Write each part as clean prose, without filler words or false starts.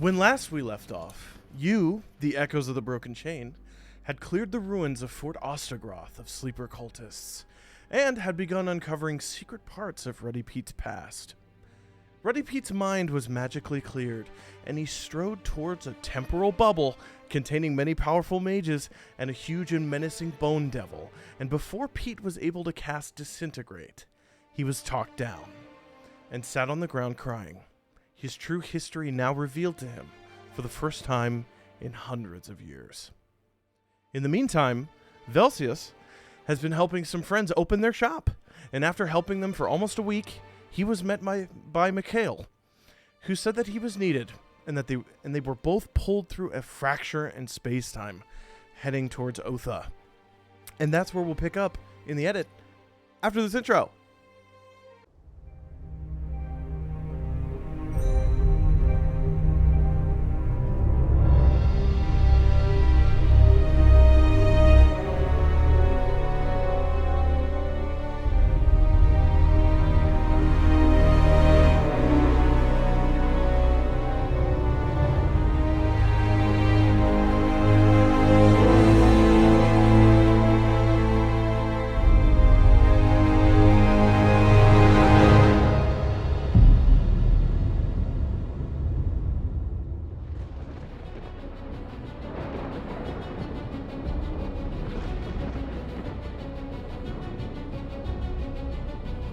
When last we left off, you, the echoes of the broken chain, had cleared the ruins of Fort Ostagroth of sleeper cultists, and had begun uncovering secret parts of Ruddy Pete's past. Ruddy Pete's mind was magically cleared, and he strode towards a temporal bubble containing many powerful mages and a huge and menacing bone devil, and before Pete was able to cast Disintegrate, he was talked down, and sat on the ground crying, his true history now revealed to him for the first time in hundreds of years. In the meantime, Velseis has been helping some friends open their shop, and after helping them for almost a week, he was met by Mikhail, who said that he was needed, and that they were both pulled through a fracture in space-time, heading towards Othe. And that's where we'll pick up in the edit after this intro.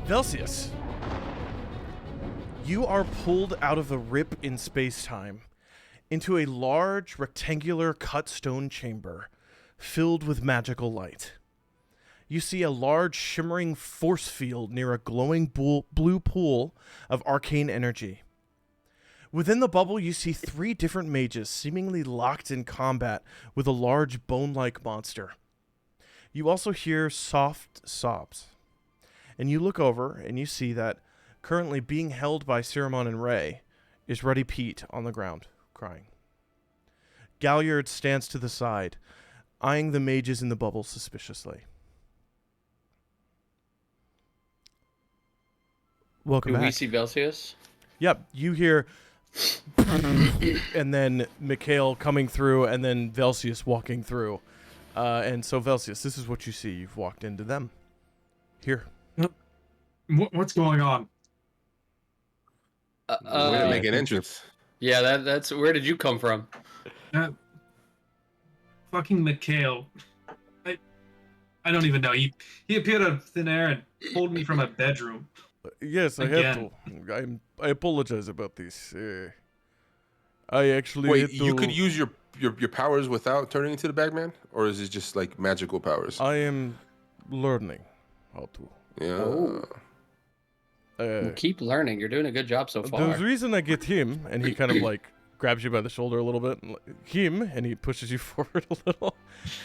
Velseis, you are pulled out of the rip in space-time into a large rectangular cut stone chamber filled with magical light. You see a large shimmering force field near a glowing blue pool of arcane energy. Within the bubble, you see 3 different mages seemingly locked in combat with a large bone-like monster. You also hear soft sobs. And you look over and you see that currently being held by Ciramon and Ray is Ruddy Pete on the ground, crying. Galliard stands to the side, eyeing the mages in the bubble suspiciously. Welcome back. Do we see Velseis? Yep, you hear and then Mikhail coming through and then Velseis walking through. And so Velseis, this is what you see. You've walked into them. Here. What's going on? Way to make an entrance. Yeah, that's where did you come from? Fucking Mikhail. I don't even know. He appeared out of thin air and pulled me from a bedroom. Yes, I have to. I apologize about this. I actually Wait, you could use your powers without turning into the Bagman, or is it just like magical powers? I am learning how to. Yeah. Oh. Well, keep learning. You're doing a good job so far. The reason I get him, and he kind of like grabs you by the shoulder a little bit, and and he pushes you forward a little.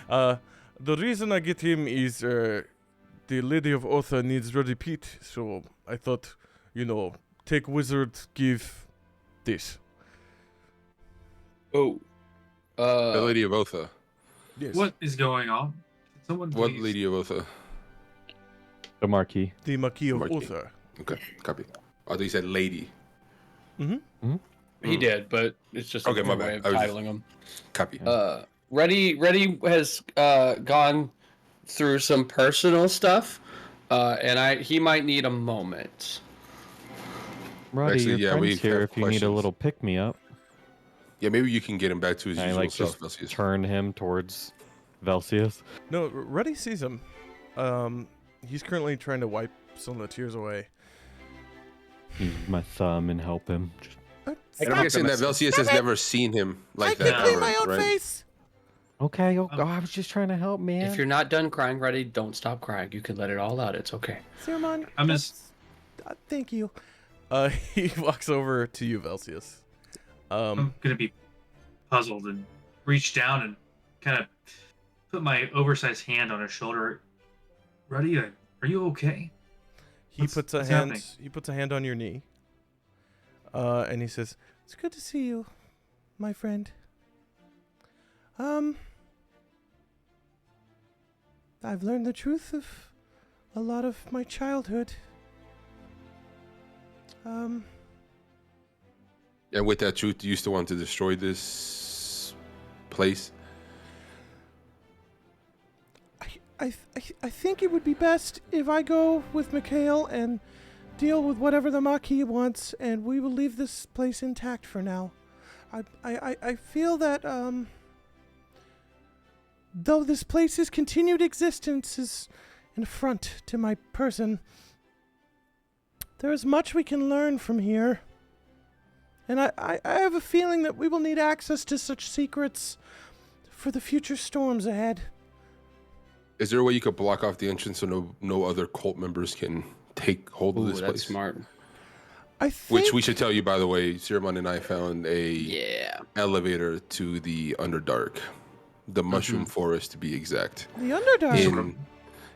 The reason I get him is the Lady of Othe needs Ruddy Pete, so I thought, take wizard, give this. Oh. The Lady of Othe. Yes. What is going on? Someone What please. Lady of Othe? The Marquis. The Marquis of Marquis. Othe. Okay, copy. I thought you said lady. He did, but it's just a Okay, my different way bad. of I was titling him. Copy. Reddy has gone through some personal stuff, and he might need a moment. Roddy, Actually, your yeah, we friend's here have if you need a questions. little pick-me-up. Yeah, maybe you can get him back to his I usual like self. just Velseis. turn him towards Velseis. No, Ruddy sees him. He's currently trying to wipe some of the tears away. Use my thumb and help him. And I'm guessing that Velseis has never seen him like that. clean ever, my own right? face. Okay, I was just trying to help, man. If you're not done crying, Reddy, don't stop crying. You can let it all out. It's okay. Ciramon, I'm just- thank you. He walks over to you, Velseis. I'm gonna be puzzled and reach down and kind of put my oversized hand on his shoulder. Ruddy, are you okay? He puts a happening? hand on your knee. And he says, "It's good to see you, my friend. I've learned the truth of a lot of my childhood. And with that truth, do you still want to destroy this place? I think it would be best if I go with Mikhail and deal with whatever the Maquis wants, and we will leave this place intact for now. I feel that, though this place's continued existence is an affront to my person, there is much we can learn from here. And I have a feeling that we will need access to such secrets for the future storms ahead. Is there a way you could block off the entrance so no other cult members can take hold of this that's place? smart. I think... Which we should tell you, by the way, Sirman and I found a elevator to the Underdark. The mushroom forest, to be exact. The Underdark?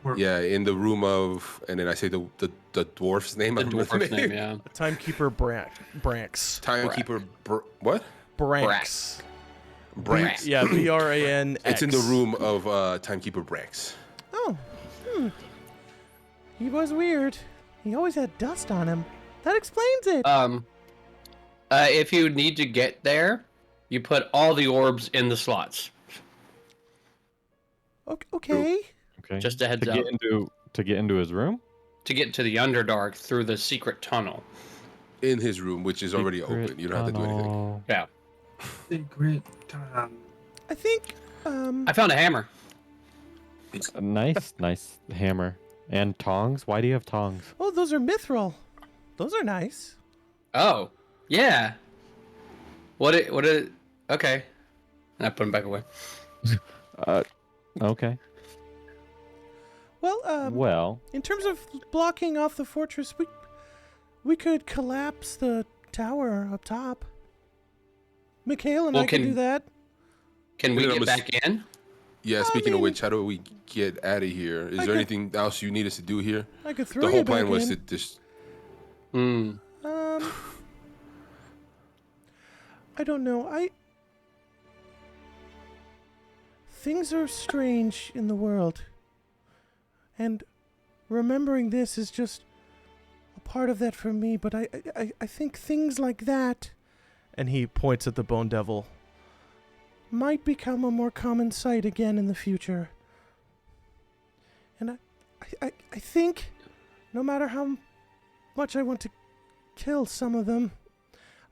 In the room of, and then I say the dwarf's name. The dwarf's name, yeah. Timekeeper Branks. Timekeeper, what? Branks. Branks. Yeah, Branx. It's in the room of Timekeeper Branks. Oh, He was weird. He always had dust on him. That explains it. If you need to get there, you put all the orbs in the slots. Okay. Okay. Just a heads to up. To get into his room? To get to the Underdark through the secret tunnel. In his room, which is already Secret open. You don't have to do anything. tunnel. Yeah. I think, I found a hammer. A nice hammer. And tongs? Why do you have tongs? Oh, those are mithril. Those are nice. Oh, yeah. Okay. And I put them back away. Okay. Well, in terms of blocking off the fortress, we could collapse the tower up top. Mikhail and I can do that. Can we get back in? Yeah, speaking of which, how do we get out of here? Is there anything else you need us to do here? I could throw the you whole back plan was in. to just... I don't know. Things are strange in the world. And remembering this is just a part of that for me, but I think things like that, and he points at the Bone Devil, might become a more common sight again in the future. And I think no matter how much I want to kill some of them,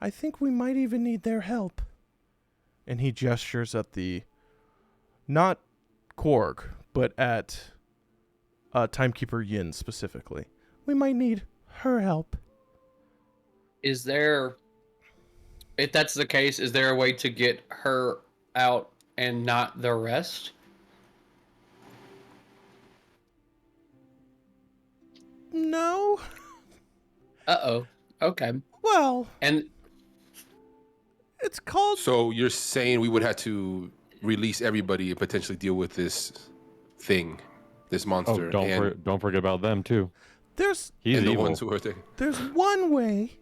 I think we might even need their help. And he gestures at not Korg, but at Timekeeper Yin specifically. We might need her help. If that's the case, is there a way to get her out and not the rest? No. Uh-oh. Okay. Well, And it's called... So you're saying we would have to release everybody and potentially deal with this thing, this monster. Oh, don't forget about them too. He's He's the evil. ones who are there. There's one way,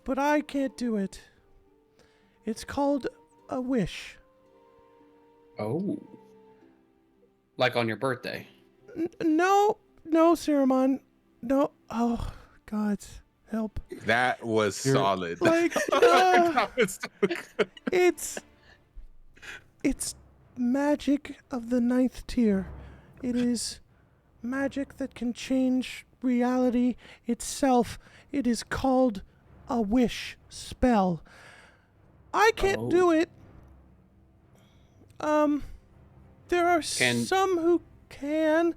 but I can't do it. It's called a wish. oh. Like on your birthday. No, Saruman. No. Oh, God, help. That was solid. Like, it's magic of the 9th tier. It is magic that can change reality itself. It is called a wish spell. I can't do it. There are some who can,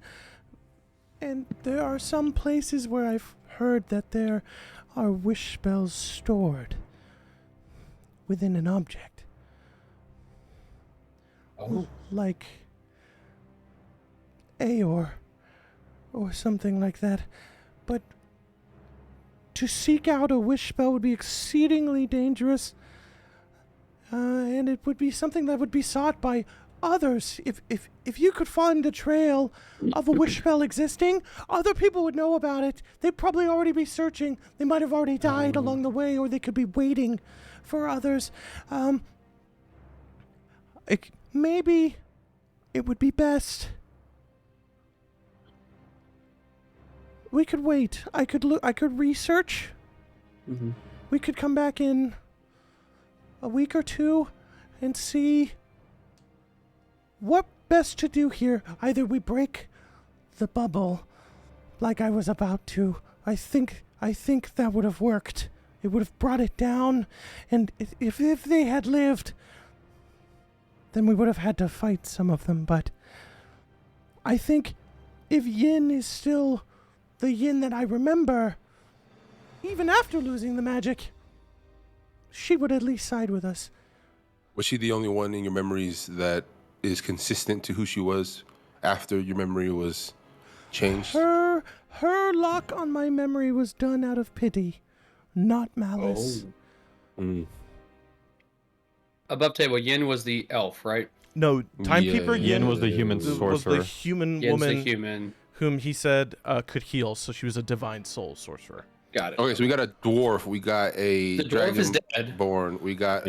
and there are some places where I've heard that there are wish spells stored within an object. Oh. Like Aeor or something like that. But to seek out a wish spell would be exceedingly dangerous, and it would be something that would be sought by others. If you could find the trail of a wish spell existing, other people would know about it. They'd probably already be searching. They might have already died along the way, or they could be waiting for others. Maybe it would be best. We could wait. I could research. Mm-hmm. We could come back in a week or two and see what best to do here. Either we break the bubble like I was about to. I think that would have worked. It would have brought it down, and if they had lived, then we would have had to fight some of them, but I think if Yin is still the Yin that I remember, even after losing the magic, she would at least side with us. Was she the only one in your memories that is consistent to who she was after your memory was changed? Her lock on my memory was done out of pity, not malice. Above table, Yin was the elf, right? No, Timekeeper Yin was the human was sorcerer. the human Yin's woman the human. whom he said could heal, so she was a divine soul sorcerer. Got it. Okay, so we got a dwarf, we got a The dwarf is dead. dragonborn, we got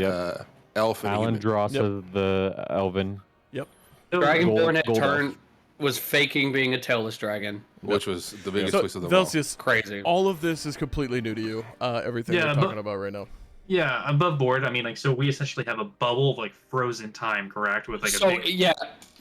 elf and a human. Alandrosa, the elven. Yep. Dragonborn had Gold turned was faking being a tailless dragon. Which was the biggest So, twist of them all. Velseis, Crazy. all of this is completely new to you. Everything Yeah, we're but- talking about right now. Yeah, above board. I mean, like, so we essentially have a bubble of like frozen time, correct? With like So a big... yeah,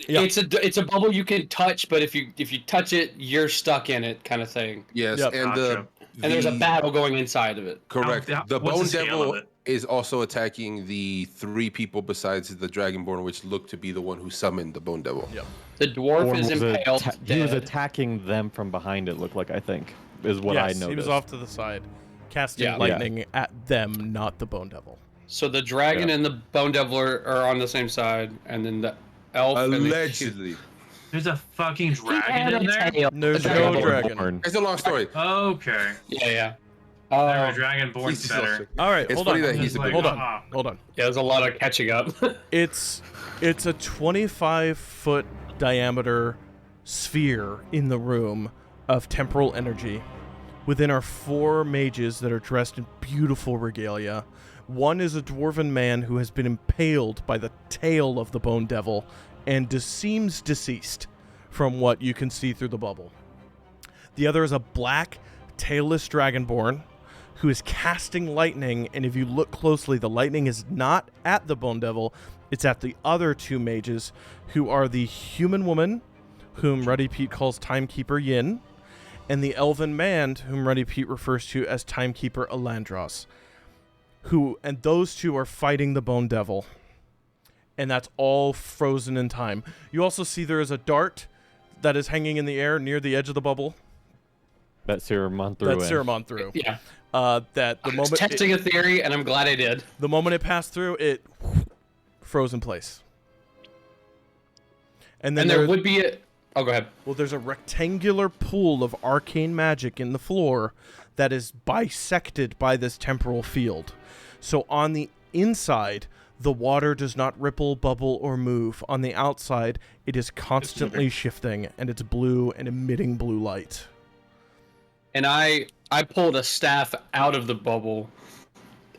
Yeah. it's a bubble you can touch, but if you touch it, you're stuck in it, kind of thing. Yes, Yep. and Gotcha. And there's a battle going inside of it. Correct. How- The what's Bone the scale of Devil it? is also attacking the 3 people besides the Dragonborn, which look to be the one who summoned the Bone Devil. Yep. The dwarf Orm is was impaled. he was dead. attacking them from behind, it looked like, I think, is what I Yes, noticed. he was off to the side, casting Yeah. lightning at them, not the Bone Devil. So the dragon Yeah. and the bone devil are on the same side, and then the elf and the Allegedly. There's a fucking dragon in there. There's A no dragonborn. dragon. It's a long story. Okay. Yeah. There, a dragonborn's Jesus, better. All right, It's hold funny on. that he's the big Hold one. on. Hold on. Yeah, there's a lot of catching up. It's a 25-foot diameter sphere in the room of temporal energy. Within are 4 mages that are dressed in beautiful regalia. One is a dwarven man who has been impaled by the tail of the Bone Devil and seems deceased from what you can see through the bubble. The other is a black, tailless dragonborn who is casting lightning, and if you look closely, the lightning is not at the Bone Devil, it's at the other 2 mages, who are the human woman, whom Ruddy Pete calls Timekeeper Yin, and the elven man, whom Ruddy Pete refers to as Timekeeper Alandros. And those 2 are fighting the Bone Devil. And that's all frozen in time. You also see there is a dart that is hanging in the air near the edge of the bubble. That Ceramon threw That in. Ceramon threw. Yeah. That the I was moment testing a theory, and I'm glad I did. the moment it passed through, it froze in place. And then And there would be a... Oh, go ahead. well, there's a rectangular pool of arcane magic in the floor that is bisected by this temporal field. So on the inside, the water does not ripple, bubble, or move. On the outside, it is constantly shifting, and it's blue and emitting blue light. And I pulled a staff out of the bubble.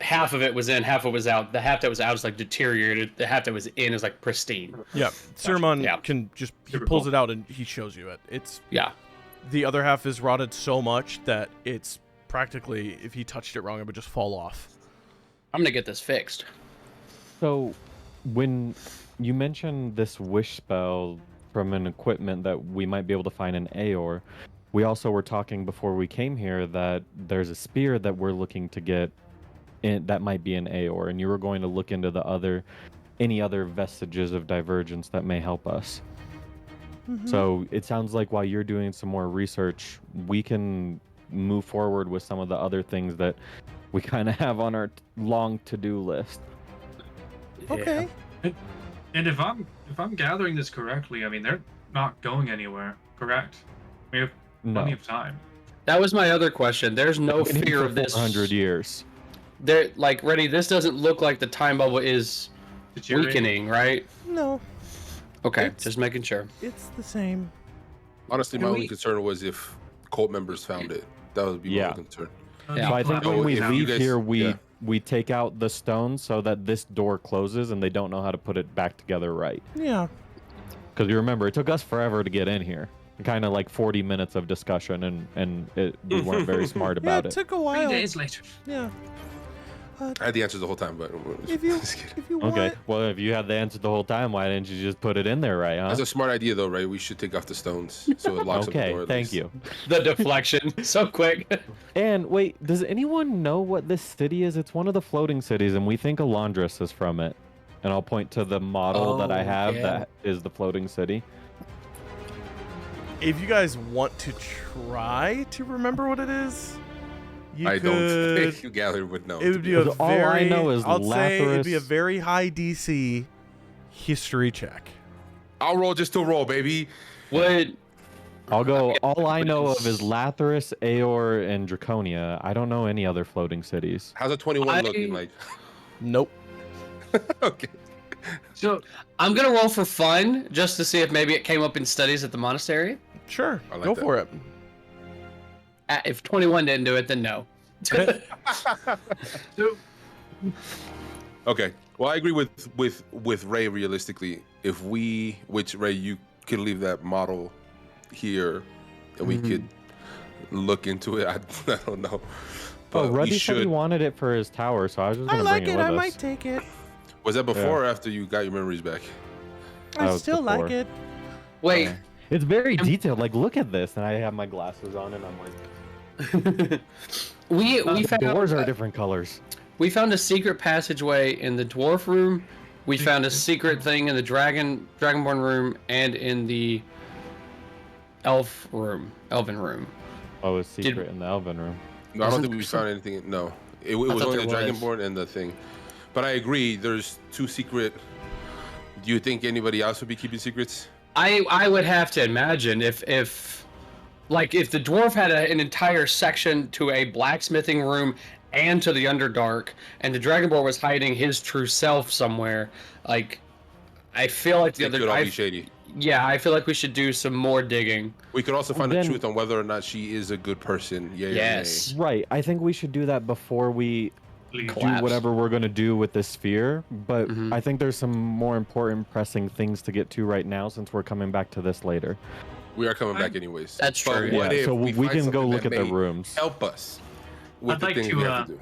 Half of it was in, half of it was out. The half that was out is like deteriorated. The half that was in is like pristine. Yeah, Ceramon Yeah. can just he Super pulls cool. it out and he shows you it. It's Yeah. the other half is rotted so much that it's practically, if he touched it wrong, it would just fall off. I'm gonna get this fixed. So, when you mentioned this wish spell from an equipment that we might be able to find in Aor, we also were talking before we came here that there's a spear that we're looking to get in, that might be in Aor, and you were going to look into any other vestiges of divergence that may help us. So it sounds like while you're doing some more research, we can move forward with some of the other things that we kind of have on our long to-do list. Okay. And if I'm gathering this correctly, I mean they're not going anywhere, correct? We have plenty of time. That was my other question. There's no Been here fear for of this. 400 years. There, like, Reddy, this doesn't look like the time bubble is Deteriorating. weakening, right? No, Okay, It's- just making sure. it's the same. Honestly, my Do only we- concern was if cult members found it. That would be my Yeah. only concern. Yeah. So I think Oh, when we if you leave guys- here, we yeah. we take out the stone so that this door closes and they don't know how to put it back together right. Yeah. Because you remember, it took us forever to get in here. Kind of like 40 minutes of discussion, and we weren't very smart Yeah, about it it. took a 3 while. days later. Yeah. I had the answers the whole time, but If you want. Okay. Well, if you had the answer the whole time, why didn't you just put it in there, right? Huh? That's a smart idea, though, right? We should take off the stones so it locks up the Okay. door. at Thank least. you. The deflection so quick. And wait, does anyone know what this city is? It's one of the floating cities, and we think Alondris is from it. And I'll point to the model that I have that is the floating city. If you guys want to try to remember what it is, I don't could. think Gallagher would know. It would be a All very. I know is I'll say it'd be a Lathyrus. very high DC history check. I'll roll just to roll, baby. What? I'll go. All I know of is Lathyrus, Aeor, and Draconia. I don't know any other floating cities. How's a 21 looking like? Nope. Okay. So I'm gonna roll for fun just to see if maybe it came up in studies at the monastery. Sure. I like Go that. for it. If 21 didn't do it, then no. so Okay. Well, I agree with Ray. Realistically, if we, which Ray, you could leave that model here, and we could look into it. I don't know. Oh, But we Ruddy said he should. wanted it for his tower, so I was just I gonna like bring it. it with I us. might take it. Was that before or after you got your memories back? I was still like before. it. Wait. It's very detailed. Like, look at this, and I have my glasses on, and I'm like, we the found doors are different colors. we found a secret passageway in the dwarf room. We found a secret thing in the dragonborn room and in the elven room. Oh, it's secret in the Elven room. No, I don't Wasn't think we there some- found anything. No, it was thought only the there was. Dragonborn and the thing. But I agree. There's two secret. Do you think anybody else would be keeping secrets? I would have to imagine if the dwarf had an entire section to a blacksmithing room and to the Underdark, and the Dragonborn was hiding his true self somewhere, like I feel like the It other could all I, be shady. yeah, I feel like we should do some more digging. We could also find Then- the truth on whether or not she is a good person. Yeah. Yes. Right. I think we should do that before we please. do Collapse. whatever we're going to do with this sphere. But Mhm. I think there's some more important, pressing things to get to right now since we're coming back to this later. We are coming back anyways. That's But true, what Yeah, if so we find can go something look that at the may rooms. Help us with I'd the like things to, we have to do.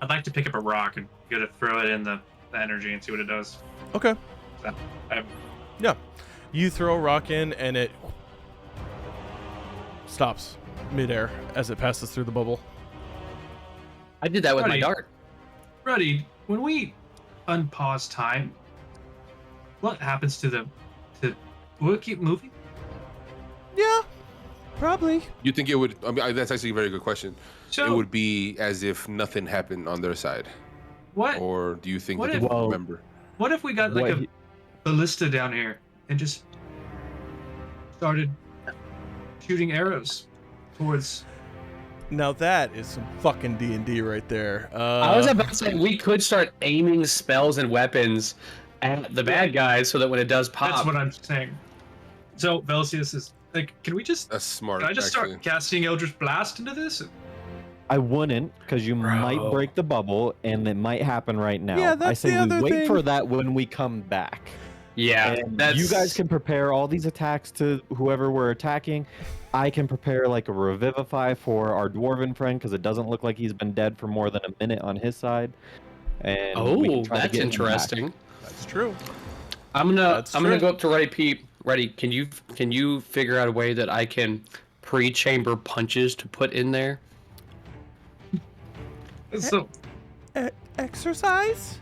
I'd like to pick up a rock and go to throw it in the energy and see what it does. Okay. I, Yeah. You throw a rock in, and it stops midair as it passes through the bubble. I did that with my Buddy. dart. Ruddy, when we unpause time, what happens to will it keep moving? Yeah. Probably. You think it would? I mean, that's actually a very good question. So It would be as if nothing happened on their side, what or do you think What they if- would Well- remember? what if we got like What a he- ballista down here and just started shooting arrows towards Now that is some fucking D&D right there. I was about to say we could start aiming spells and weapons at the bad guys so that when it does pop, That's what I'm saying. So Velseis is like, can we just? That's smart. Can I just actually. start casting Eldritch Blast into this? I wouldn't, because you might Bro. break the bubble, and it might happen right now. Yeah, I that's say the we other wait thing. for that when we come back. yeah, And that's you guys can prepare all these attacks to whoever we're attacking. I can prepare like a revivify for our dwarven friend because it doesn't look like he's been dead for more than a minute on his side. And we can Oh, try to that's get him back. interesting. That's true. I'm That's gonna true. go up to Ready Pete. Ready? Can you figure out a way that I can pre-chamber punches to put in there? So Exercise?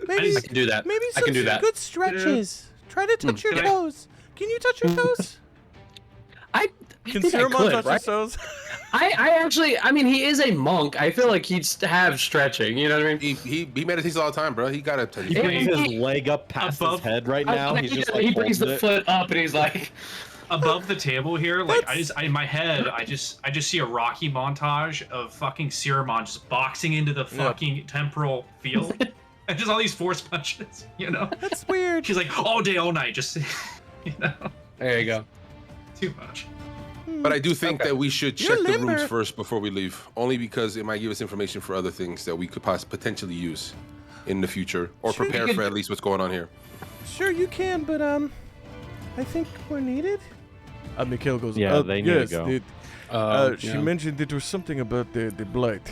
Maybe, I can do that. maybe I some can do that. good stretches. Try to touch your Can I- toes. Can you touch your toes? I Can think I Cinnamon could, touch right? his toes? I actually, I mean, he is a monk. I feel like he'd have stretching. You know what I mean? He meditates all the time, bro. He gotta touch He his brings feet. his leg up past his Above- head right now. He's just like he brings holds the it. foot up and he's like, above the table here, like in my head, I just see a Rocky montage of fucking Siramon just boxing into the fucking temporal field, and just all these force punches. You know, That's weird. she's like all day, all night, just you know, there you go. too much. But I do think Okay. that we should You're check the limber. rooms first before we leave, only because it might give us information for other things that we could potentially use in the future, or Sure. prepare for at least what's going on here. Sure you can, but I think we're needed. Mikhail goes. Yeah, they need to yes, go. She mentioned it was something about the blight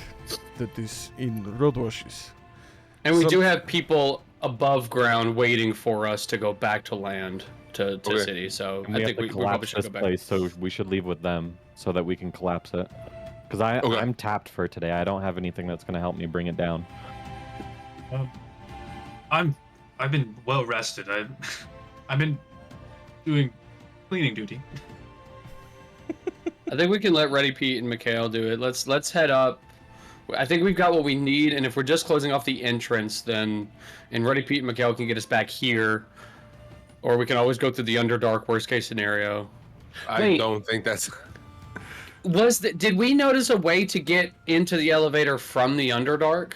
that is in roadwashes. And we do have people above ground waiting for us to go back to land to city. So And I we think have to we probably collapse should this go back. place, so we should leave with them so that we can collapse it. Because I'm tapped for today. I don't have anything that's going to help me bring it down. I've been well rested. I've been doing cleaning duty. I think we can let Ready Pete and Mikhail do it. Let's head up. I think we've got what we need, and if we're just closing off the entrance, then Ready Pete and Mikhail can get us back here, or we can always go through the Underdark worst case scenario. I don't think that's. Did we notice a way to get into the elevator from the Underdark?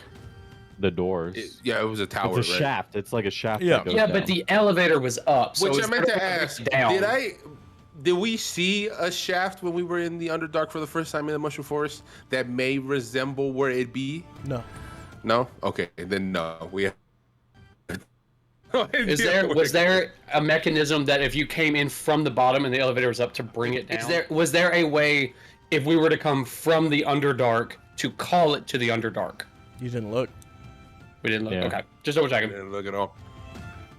The doors. It was a tower. It's a shaft. It's like a shaft. Yeah. That goes Yeah, down. but the elevator was up. So Which I meant to instead of ask. down. Did we see a shaft when we were in the Underdark for the first time in the Mushroom Forest that may resemble where it be? No. No? Okay, then no. We. Was there a mechanism that if you came in from the bottom and the elevator was up to bring it down? Was there a way if we were to come from the Underdark to call it to the Underdark? You didn't look. We didn't look. Yeah. Okay, just double checking Didn't look at all.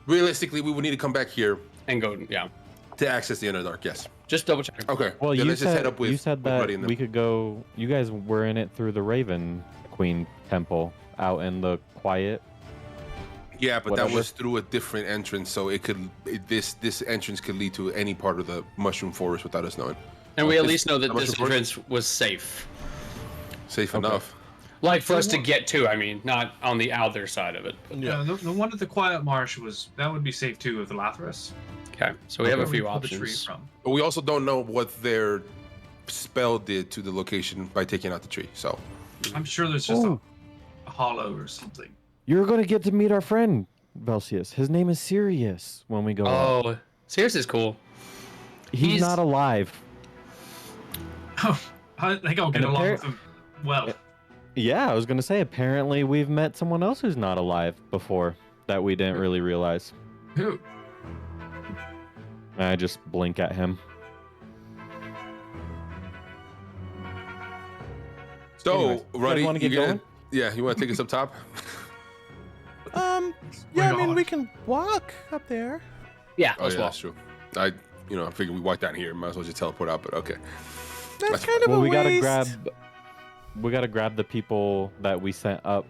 Realistically, we would need to come back here and go. Yeah, to access the Underdark. Yes. just double checking. Okay. Well, yeah, you let's just head said up with, you said with that Buddy and them. we could go. You guys were in it through the Raven Queen Temple out in the quiet. Yeah, but whatever. that was through a different entrance, so this entrance could lead to any part of the Mushroom Forest without us knowing. And we at This- least know that how much this report? entrance was safe. Safe enough. Like for us to get to, I mean, not on the other side of it. Yeah, the one at the Quiet Marsh that would be safe too with the Lathyrus. Okay, so we have a Where we few pulled the tree options. from. But we also don't know what their spell did to the location by taking out the tree. So I'm sure there's just Oh. a hollow or something. You're gonna get to meet our friend Velseis. His name is Sirius. When we go, up. Oh, Sirius is cool. He's not alive. Oh, I think I'll get And along with him well. Yeah, I was gonna say. Apparently, we've met someone else who's not alive before that we didn't really realize. Who? I just blink at him. Anyways, Ruddy, wanna get going? Yeah, you want to take us up top? Yeah, I my mean, God. we can walk up there. Yeah, Oh let's yeah, walk. that's true. I figured we walked down here. Might as well just teleport out. But okay. That's kind of Well, a we gotta waste. grab the people that we sent up.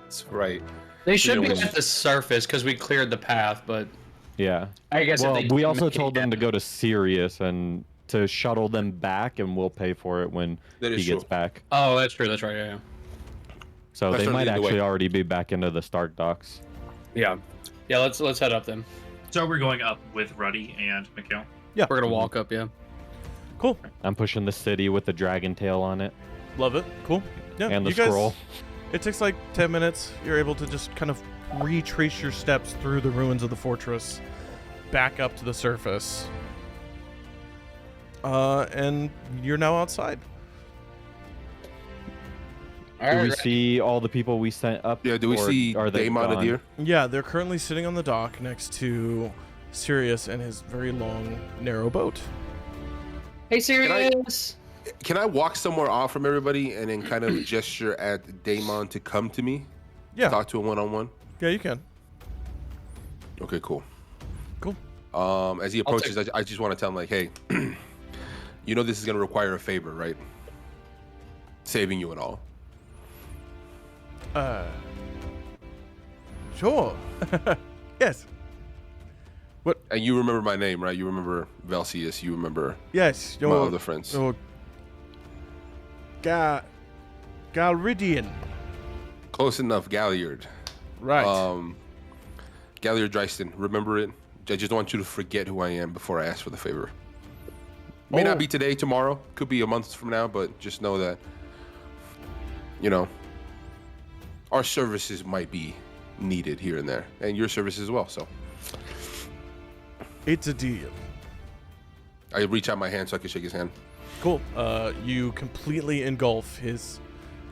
That's right. They should be Yeah, we- at the surface because we cleared the path, but Yeah. I guess Well, if they we didn't also make it told them to yet- go to Sirius and to shuttle them back, and we'll pay for it when That he is gets true. back. Oh, that's true. That's right. Yeah. So That's they might certainly the way. actually already be back into the Stark docks. Yeah. Yeah. Let's head up then. So we're going up with Ruddy and Mikhail. We're gonna walk up. Yeah. Cool. I'm pushing the city with the dragon tail on it Love it. Cool. Yeah. and the you guys, scroll. It takes like 10 minutes. You're able to just kind of retrace your steps through the ruins of the fortress, back up to the surface. And you're now outside. Do we see all the people we sent up? Yeah. Do we or see are they Daemon gone? Adir? Yeah, they're currently sitting on the dock next to Sirius and his very long, narrow boat. Hey, Sirius. Can I walk somewhere off from everybody and then kind of gesture at Daemon to come to me? Yeah. Talk to him one-on-one? Yeah, you can. Okay, cool. Cool. As he approaches, I just want to tell him, like, hey, you know this is going to require a favor, right? Saving you and all. Sure. Yes. And you remember my name, right? You remember Velseis. You remember Yes. my You're, other friends. you're Galridian. Close enough, Galliard. Right. Galliard Dryston. Remember it? I just want you to forget who I am before I ask for the favor. May Oh. not be today, tomorrow. Could be a month from now, but just know that, our services might be needed here and there, and your services as well. So It's a deal. I reach out my hand so I can shake his hand. Cool. You completely engulf his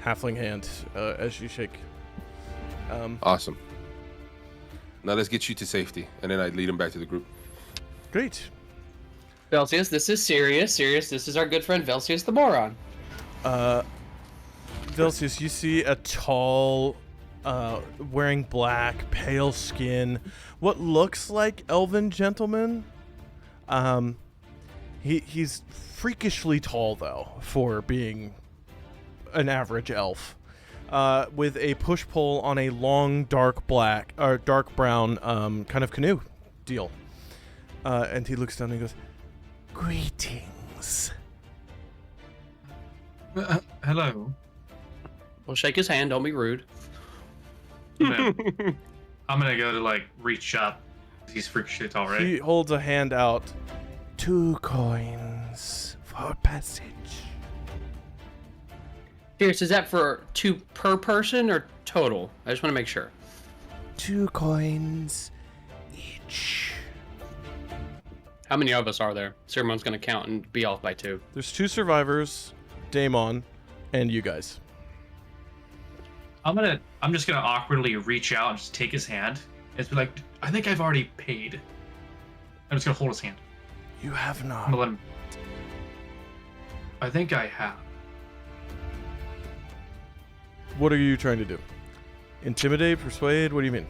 halfling hand as you shake. Awesome. Now let's get you to safety, and then I lead him back to the group. Great. Velseis, this is Sirius. Sirius, this is our good friend Velseis the Moron. Velseis, you see a tall, wearing black, pale skin, what looks like elven gentleman. He's freakishly tall though for being an average elf, with a push pull on a long dark brown kind of canoe deal. And he looks down and he goes, "Greetings." Hello. We'll shake his hand. Don't be rude. I'm gonna go to like reach up. He's freakishly tall, right? He holds a hand out. 2 coins for passage. Sirius, is that for 2 per person or total? I just want to make sure. 2 coins each. How many of us are there? Sirimon's gonna count and be off by 2. There's 2 survivors, Daemon, and you guys. I'm just gonna awkwardly reach out and just take his hand and be like, I think I've already paid. I'm just gonna hold his hand. You have I'm not. gonna let him. I think I have. What are you trying to do? Intimidate, persuade? What do you mean?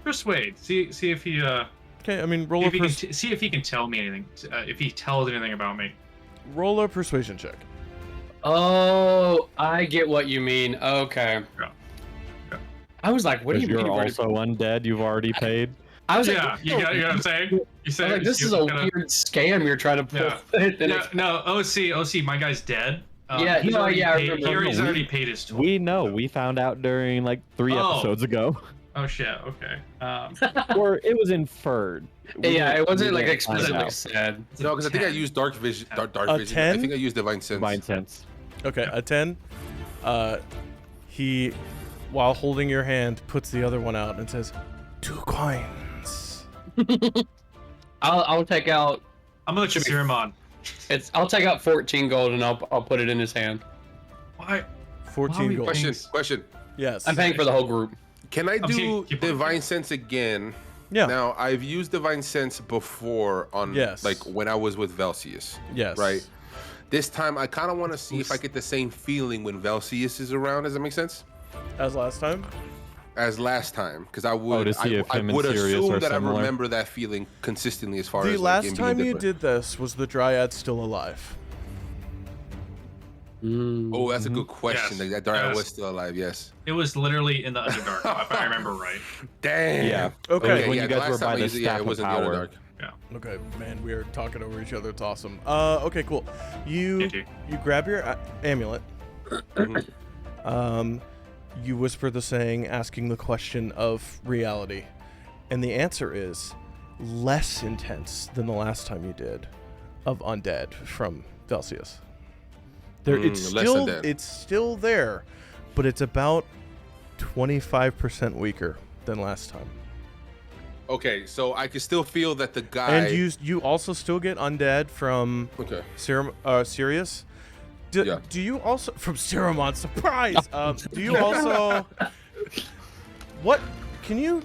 Persuade. See if he Okay, I mean roll if he a can see if he can tell me anything. If he tells anything about me. roll a persuasion check. Oh, I get what you mean. Okay. Yeah. I was like, what do you Because mean? you're you've already- also undead. You've already paid. I was Yeah, like, you know what I'm saying? You I say was like, this is a weird scam you're trying to pull. Yeah. No, OC, my guy's dead. Yeah, he's no, already yeah, I paid, remember. he's already paid his toll. We know. We found out during like 3 Oh. episodes ago. Oh shit. Okay. Or it was inferred. Yeah, it wasn't we like didn't find explicitly out. said. No, because I think I 10. used dark vision. Dark A vision. 10? I think I used divine sense. Divine sense. Okay, a 10. He, while holding your hand, puts the other one out and says, 2 coins. I'll take out. I'm gonna let you sear him on. I'll take out 14 gold and I'll put it in his hand. Why? 14 we gold. Question. Yes. I'm paying for the whole group. Can I do keep on divine going. sense again? Yeah. Now I've used divine sense before on Yes. like when I was with Velseis. Yes. Right. This time I kind of want to see if I get the same feeling when Velseis is around. Does that make sense? As last time? As last time, because I would, to see if I him and would Sirius assume are that I similar. remember that feeling consistently as far The as like, last him time being you different. did this was the Dryad still alive. Oh, that's a good question. Yes. Like, that Dryad Yes. was still alive. Yes. It was literally in the Underdark, if I remember right. Damn. Yeah. Okay. When yeah, you the guys last were time by I the used it, yeah, staff it of was in the power. Underdark. Yeah. Okay, man, we are talking over each other. It's awesome. Okay, cool. You Thank you. grab your amulet. You whisper the saying, asking the question of reality, and the answer is less intense than the last time you did of undead from Velseis. It's less still undead. it's still there, but it's about 25% weaker than last time. Okay, so I can still feel that the guy. And you also still get undead from Okay. Sirius. Yeah. Do you also from Ceramon? Surprise! Do you also? What can you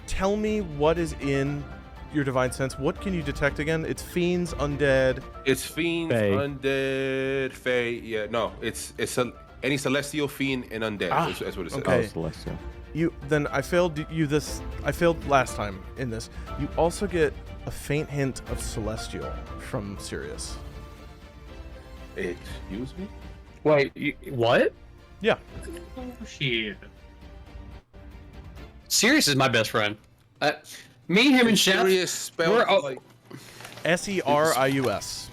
tell me? What is in your divine sense? What can you detect again? It's fiends, undead. It's fiends, Fae. undead, fae. Yeah, no, it's any celestial fiend and undead. That's what it says. okay. Oh, Celestial. I failed last time in this. You also get a faint hint of celestial from Sirius. Excuse me. Wait, what? Yeah. Oh shit. Sirius is my best friend. Me, him, and Chef. Serious spelled We're- like. Serius.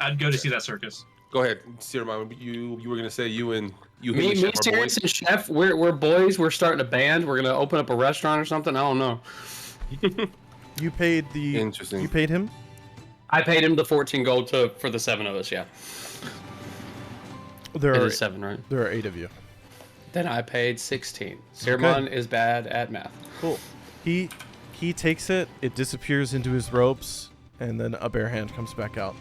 I'd go to see that circus. Go ahead, Sirma. You were gonna say you and Me, him and Chef are Sirius, boys? and Chef. We're boys. We're starting a band. We're gonna open up a restaurant or something. I don't know. You paid the. Interesting. You paid him. I paid him the 14 gold for the 7 of us. Yeah, There it are is 7, right? there are 8 of you. Then I paid 16. Sirmon is bad at math. Cool. He takes it. It disappears into his ropes, and then a bare hand comes back out.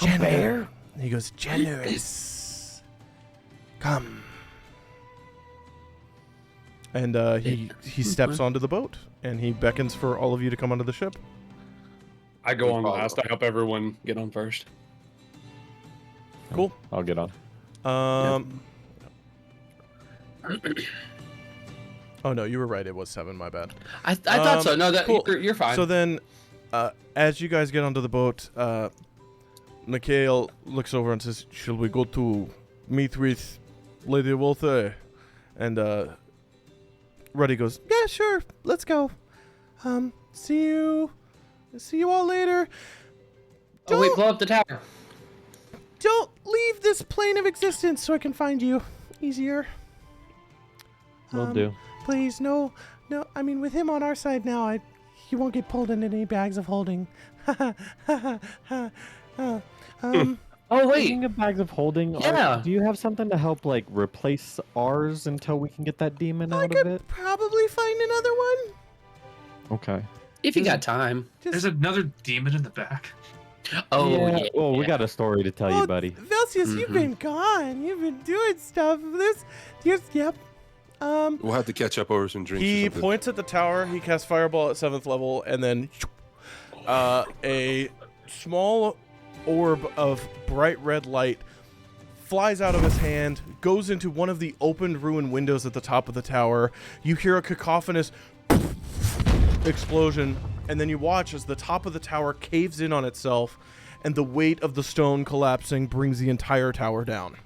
A bear? He goes, generous. Come. And he steps onto the boat, and he beckons for all of you to come onto the ship. I go on Follow. last. I help everyone get on first. Cool. I'll get on. Oh no, you were right. It was 7. My bad. I thought so. No, cool. you're fine. So then, as you guys get onto the boat, Mikhail looks over and says, "Shall we go to meet with Lady Othe?" And Ruddy goes, "Yeah, sure. Let's go. See you all later. oh wait, blow up the tower. Don't leave this plane of existence so I can find you easier. Will do. Please, no. I mean, with him on our side now, he won't get pulled into any bags of holding." Oh wait, Speaking of bags of holding, Yeah. do you have something to help like replace ours until we can get that demon I out of could it? probably find another one. Okay. if you got time. There's another demon in the back. Oh yeah. Well, we got a story to tell you, buddy. Velseis, you've been gone. You've been doing stuff. Yep. We'll have to catch up over some drinks. or He something. points at the tower. He casts Fireball at 7th level, and then a small orb of bright red light flies out of his hand, goes into one of the opened ruined windows at the top of the tower. You hear a cacophonous explosion, and then you watch as the top of the tower caves in on itself, and the weight of the stone collapsing brings the entire tower down.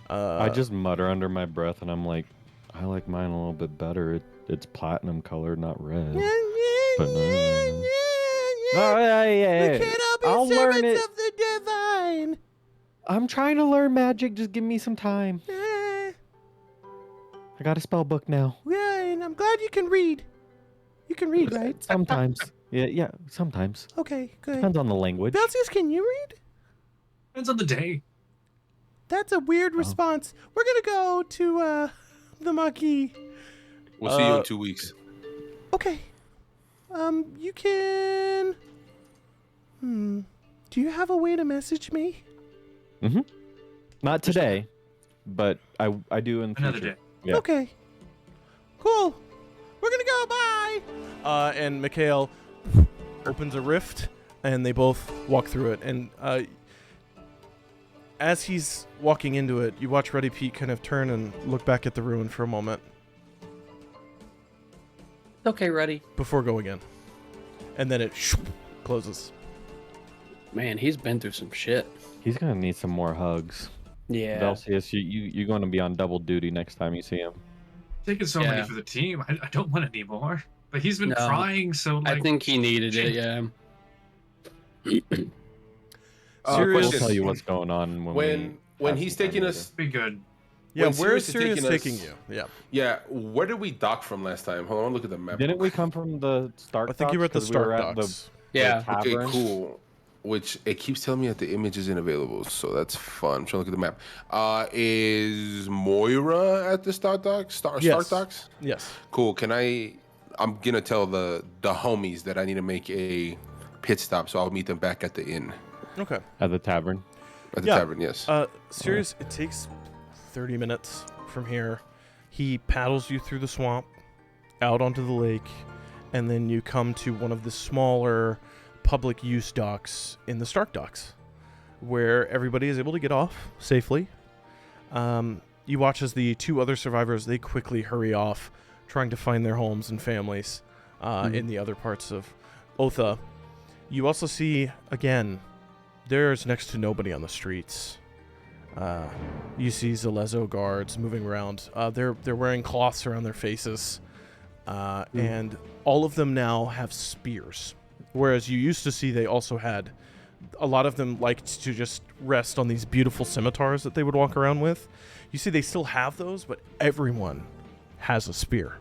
I just mutter under my breath, and I'm like, I like mine a little bit better. It's platinum colored, not red. But Oh, yeah. We can't all be I'll learn servants it. of the divine. I'm trying to learn magic. Just give me some time. I got a spell book now. Yeah, and I'm glad you can read. You can read, right? Sometimes. Yeah, sometimes. Okay, good. Depends on the language. Velseis, can you read? Depends on the day. That's a weird response. We're gonna go to the Maquis. We'll see you in 2 weeks. Okay. You can. Do you have a way to message me? Not today, but I do in the Another future. day. Yeah. Okay. Cool. We're gonna go. Bye. And Mikhail opens a rift, and they both walk through it. And as he's walking into it, you watch Ruddy Pete kind of turn and look back at the ruin for a moment Okay, ready. before going in, and then it closes. Man, he's been through some shit. He's gonna need some more hugs. Yeah. Velseis, you're going to be on double duty next time you see him. Taking so many Yeah. for the team. I don't want any more. But he's been No. trying, so like, I think he needed it. Yeah. Serious- We'll Question. tell you what's going on When have he's some time taking later. us, be good. Yeah, When where's Sirius Sirius is taking taking you? Yeah. yeah, where did we dock from last time? Hold on, I wanna look at the map. Didn't we come from the Stark? I think you were at the Docks? 'Cause we Stark at the- Docks. Yeah. Okay, tavern? cool. Which it keeps telling me that the image isn't available, so that's fun. I'm trying to look at the map. Is Moira at the Stark Docks? Yes. Stark Docks? Yes. Cool. I'm gonna tell the homies that I need to make a pit stop, so I'll meet them back at the inn, Okay. At the tavern. at the Yeah. tavern. Yes. Sirius, it takes 30 minutes from here. He paddles you through the swamp, out onto the lake, and then you come to one of the smaller public use docks in the Stark Docks, where everybody is able to get off safely. You watch as the 2 other survivors, they quickly hurry off, trying to find their homes and families in the other parts of Othe. You also see, again, there's next to nobody on the streets. You see Zalezo guards moving around. They're wearing cloths around their faces, and all of them now have spears. Whereas you used to see they also had, a lot of them liked to just rest on these beautiful scimitars that they would walk around with. You see they still have those, but everyone has a spear.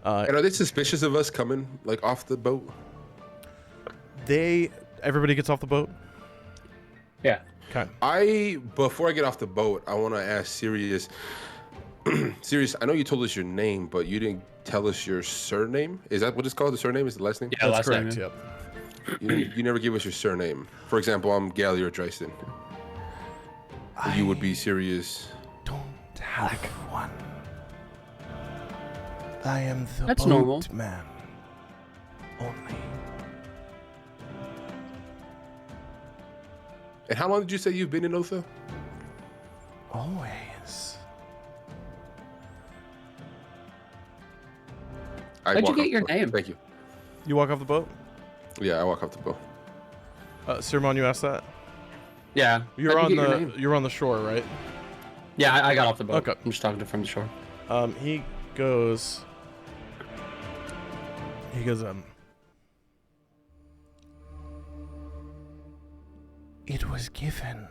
And are they suspicious of us coming like off the boat? Everybody gets off the boat? Yeah. Okay. Before I get off the boat, I want to ask Sirius. Sirius, I know you told us your name, but you didn't tell us your surname. Is that what it's called? The surname is the last name? Yeah, That's last correct, name. yep. You never gave us your surname. For example, I'm Gally or Dryston. You would be Sirius. Don't have one. I am the That's normal. boatman. Only. And how long did you say you've been in Othe? Always. How'd you walk get off your the boat. name? Thank you. You walk off the boat? Yeah, I walk off the boat. Sirmon, you asked that? Yeah. You're How'd on you get your name? you're on the shore, right? Yeah, I got off the boat. Okay. I'm just talking to from the shore. He goes, it was given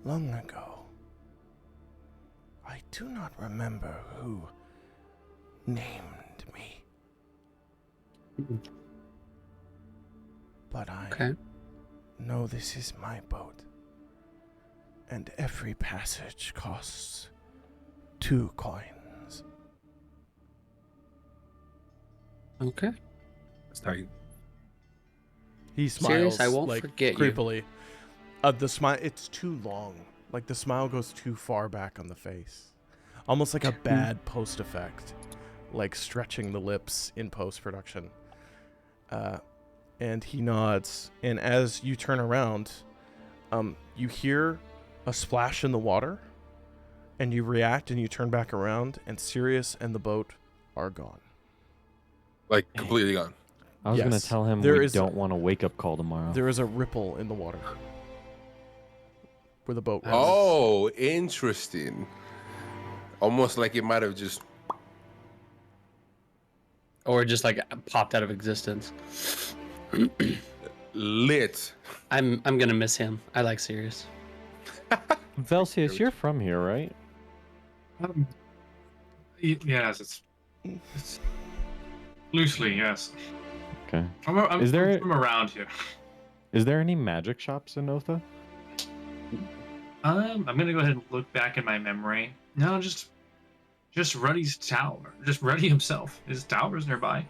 long ago. I do not remember who named me. But I know this is my boat. And every passage costs 2 coins. Okay. That's tight. He smiles. Serious? I won't like, forget you. creepily. The smile, it's too long. Like the smile goes too far back on the face. Almost like a bad post effect. Like stretching the lips in post production. And he nods. And as you turn around, you hear a splash in the water. And you react and you turn back around. And Sirius and the boat are gone. Like completely gone. I was Yes. gonna tell him There we is- don't want a wake up call tomorrow. There is a ripple in the water. Where the boat was. Oh, interesting. Almost like it might have just. Or just like popped out of existence. Lit. I'm gonna miss him. I like Sirius. Velseis, you're from here, right? Yes, it's loosely, yes. Okay. I'm Is there- from around here. Is there any magic shops in Othe? I'm gonna go ahead and look back in my memory. No, just Ruddy's tower. Just Ruddy himself. His tower's nearby.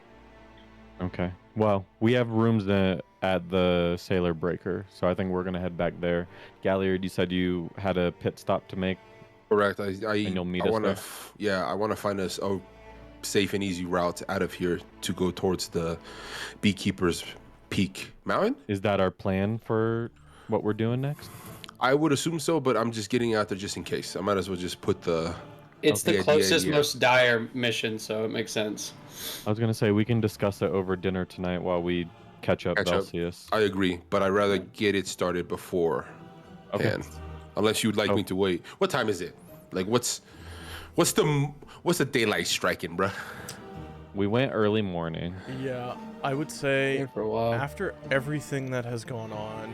Okay. Well, we have rooms at the Sailor Breaker, so I think we're gonna head back there. Galliard, you said you had a pit stop to make. Correct. And you'll meet us want there? to. I want to find us a safe and easy route out of here to go towards the Beekeeper's Peak mountain. Is that our plan for what we're doing next? I would assume so, but I'm just getting out there just in case. I might as well just put the. It's Okay. the closest, Yeah. most dire mission, so it makes sense. I was gonna say we can discuss it over dinner tonight while we catch up Catch up. Velseis. I agree, but I'd rather get it started before. Okay. Unless you'd like Oh. me to wait. What time is it? Like, what's the daylight striking, bruh? We went early morning. Yeah, I would say Here for a while. after everything that has gone on,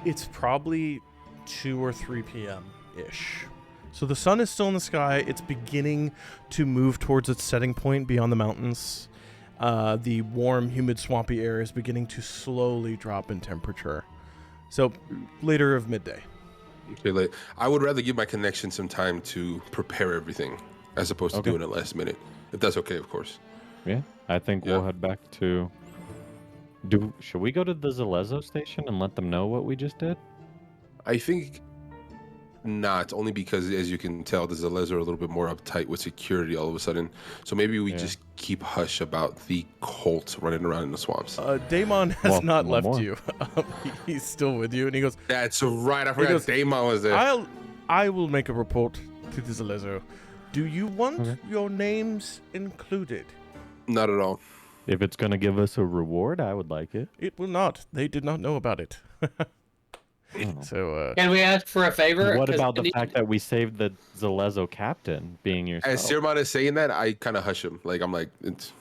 it's probably 2 or 3 p.m. ish. So the sun is still in the sky. It's beginning to move towards its setting point beyond the mountains. The warm, humid, swampy air is beginning to slowly drop in temperature. So later of midday. Okay, like, I would rather give my connection some time to prepare everything as opposed to Okay. doing it last minute. If that's okay, of course. Yeah, I think Yeah. we'll head back to. Should we go to the Zalezo station and let them know what we just did? I think not, only because, as you can tell, the Zalez are a little bit more uptight with security all of a sudden. So maybe we Yeah. just keep hush about the cult running around in the swamps. Damon has Well, not one left more. you. He's still with you. And he goes, That's right. I forgot goes, Damon was there. I will make a report to the Zalezo. Do you want Okay. your names included? Not at all. If it's gonna give us a reward, I would like it. It will not. They did not know about it. Oh. So, Can we ask for a favor? What 'Cause about I the need- fact that we saved the Zalezo captain being yourself? As Sirmon is saying that, I kind of hush him. Like, I'm like, it's.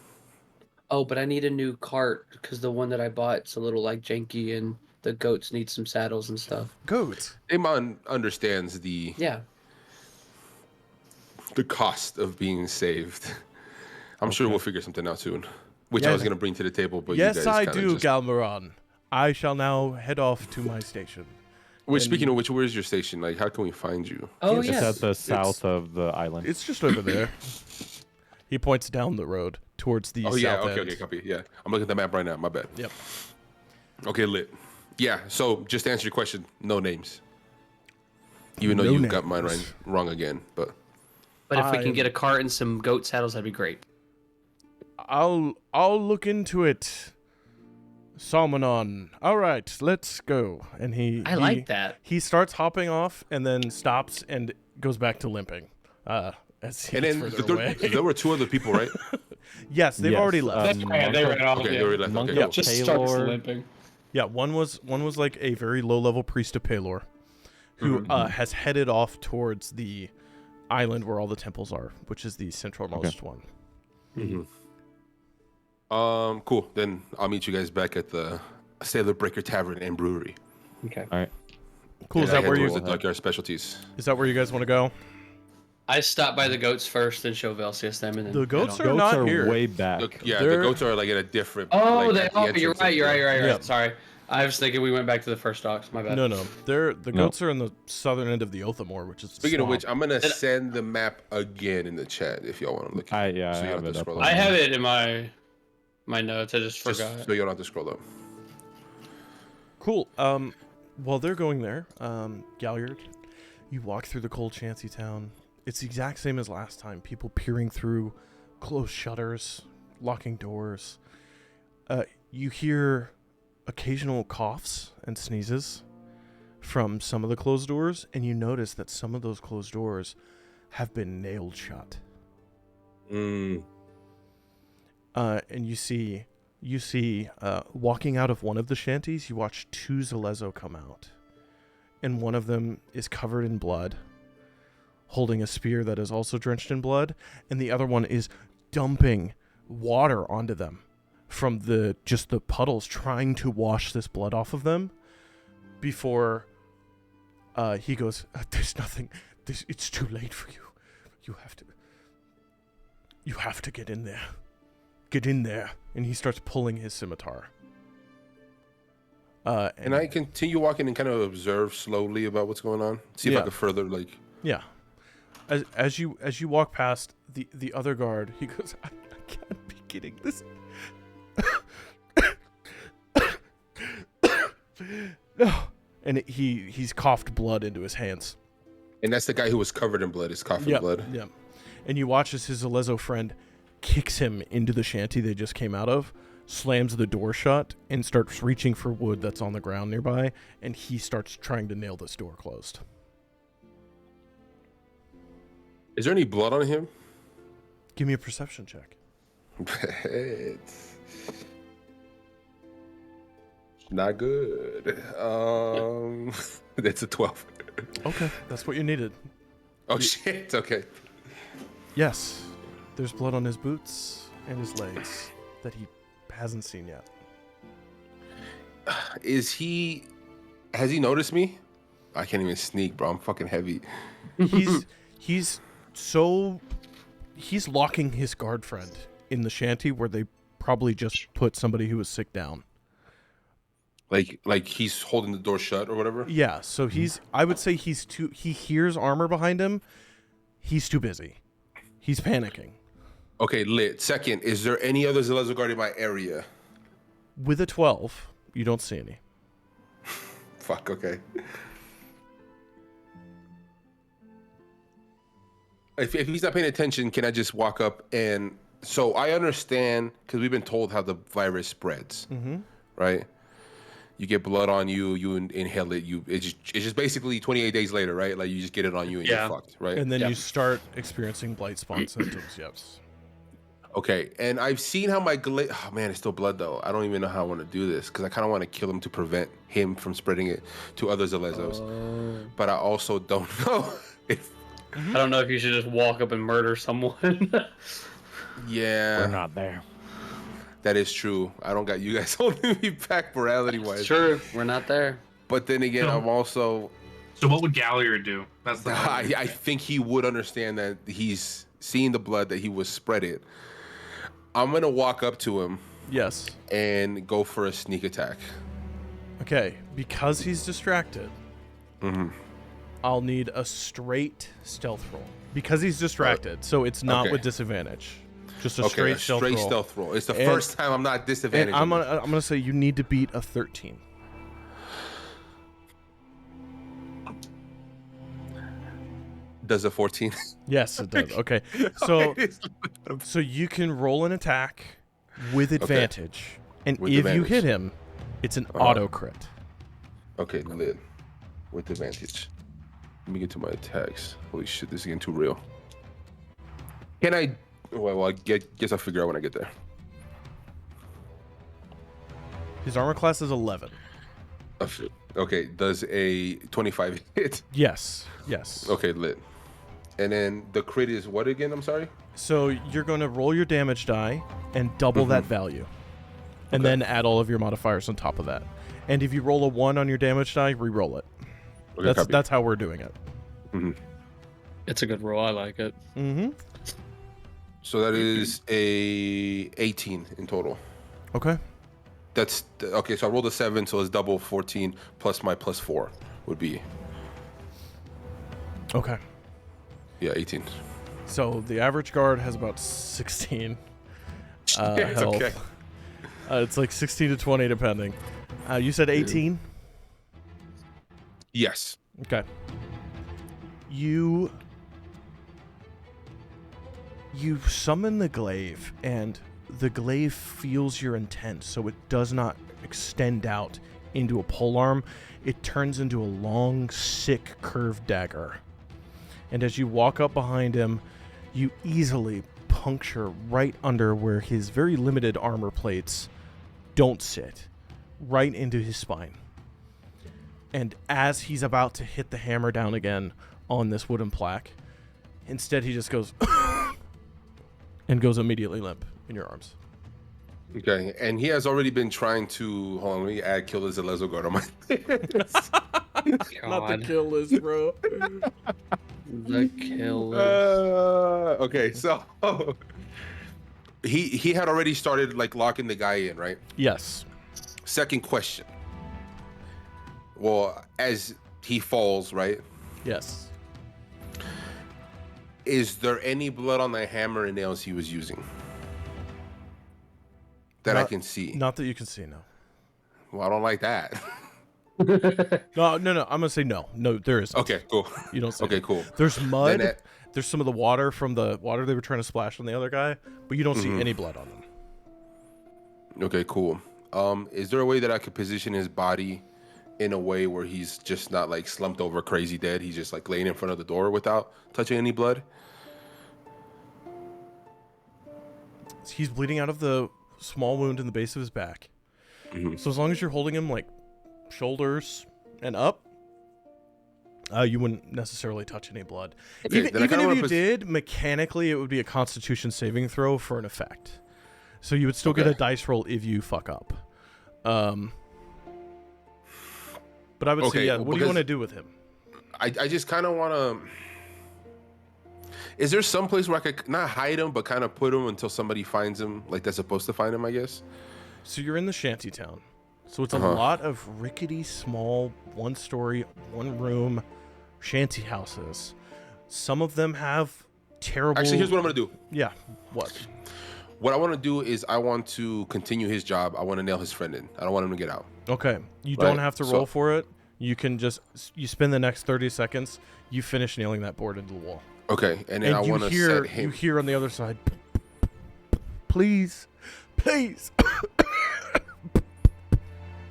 Oh, but I need a new cart because the one that I bought's a little like janky, and the goats need some saddles and stuff. goat. Damon understands the Yeah. cost of being saved. I'm sure we'll figure something out soon, which I Yes. was going to bring to the table. But Yes, you guys I kinda do, just... Galmaron. I shall now head off to my station. Which, speaking of which, where's your station? Like, how can we find you? Oh, It's yes. at the south of the island. It's just over there. He points down the road towards the Oh south yeah, end. okay, copy. Yeah, I'm looking at the map right now. My bad. Yep. Okay, lit. Yeah. So just to answer your question, no names. Even though No you got mine names. wrong again, but But if we I- can get a cart and some goat saddles, that'd be great. I'll look into it. Salmonon. All right, let's go. And I like that. He starts hopping off and then stops and goes back to limping. As he And gets then further away. there were 2 other people, right? Yes, they've already left. Yeah, they ran off. Okay, they already left. Monk Okay, of cool. Just starts Paylor. limping. Yeah, one was like a very low level priest of Paylor, who has headed off towards the island where all the temples are, which is the centralmost one. Cool. Then I'll meet you guys back at the Sailor Breaker Tavern and Brewery. Okay. All right. Cool. Is And I that head where towards you? the Junkyard Specialties. Is that where you guys want to go? I stop by the goats first, then show Velseis them, and then The goats head are on. not Goats are here. way back. Yeah, They're- the goats are like at a different. Oh, like, they. at the Oh, you're entrance right. of You're the- right. You're right. Yeah. Sorry, I was thinking we went back to the first docks. My bad. No. The goats are in the southern end of the Othe, which is. Speaking of swamp. which, I'm gonna send the map again in the chat if y'all want to look. I you have don't have it to up scroll on I up. have it in my notes. I just forgot. So you don't have to scroll up. Cool. While they're going there, Galliard, you walk through the cold shanty town. It's the exact same as last time. People peering through closed shutters, locking doors. You hear occasional coughs and sneezes from some of the closed doors, and you notice that some of those closed doors have been nailed shut. And you see walking out of one of the shanties, you watch 2 Zalezo come out. And one of them is covered in blood, holding a spear that is also drenched in blood, and the other one is dumping water onto them from the puddles, trying to wash this blood off of them before he goes, there's nothing, it's too late for you. You have to get in there. Get in there. And he starts pulling his scimitar. And I continue walking and kind of observe slowly about what's going on. See if I Yeah. can further Yeah. As you walk past the other guard, he goes, I can't be getting this. No. And he's coughed blood into his hands. And that's the guy who was covered in blood. Is coughing blood. Yeah. And you watch as his Alezo friend kicks him into the shanty they just came out of, slams the door shut, and starts reaching for wood that's on the ground nearby, and he starts trying to nail this door closed. Is there any blood on him? Give me a perception check. It's not good. That's a 12. Okay, that's what you needed. Oh shit. Okay. Yes, there's blood on his boots and his legs that he hasn't seen yet. Has he noticed me? I can't even sneak, bro. I'm fucking heavy. He's locking his guard friend in the shanty where they probably just put somebody who was sick down. Like he's holding the door shut or whatever? Yeah, so I would say he hears armor behind him. He's too busy. He's panicking. Okay, lit. Second, is there any other Zalezo guard in my area? With a 12, you don't see any. Fuck, okay. If he's not paying attention, can I just walk up and... So I understand, because we've been told how the virus spreads, right? You get blood on you, you inhale it, it's just basically 28 days later, right? Like you just get it on you and you're fucked, right? And then you start experiencing blight spawn symptoms, yes. Okay, and I've seen how my oh man, it's still blood though. I don't even know how I want to do this because I kind of want to kill him to prevent him from spreading it to other Zalezos. But I also don't know if... I don't know if you should just walk up and murder someone. Yeah. We're not there. That is true. I don't got you guys holding me back morality-wise. Sure, we're not there. But then again, No. I'm also... So what would Galliard do? That's the I think he would understand that he's seeing the blood that he was spread it. I'm going to walk up to him Yes. and go for a sneak attack. Okay, because he's distracted, I'll need a straight stealth roll. Because he's distracted, so it's not okay. with disadvantage. Just a Okay, straight a stealth straight roll. stealth roll. It's the And- first time I'm not And disadvantaged. I'm gonna say you need to beat a 13. Does a 14? Yes, it does. Okay, so you can roll an attack with advantage, and With if you advantage. hit him, It's an auto crit. Okay, lit. With advantage. Let me get to my attacks. Holy shit, this is getting too real. Can I... Well, I guess I'll figure out when I get there. His armor class is 11. Oh, shit. Okay, does a 25 hit? Yes. Okay, lit. And then the crit is what again? I'm sorry? So you're going to roll your damage die and double that value. And then add all of your modifiers on top of that. And if you roll a 1 on your damage die, re-roll it. Okay, That's how we're doing it. It's a good roll. I like it. So that is a 18 in total. Okay. That's okay. So I rolled a 7, so it's double 14 plus my plus 4 would be Okay. 18. So the average guard has about 16 It's health. okay. It's like 16 to 20 depending. You said 18? Yes. Okay. You summon the glaive, and the glaive feels your intent, so it does not extend out into a polearm. It turns into a long, sick, curved dagger. And as you walk up behind him, you easily puncture right under where his very limited armor plates don't sit, right into his spine. And as he's about to hit the hammer down again on this wooden plaque, instead he just goes and goes immediately limp in your arms. Okay, and he has already been trying to. Hold on, let me add kill the Zelezo guard on my list. Not the kill list, bro. The kill list. Okay, so he had already started like locking the guy in, right? Yes. Second question. Well, as he falls, right? Yes. Is there any blood on the hammer and nails he was using that I can see? Not that you can see, no. Well, I don't like that. No. I'm gonna say no. No, there isn't. Okay, cool. You don't say. Okay, that. cool. There's mud. Then There's some of the water from the water they were trying to splash on the other guy, but you don't see any blood on him. Okay, cool. Is there a way that I could position his body in a way where he's just not like slumped over crazy dead? He's just like laying in front of the door without touching any blood? He's bleeding out of the small wound in the base of his back. So as long as you're holding him like shoulders and up, you wouldn't necessarily touch any blood. Okay, Even if you did, mechanically it would be a Constitution saving throw for an effect. So you would still get a dice roll if you fuck up. But I would say, what do you want to do with him? I just kind of want to... Is there some place where I could not hide him, but kind of put him until somebody finds him, like that's supposed to find him, I guess? So you're in the shanty town. So it's a lot of rickety, small, one-story, one-room shanty houses. Some of them have terrible... Actually, here's what I'm going to do. Yeah, what? What I want to do is I want to continue his job. I want to nail his friend in. I don't want him to get out. Okay. You don't have to roll for it. You can just... You spend the next 30 seconds, you finish nailing that board into the wall. Okay, and then I want to set him... You hear on the other side, please,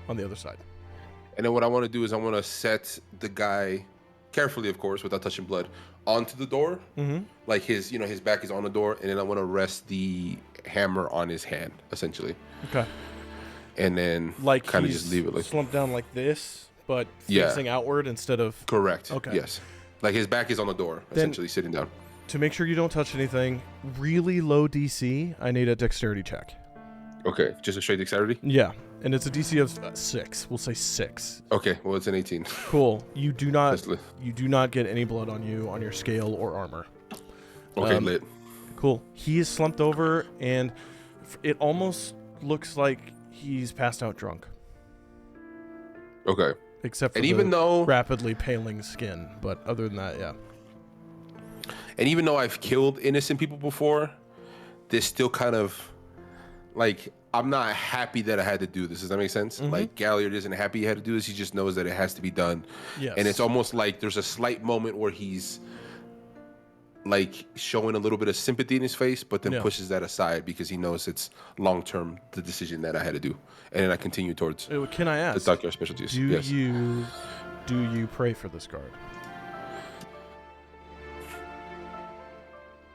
on the other side. And then what I want to do is I want to set the guy, carefully of course, without touching blood, onto the door. Like his back is on the door, and then I want to rest the hammer on his hand, essentially. Okay. And then like kind of just leave it like slumped down like this, but facing outward instead of... Correct. Okay. Yes. Like his back is on the door, essentially sitting down. To make sure you don't touch anything, really low DC, I need a dexterity check. Okay, just a straight dexterity? Yeah, and it's a DC of 6. We'll say 6. Okay, well it's an 18. Cool. You do not get any blood on you on your scale or armor. Okay, lit. Cool. He is slumped over, and it almost looks like he's passed out drunk. Okay. Except for even though rapidly paling skin, but other than that, yeah. And even though I've killed innocent people before, there's still kind of like I'm not happy that I had to do this. Does that make sense? Like Galliard isn't happy he had to do this. He just knows that it has to be done. Yes. And it's almost like there's a slight moment where he's like showing a little bit of sympathy in his face, but then Yeah. pushes that aside because he knows it's long term the decision that I had to do, and then I continue towards Can I the ask? dockyard specialties. Do Yes. you pray for this guard?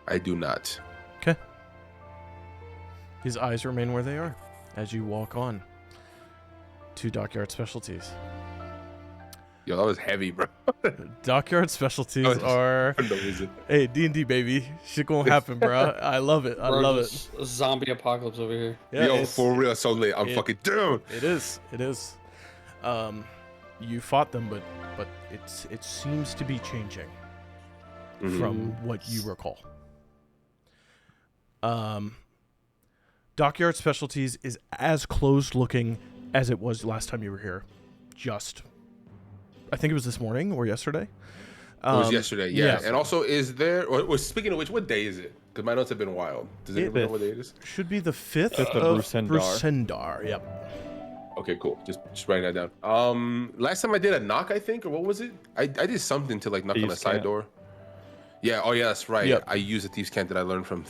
I do not. Okay. His eyes remain where they are as you walk on to Dockyard Specialties. Yo, that was heavy, bro. Dockyard Specialties Oh, it's- are For no reason. hey D&D baby, shit gonna happen, bro. I love it. I love it. A zombie apocalypse over here. Yeah, Yo, it's- for real, so late. I'm it- fucking down. It is. It is. You fought them, but it seems to be changing from what you recall. Dockyard Specialties is as closed looking as it was last time you were here. I think it was this morning or yesterday. It was yesterday, yeah. yes. And also, is there? Or speaking of which, what day is it? Because my notes have been wild. Does anyone know what day it is? Should be the 5th Fifth of of Brusendar. Brusendar. Yep. Okay, cool. Just writing that down. Last time I did a knock, I think, or what was it? I did something to like knock on a Thieves' side Cant. door. Yeah. Oh, yeah, that's right. Yep. I used a thieves' cant that I learned from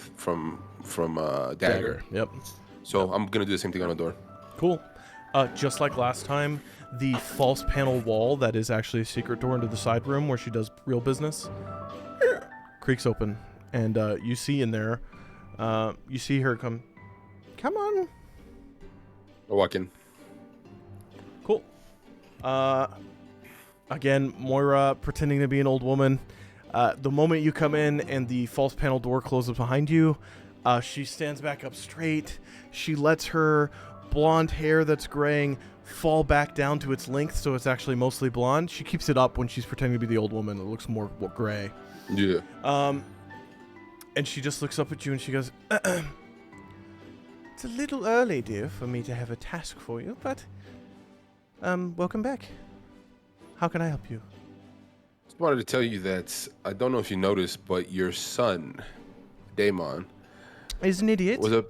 Dagger. Yep. So I'm gonna do the same thing on the door. Cool. Just like last time, the false panel wall that is actually a secret door into the side room where she does real business creaks open, and you see in there, you see her come on. I walk in. Cool. Again, Moira pretending to be an old woman. The moment you come in and the false panel door closes behind you, she stands back up straight. She lets her blonde hair that's graying fall back down to its length, so it's actually mostly blonde. She keeps it up when she's pretending to be the old woman. It looks more gray. Yeah. And she just looks up at you and she goes, "It's a little early, dear, for me to have a task for you, but welcome back. How can I help you?" Just wanted to tell you that I don't know if you noticed, but your son, Damon, Is an idiot. was a.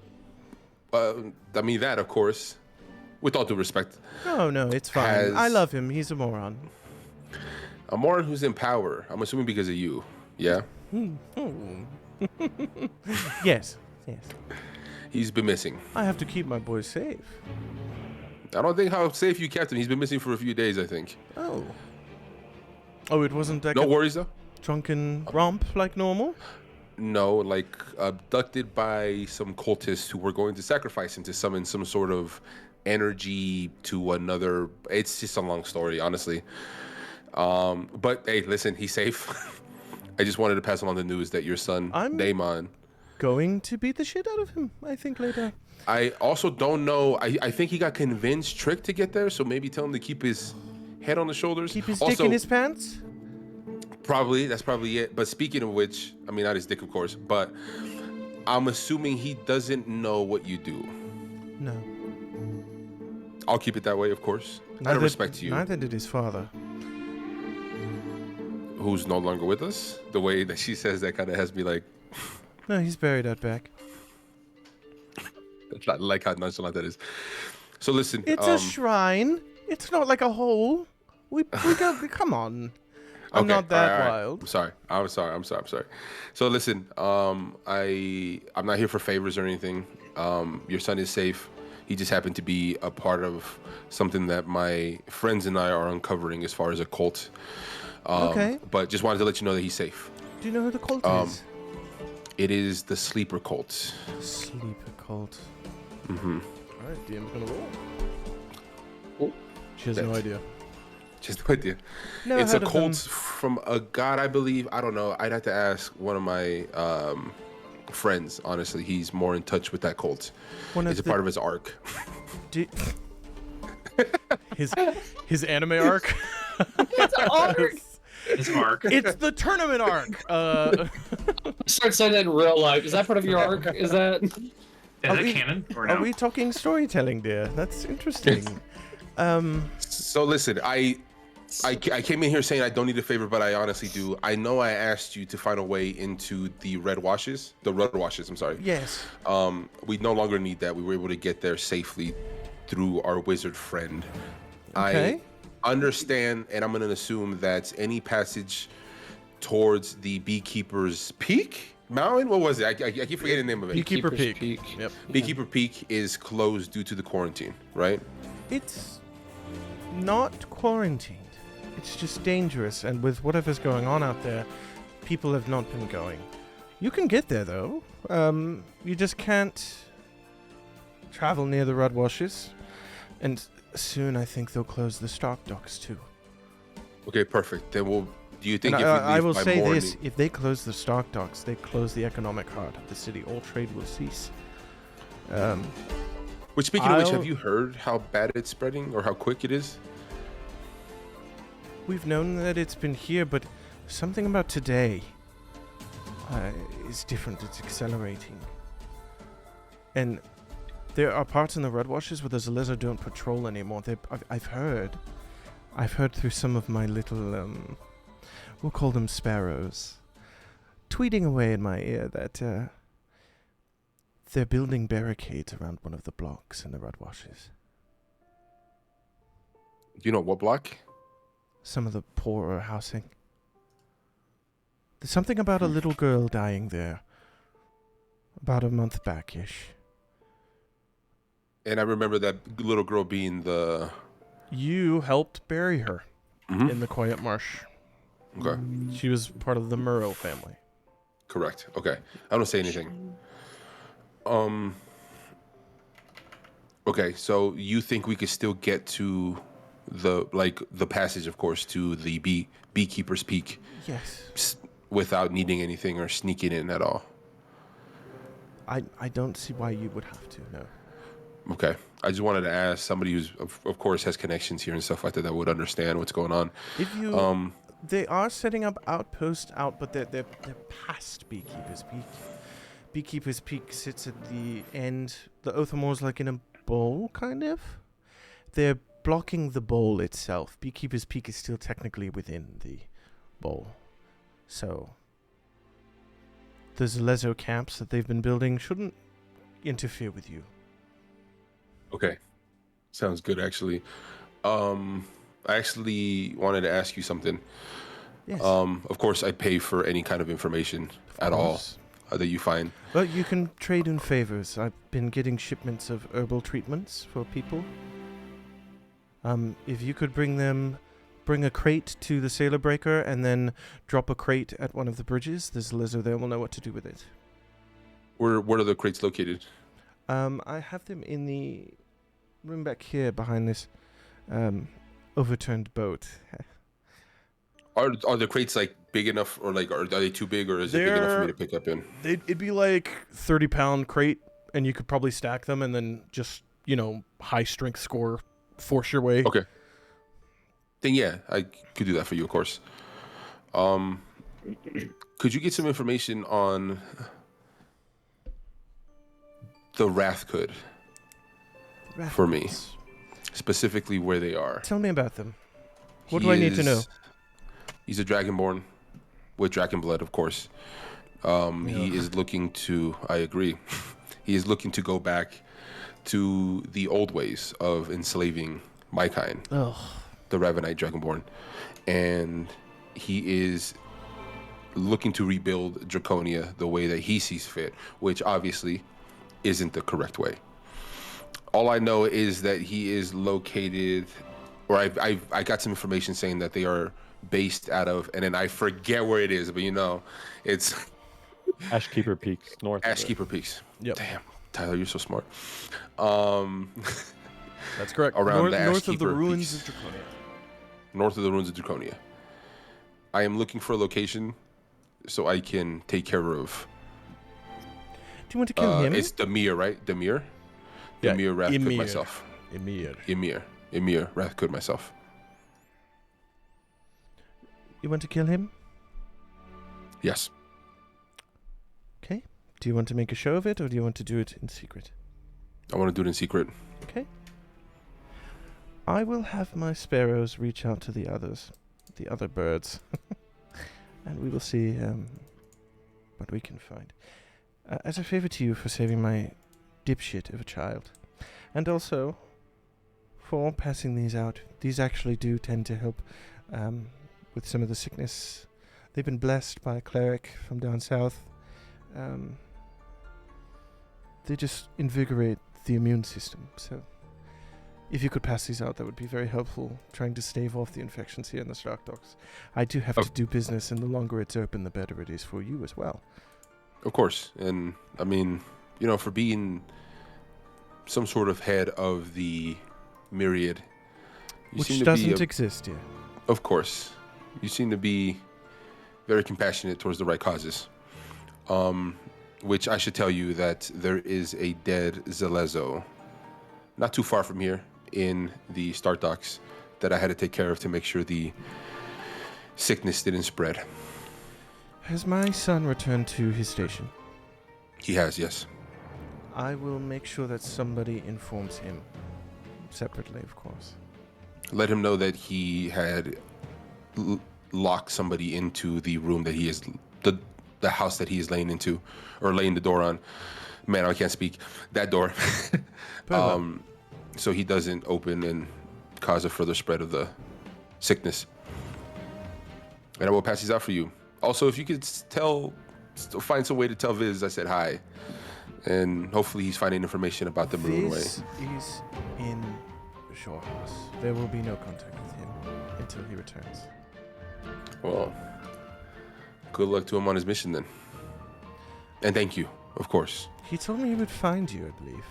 I mean that, of course, with all due respect, Oh, no, it's fine. has- I love him. He's a moron. a Morin who's in power. I'm assuming because of you. Yeah. Yes. He's been missing. I have to keep my boy safe. I don't think how safe you kept him. He's been missing for a few days, I think. Oh. Oh, it wasn't like No a worries though. drunken romp like normal? No, like abducted by some cultists who were going to sacrifice him to summon some sort of energy to another. It's just a long story, honestly. But hey, listen, he's safe. I just wanted to pass along the news that your son, I'm- Damon. Going to beat the shit out of him, I think, later. I also don't know. I think he got convinced, tricked to get there. So maybe tell him to keep his head on the shoulders. Keep his also, dick in his pants? Probably, that's probably it. But speaking of which, I mean, not his dick, of course, but I'm assuming he doesn't know what you do. No. I'll keep it that way, of course. Out of respect to you, Neither did his father. who's no longer with us. The way that she says that kind of has me like, No, he's buried out back. I like how nonchalant that is. So listen, It's a shrine. It's not like a hole. We got. Come on. I'm okay, not that all right. wild. I'm sorry. So listen, I'm not here for favors or anything. Your son is safe. He just happened to be a part of something that my friends and I are uncovering as far as a cult. Okay. But just wanted to let you know that he's safe. Do you know who the cult is? It is the sleeper cult. Sleeper cult. Mm-hmm. All right, DM's gonna roll. Oh, She has no that's- idea. Just no idea. Never It's a heard of them. cult from a god, I believe. I don't know. I'd have to ask one of my friends. Honestly, he's more in touch with that cult. One It's a of part of his arc. the- his anime arc. His arc. It's the tournament arc. Start saying that in real life. Is that part of your arc? Is that? Is Are that we- canon or Are no? we talking storytelling, dear? That's interesting. So listen, I came in here saying I don't need a favor, but I honestly do. I know I asked you to find a way into the red washes. I'm sorry. Yes. We no longer need that. We were able to get there safely through our wizard friend. Okay. I understand, and I'm going to assume that any passage towards the Beekeeper's Peak Mountain. What was it? I keep forgetting the name of it. Beekeeper Beekeeper's Peak. Peak. Yep. Beekeeper Peak is closed due to the quarantine, right? It's not quarantined. It's just dangerous, and with whatever's going on out there, people have not been going. You can get there, though. You just can't travel near the Red Washes, and soon I think they'll close the stock docks, too. Okay, perfect. Then we'll. Do you think And if we leave I will by say morning, this, if they close the stock docks, they close the economic heart of the city. All trade will cease. Which, speaking of which, I'll- have you heard how bad it's spreading or how quick it is? We've known that it's been here, but something about today is different. It's accelerating. And there are parts in the Red Washes where the lizard don't patrol anymore. I've heard through some of my little, we'll call them sparrows, tweeting away in my ear that they're building barricades around one of the blocks in the Red Washes. Do you know what block? Some of the poorer housing. There's something about a little girl dying there. About a month back-ish. And I remember that little girl being the. You helped bury her in the Quiet Marsh. Okay, She was part of the Murrow family. correct. Okay, I don't say anything. Okay, so you think we could still get to the passage, of course, to the Beekeeper's Peak Yes. without needing anything or sneaking in at all? I don't see why you would have to, no. Okay, I just wanted to ask somebody who's of course has connections here and stuff like that would understand what's going on. If you, they are setting up outposts but they're past Beekeeper's Peak. Beekeeper's Peak sits at the end. The Othe is like in a bowl, kind of. They're blocking the bowl itself. Beekeeper's Peak is still technically within the bowl. So the Zalezo camps that they've been building shouldn't interfere with you. Okay, sounds good actually. I actually wanted to ask you something. Yes. Of course, I pay for any kind of information at all course. that you find. Well, you can trade in favors. I've been getting shipments of herbal treatments for people. If you could bring a crate to the Sailor Breaker and then drop a crate at one of the bridges, this lizard there will know what to do with it. Where are the crates located? I have them in the room back here behind this overturned boat. Are the crates like big enough, or like are they too big, or is it big enough for me to pick up in? It'd be like 30-pound crate, and you could probably stack them and then just, high strength score, force your way. Okay. Then yeah, I could do that for you, of course. Could you get some information on the Wrathhood for me, specifically where they are? Tell me about them. What do I need to know? He's a Dragonborn with dragon blood, of course. He is looking to. I agree. He is looking to go back to the old ways of enslaving my kind, Ugh. the Ravenite Dragonborn, and he is looking to rebuild Draconia the way that he sees fit, which obviously isn't the correct way. All I know is that he is located, or I got some information saying that they are based out of, and then I forget where it is, but it's Ashkeeper Peaks, north. Ashkeeper Peaks. Yep. Damn, Tyler, you're so smart. That's correct. Around the north of the Ashkeeper ruins Peaks. of Draconia. North of the ruins of Draconia. I am looking for a location so I can take care of. Do you want to kill him? It's Demir, right? Demir? Yeah, Demir Wrathhood Emir. myself. Emir. Emir Wrathhood myself. You want to kill him? Yes. Okay. Do you want to make a show of it, or do you want to do it in secret? I want to do it in secret. Okay. I will have my sparrows reach out to the other birds, and we will see what we can find. As a favor to you for saving my dipshit of a child, and also for passing these out. These actually do tend to help with some of the sickness They've been blessed by a cleric from down south. They just invigorate the immune system. So, if you could pass these out, that would be very helpful, trying to stave off the infections here in the Stark Docks. I do have to do business, and the longer it's open, the better it is for you as well. Of course. And, I mean, for being some sort of head of the Myriad, Which doesn't exist yet. Of course. You seem to be very compassionate towards the right causes. Which I should tell you that there is a dead Zelezo not too far from here in the Stark Docks that I had to take care of to make sure the sickness didn't spread. Has my son returned to his station? He has, yes. I will make sure that somebody informs him. Separately, of course. Let him know that he had locked somebody into the room that he is... the house that he is laying into, or laying the door on. Man, I can't speak. That door. So he doesn't open and cause a further spread of the sickness. And I will pass these out for you. Also, if you could find some way to tell Viz I said hi. And hopefully he's finding information about the Moon Way. Viz is in Shorehouse. There will be no contact with him until he returns. Well, good luck to him on his mission then. And thank you, of course. He told me he would find you, I believe.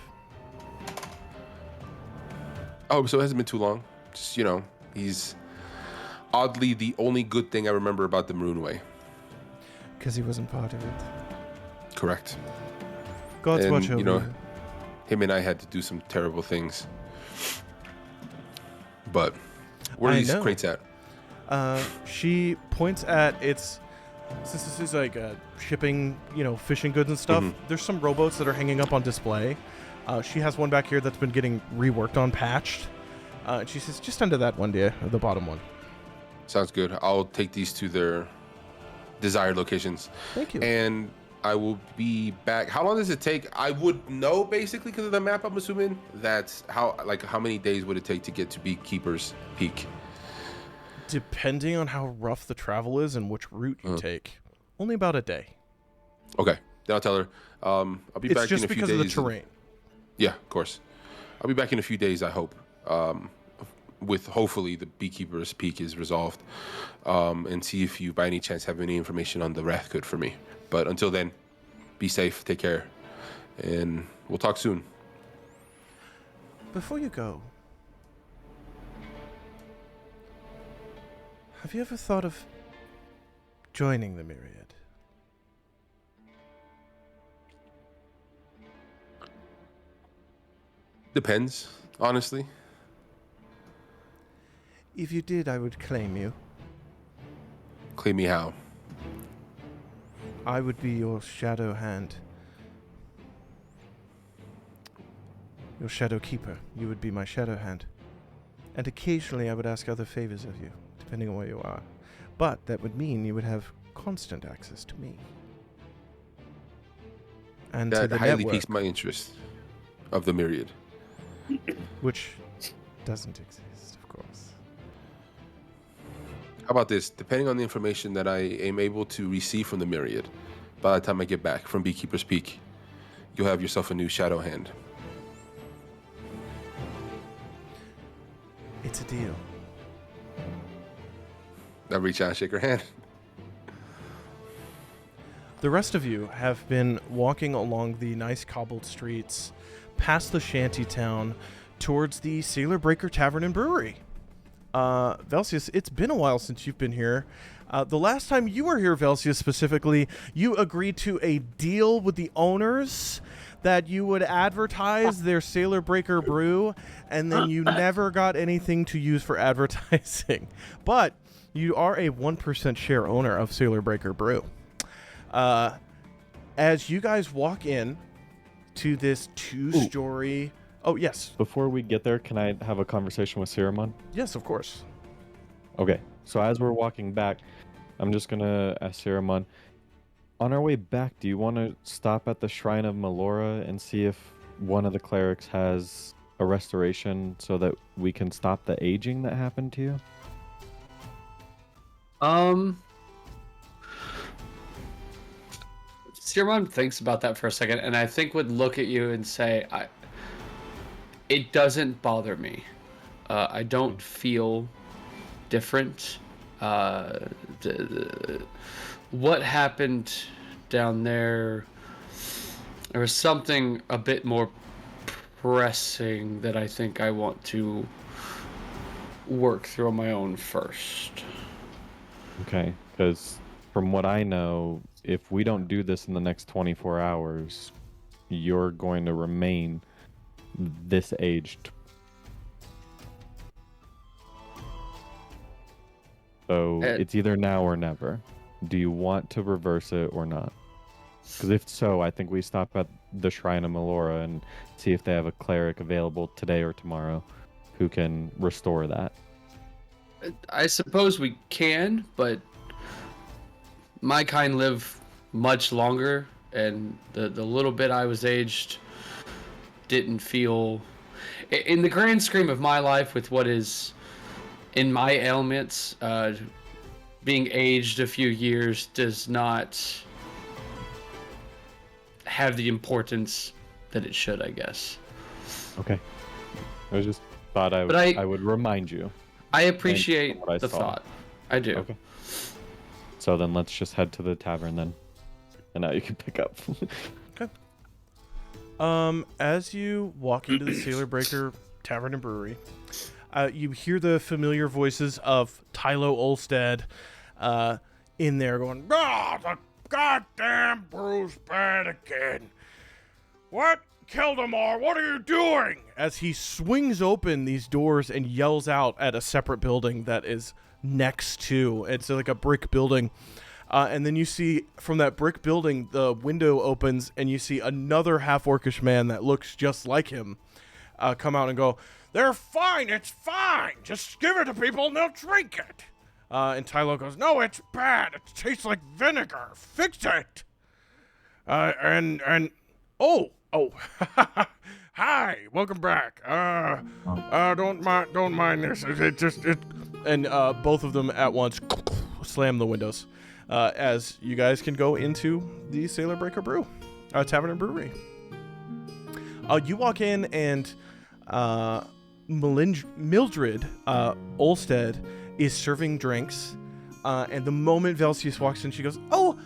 Oh, so it hasn't been too long. Just, he's oddly the only good thing I remember about the Maroon Way. Because he wasn't part of it. Correct. God's watch over you. Him and I had to do some terrible things. But where are these crates at? She points at since this is like shipping, fishing goods and stuff, there's some rowboats that are hanging up on display. She has one back here that's been getting reworked on, patched. And she says, just under that one, dear, the bottom one. Sounds good. I'll take these to their desired locations. Thank you. And I will be back. How long does it take? I would know basically because of the map, I'm assuming. That's how many days would it take to get to Beekeeper's Peak? Depending on how rough the travel is and which route you take. Only about a day. Okay. Then I'll tell her. I'll be back in a few days. It's just because of the terrain. Yeah, of course. I'll be back in a few days, I hope. With hopefully the Beekeeper's Peak is resolved. And see if you by any chance have any information on the Wrathcoot for me. But until then, be safe, take care, and we'll talk soon. Before you go, have you ever thought of joining the Myriad? Depends, honestly. If you did, I would claim you. Claim me how? I would be your shadow hand. Your shadow keeper. You would be my shadow hand. And occasionally I would ask other favors of you, depending on where you are. But that would mean you would have constant access to me. And to that the highly network, piques my interest of the Myriad. which doesn't exist, of course. How about this? Depending on the information that I am able to receive from the Myriad, by the time I get back from Beekeeper's Peak, you'll have yourself a new shadow hand. It's a deal. I reach out and shake her hand. The rest of you have been walking along the nice cobbled streets, past the shanty town, towards the Sailor Breaker Tavern and Brewery. Velseis, it's been a while since you've been here. The last time you were here, Velseis, specifically, you agreed to a deal with the owners that you would advertise their Sailor Breaker brew, and then you never got anything to use for advertising. But you are a 1% share owner of Sailor Breaker Brew. As you guys walk in to this two-story... Oh, yes. Before we get there, can I have a conversation with Siramon? Yes, of course. Okay, so as we're walking back, I'm just gonna ask Siramon, on our way back, do you want to stop at the Shrine of Melora and see if one of the clerics has a restoration so that we can stop the aging that happened to you? Sirmon thinks about that for a second, and I think would look at you and say, it doesn't bother me. I don't feel different. What happened down there was something a bit more pressing that I think I want to work through on my own first. Okay, because from what I know, if we don't do this in the next 24 hours, you're going to remain this aged. So it's either now or never. Do you want to reverse it or not? Because if so, I think we stop at the Shrine of Melora and see if they have a cleric available today or tomorrow who can restore that. I suppose we can, but my kind live much longer, and the little bit I was aged didn't feel... In the grand scheme of my life, with what is in my ailments, being aged a few years does not have the importance that it should, I guess. Okay. I just thought I would remind you. I appreciate the saw. thought. I do. Okay. So then let's just head to the tavern then. And now you can pick up. Okay. As you walk into the Sailor Breaker Tavern and Brewery, you hear the familiar voices of Tylo Olstead in there going, the goddamn brew's bad again. What? Keldamar, what are you doing? As he swings open these doors and yells out at a separate building that is next to. It's like a brick building. And then you see from that brick building, the window opens and you see another half-orcish man that looks just like him come out and go, "They're fine, it's fine. Just give it to people and they'll drink it." And Tylo goes, "No, it's bad. It tastes like vinegar. Fix it." Oh, hi, welcome back. Don't mind this. And both of them at once slam the windows, as you guys can go into the Sailor Breaker Tavern and Brewery. You walk in and Mildred Olstead is serving drinks, and the moment Velseis walks in, she goes, Oh,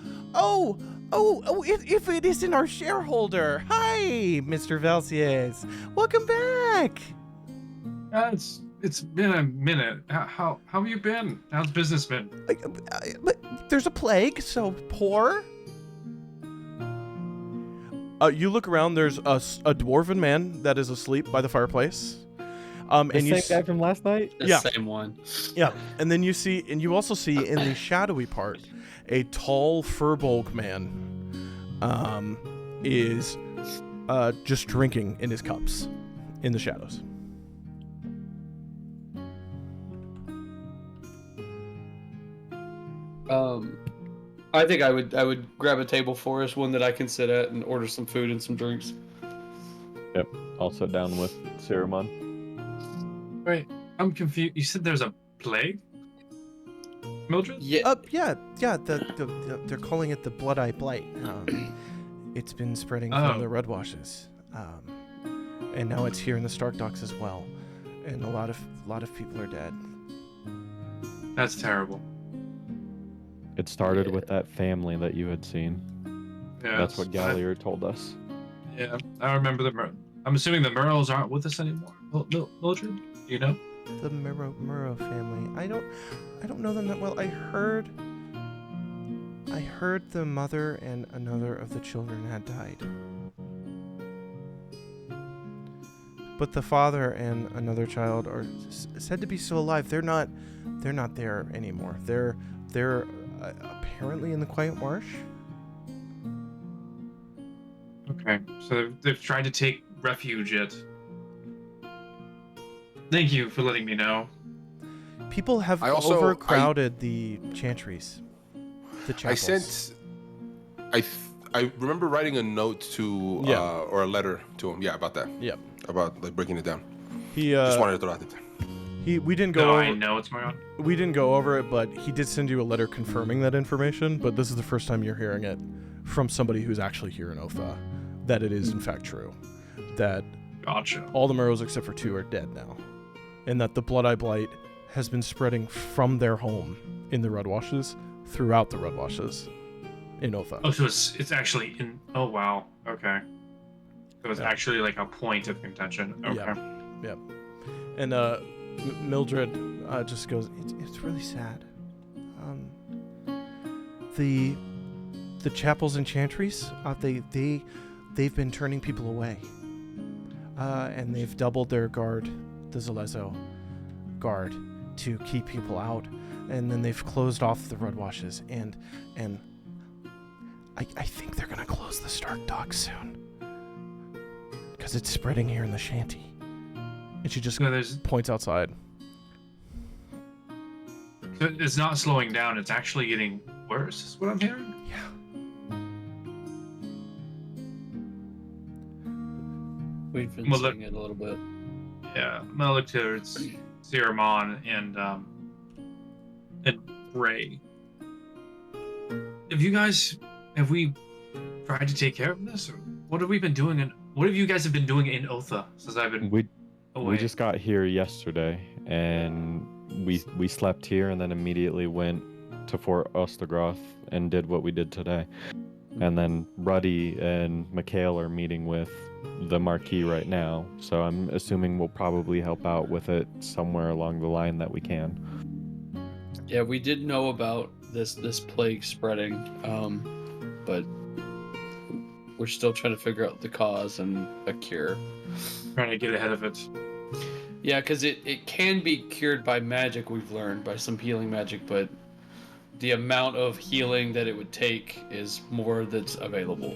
if it isn't our shareholder. Hi, Mr. Velseis. Welcome back. It's been a minute. How have you been? How's business been? But there's a plague, so poor. You look around, there's a dwarven man that is asleep by the fireplace. The same guy from last night? The same one. Yeah, and then you also see in the shadowy part, a tall furbolg man is just drinking in his cups in the shadows. I think I would grab a table for us, one that I can sit at, and order some food and some drinks. Yep, I'll sit down with Saruman. Wait, I'm confused. You said there's a plague? Mildred? Yeah. They're calling it the Blood-Eye Blight. It's been spreading from the Red Washes, and now it's here in the Stark Docks as well, and a lot of people are dead. That's terrible. It started with that family that you had seen. Yeah, that's what Gallier told us. Yeah, I remember I'm assuming the Murrows aren't with us anymore. Mildred, you know? The Murrow family. I don't know them that well. I heard the mother and another of the children had died. But the father and another child are said to be still alive. They're not there anymore. They're apparently in the Quiet Marsh. Okay, so they've tried to take refuge at... Thank you for letting me know. People have overcrowded the chantries. The chapels. I remember writing a note to or a letter to him. Yeah, about that. Yep. About like breaking it down. He just wanted to throw that there. We didn't go. No, over, I know what's going on. We didn't go over it, but he did send you a letter confirming that information. But this is the first time you're hearing it from somebody who's actually here in Othe that it is in fact true. That Gotcha. all the Murrows except for 2 are dead now. And that the Blood-Eye Blight has been spreading from their home in the Redwashes throughout the Redwashes in Othe. Oh, so it's actually in. Oh wow. Okay. So it's actually like a point of contention. Okay. Yeah. And Mildred just goes, it's really sad. The chapels and chantries, they've been turning people away. And they've doubled their guard, the Zalezo guard, to keep people out. And then they've closed off the Redwashes, and I think they're gonna close the Stark Docks soon. Because it's spreading here in the shanty. And she just points outside. So it's not slowing down, it's actually getting worse, is what I'm hearing? Yeah. We've been Well, seeing it a little bit. Yeah. I'm gonna look towards Siramon and Ray. Have we tried to take care of this? Or what have we been doing what have you guys been doing in Othe since I've been away? We just got here yesterday, and we slept here, and then immediately went to Fort Ostergroth and did what we did today. And then Ruddy and Mikhail are meeting with the Marquis right now, so I'm assuming we'll probably help out with it somewhere along the line that we can. Yeah, we did know about this plague spreading, but we're still trying to figure out the cause and a cure. Trying to get ahead of it. Yeah, because it can be cured by magic, we've learned, by some healing magic, but the amount of healing that it would take is more that's available.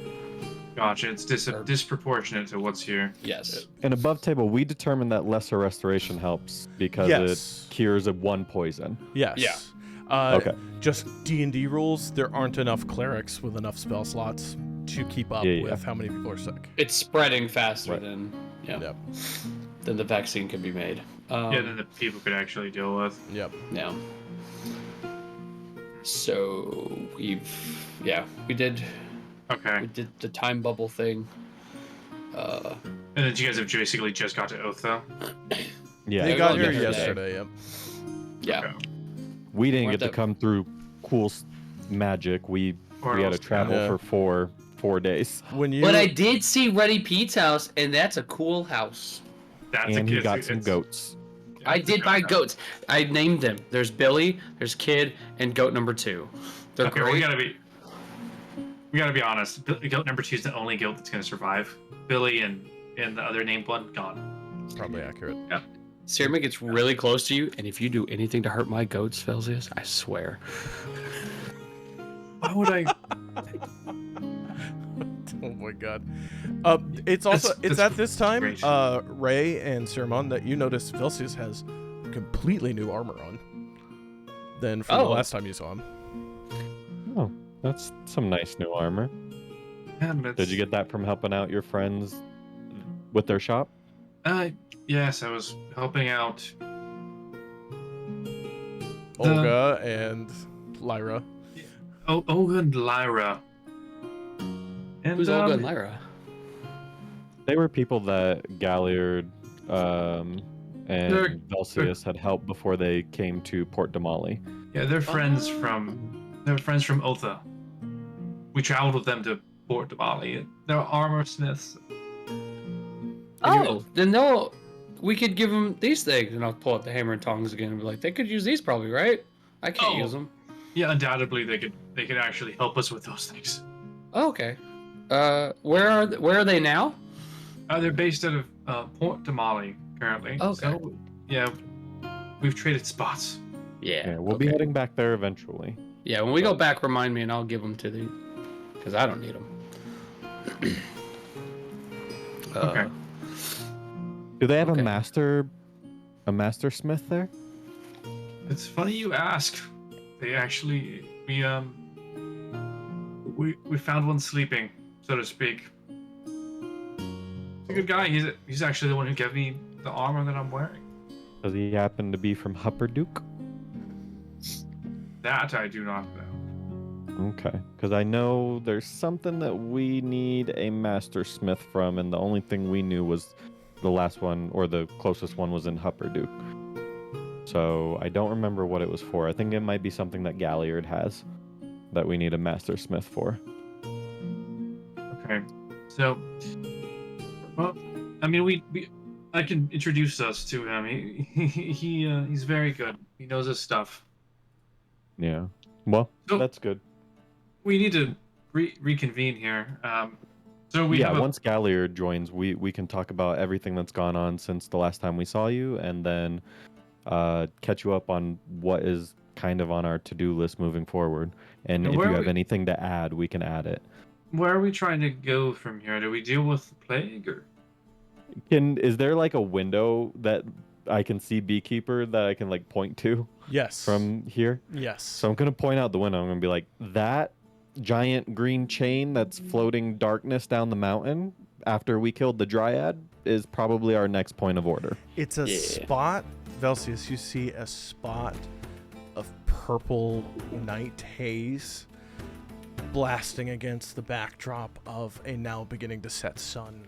Gotcha, it's disproportionate to what's here. Yes. And above table, we determined that lesser restoration helps because Yes. it cures of 1 poison. Yes. Yeah. Okay. Just D&D rules, there aren't enough clerics with enough spell slots to keep up with how many people are sick. It's spreading faster Right. than Yep. than the vaccine can be made. Than the people could actually deal with. Yep. Yeah. So we did Okay. the time bubble thing. And then you guys have basically just got to Othe. Yeah. They we got got here yesterday. yesterday, yep. Yeah. Okay. We didn't Weren't get to that- come through cool magic. We had to travel Yeah. for four days. When you But I did see Reddy Pete's house, and that's a cool house. That's And he got some it's- goats. yeah, I it's a did buy good house. goats. I named them. There's Billy, there's Kid, and goat number 2. They're Okay, great. we gotta be honest. Goat number 2 is the only goat that's gonna survive. Billy and the other named one gone. probably accurate. Sirma gets really close to you, and if you do anything to hurt my goats, Velseis, I swear. Why would I? Oh my god. It's also That's at this time, great. Ray and Sermon, that you notice Velseis has completely new armor on than from the Oh. last time you saw him. Oh, that's some nice new armor. Man, Did you get that from helping out your friends with their shop? Yes, I was helping out. Olga and Lyra. Olga and Lyra. And, Who's Olga and Lyra? They were people that Galliard and They're- Velseis had helped before they came to Port Damali. Yeah, they're friends from Othe. We traveled with them to Port Damali. They're armor smiths. Oh, then we could give them these things, and I'll pull out the hammer and tongs again and be like, they could use these probably, right? I can't use them. Yeah, undoubtedly they could actually help us with those things. Oh, okay. Where are they now? They're based out of Port Damali currently. Okay. So, yeah, we've traded spots. Yeah. Yeah, we'll be heading back there eventually. Yeah, when we go back, remind me, and I'll give them to the, because I don't need them. Okay. Do they have Okay. a master smith there? It's funny you ask. They actually we found one sleeping, so to speak. He's a good guy. He's actually the one who gave me the armor that I'm wearing. Does he happen to be from Hupperduke? That I do not know. Okay, because I know there's something that we need a master smith from, and the only thing we knew was the last one, or the closest one was in Hupperduke. So I don't remember what it was for. I think it might be something that Galliard has that we need a master smith for. Okay. So, well, I mean, I can introduce us to him. He's very good. He knows his stuff. Yeah. Well, So- that's good. We need to reconvene here. So we have once Galliard joins, we can talk about everything that's gone on since the last time we saw you, and then catch you up on what is kind of on our to-do list moving forward. And if you have anything to add, we can add it. Where are we trying to go from here? Do we deal with the plague or? Is there like a window that I can see Beekeeper that I can like point to Yes. from here? Yes. So I'm gonna point out the window. I'm gonna be like, that giant green chain that's floating darkness down the mountain after we killed the Dryad is probably our next point of order. It's a spot, Velseis, you see a spot of purple night haze blasting against the backdrop of a now beginning to set sun.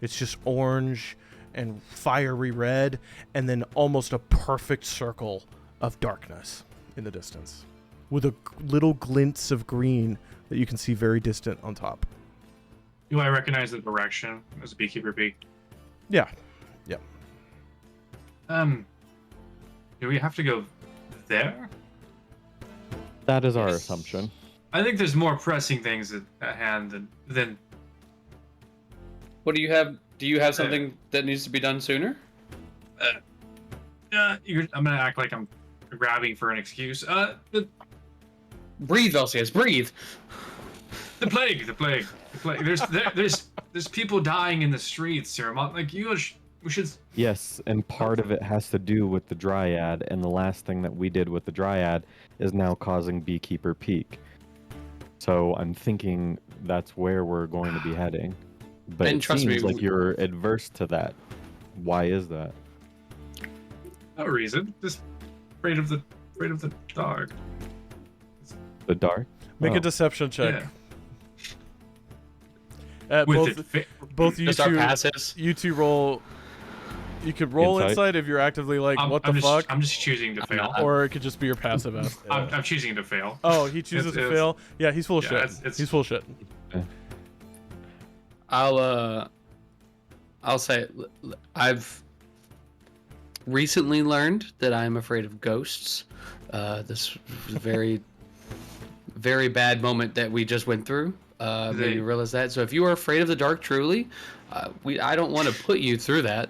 It's just orange and fiery red, and then almost a perfect circle of darkness in the distance, with a little glints of green that you can see very distant on top. Do I recognize the direction as Beekeeper Peak? Yeah. Do we have to go there? That is our Yes. assumption. I think there's more pressing things at hand than What do you have? Do you have something that needs to be done sooner? I'm gonna act like I'm grabbing for an excuse. Breathe, Velseis, breathe. The plague. There's people dying in the streets here. Like we should. Yes, and part of it has to do with the Dryad, and the last thing that we did with the Dryad is now causing Beekeeper Peak. So I'm thinking that's where we're going to be heading. But And it trust seems me, like you're adverse to that. Why is that? No reason. Just afraid of the dark. The dark? Make Oh. a deception check. Yeah. Both you Just our two, passes. you two roll. You could roll Insight? insight if you're actively like, what the fuck? I'm just choosing to fail. Or it could just be your passive. I'm choosing to fail. Oh, he chooses to fail? Yeah, he's full of shit. He's full of shit. I'll say I've recently learned that I'm afraid of ghosts. This was a very, very bad moment that we just went through. Made me realize that. So if you are afraid of the dark, truly, I don't want to put you through that.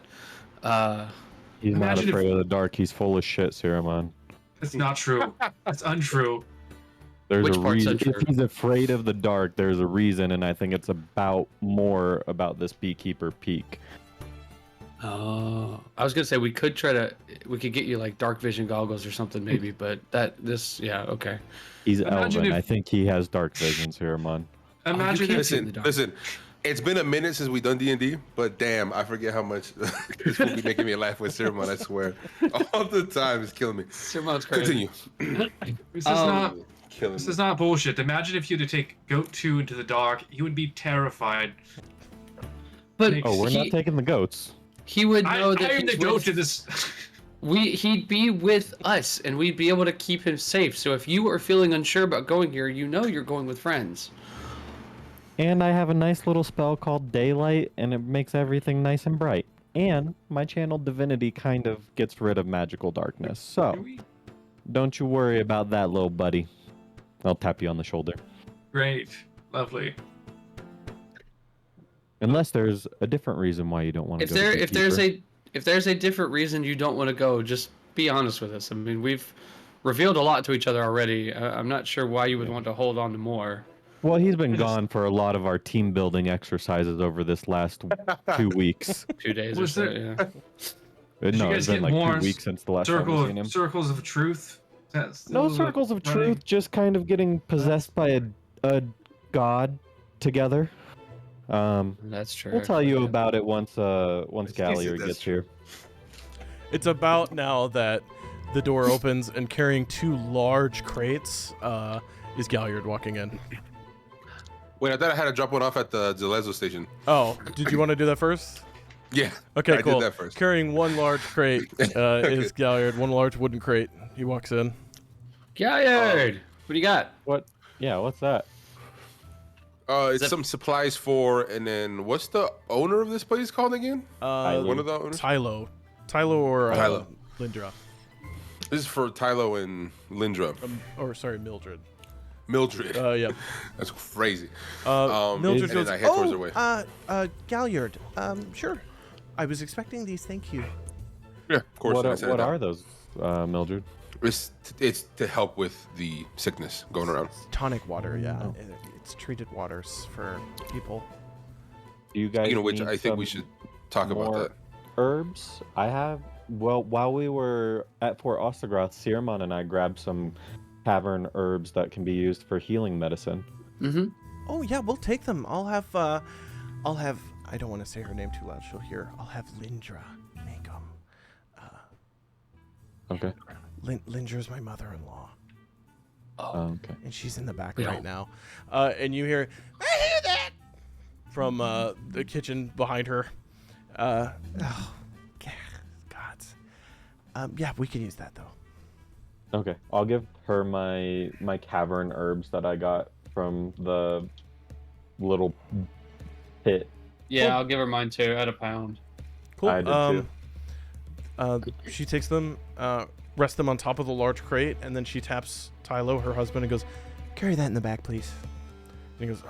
He's not Imagine afraid of the dark. He's full of shit, Saruman. It's not true. It's untrue. There's Which a part's reason. untrue? If he's afraid of the dark, there's a reason, and I think it's more about this Beekeeper Peak. Oh, I was gonna say we could get you like dark vision goggles or something maybe, but okay. He's Imagine Elven. if- I think he has dark vision, Saruman. Imagine can't if see in the dark. Listen. It's been a minute since we done D&D, but damn, I forget how much this will be making me laugh with Ceremon, I swear. All the time, it's killing me. Sirmon's crazy. Continue. This is not bullshit. Imagine if you had to take Goat 2 into the dock. He would be terrified. But Oh, we're not taking the goats. he would know that I'm the he's goat with- to this. he'd be with us and we'd be able to keep him safe. So if you are feeling unsure about going here, you know you're going with friends. And I have a nice little spell called Daylight, and it makes everything nice and bright. And my channeled divinity kind of gets rid of magical darkness. So, don't you worry about that, little buddy. I'll tap you on the shoulder. Great. Lovely. Unless there's a different reason why you don't want to go. If there's a different reason you don't want to go, just be honest with us. I mean, we've revealed a lot to each other already. I'm not sure why you would want to hold on to more. Well, he's been gone for a lot of our team building exercises over this last 2 weeks. 2 days or Was so, there- yeah. No, guys it's been get like more 2 weeks since the last time we've seen him. Circles of truth. No circles of truth, just kind of getting possessed by a god together. That's true. We'll tell you actually, about it once Yes, Galliard that's gets true. here. It's about now that the door opens, and carrying 2 large crates is Galliard walking in. Wait, I thought I had to drop one off at the Zalezo station. Oh, did you want to do that first? Yeah. Okay, I cool. did that first. Carrying 1 large crate is Galliard, 1 large wooden crate. He walks in. Galliard, what do you got? What? Yeah, what's that? It's some supplies for, and then what's the owner of this place called again? One of the owners? Tylo or Tylo. Lindra. This is for Tylo and Lindra. Mildred. Mildred. Yeah. That's crazy. Mildred and goes, then I head towards her way. Galliard, sure. I was expecting these, thank you. Yeah, of course. What are those, Mildred? It's to help with the sickness going around. Tonic water, yeah. Oh. It's treated waters for people. Do you guys? Speaking of which, need I think we some should talk about more that. Herbs. I have. Well, while we were at Fort Ostegroth, Sirmon and I grabbed some cavern herbs that can be used for healing medicine. Mm-hmm. Oh yeah, we'll take them. I'll have I don't want to say her name too loud, she'll hear. I'll have Lindra make them. Okay. Lindra's my mother-in-law, Okay. and she's in the back Yeah. right now. And you hear, I hear that from the kitchen behind her. Oh, gods. Yeah, we can use that though. Okay. I'll give her my cavern herbs that I got from the little pit. Yeah, Cool. I'll give her mine too at £1. Cool. I did too. She takes them, rests them on top of the large crate, and then she taps Tylo, her husband, and goes, carry that in the back, please. And he goes,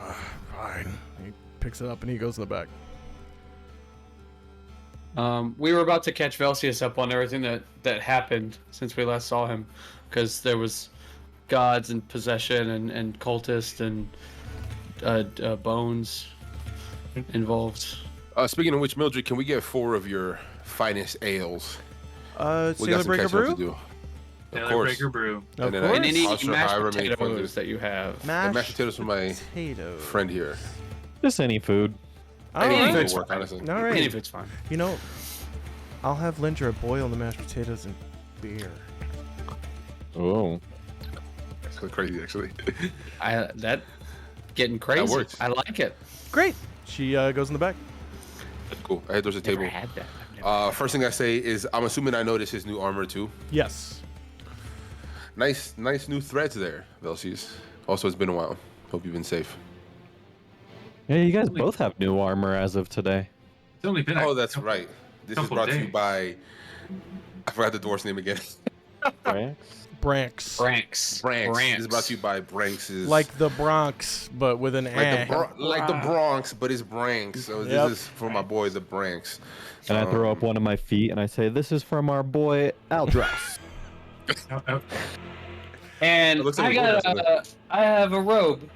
fine. He picks it up and he goes in the back. We were about to catch Velseis up on everything that happened since we last saw him, because there was gods and possession and cultists and bones involved. Speaking of which, Mildred, can we get 4 of your finest ales? We got Sailor some Breaker catching up to Brew? do. Of Taylor course. Breaker Brew. Of And then course. And any I'll show mashed how I remain fun potatoes with- that you have. And mashed potatoes from my potatoes. friend here. Just any food. All Any right. food It's will work, fine. honestly. All right. Any of it's fine. You know, I'll have Lindra boil the mashed potatoes and beer. Oh. That's so crazy, actually. That getting crazy. works. I like it. Great. She goes in the back. Cool. I head towards the Never table. had that. I've never- First thing I say is, I'm assuming I noticed his new armor too. Yes. Nice new threads there, Velseis. Also, it's been a while. Hope you've been safe. Yeah, you guys both have new armor as of today. It's only been Oh, that's right. This is couple brought to you days. by. I forgot the dwarf's name again. Right? Branks. Branks. Branks. This is brought to you by Branks's. Like the Bronx, but with an like the Bronx, but it's Branks. So Yep. this is for my boy, the Branks. And I throw up one of my feet and I say, "This is from our boy Aldras." And It looks like I have a robe.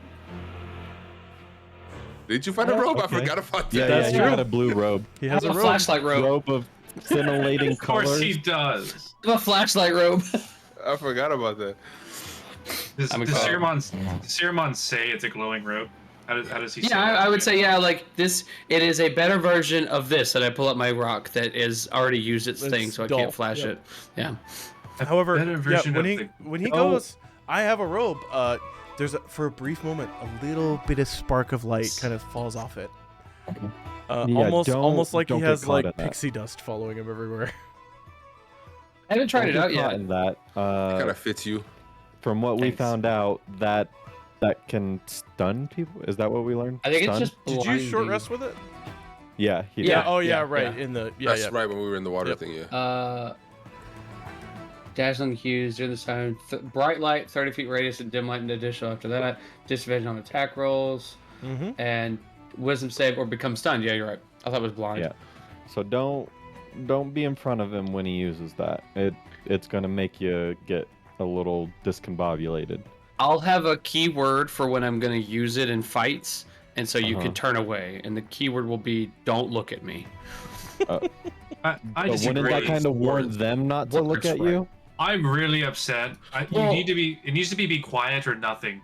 Did you find a robe? I Okay. forgot about that. Yeah, That's he true. got a blue robe. He I has have a a robe. flashlight robe. Robe of scintillating Of course colors. he does. I have a flashlight robe. I forgot about that. Does I'm Siramon say it's a glowing robe? How does he say Yeah, that? I would say, yeah, like this, it is a better version of this that I pull up my rock that is already used its It's thing, so I dull, can't flash yep. it. Yeah. However, better yeah, version when of he the- when he Oh. goes, I have a robe. There's for a brief moment a little bit of spark of light kind of falls off it. Yeah, Almost like he don't get has caught like in that. pixie dust following him everywhere. I haven't tried Don't it get out caught yet. in that. Kind of fits you. From what we Thanks. found out, that can stun people. Is that what we learned? I think it's Stun? just Did you short blinding. rest with it? Yeah. He Yeah. did. Oh yeah, yeah, right. yeah. In the That's yeah. right when we were in the water Yep. thing, yeah. Dazzling hues during this time. Bright light, 30 feet radius, and dim light in addition after that. Disadvantage on attack rolls, Mm-hmm. and wisdom save or become stunned. Yeah, you're right. I thought it was blind. Yeah. So don't be in front of him when he uses that. It's gonna make you get a little discombobulated. I'll have a keyword for when I'm going to use it in fights, and so you Uh-huh. can turn away. And the keyword will be "Don't look at me." I But disagree. wouldn't that kind of warn Words- them not to look words, at right. you? I'm really upset. Well- It needs to be quiet or nothing.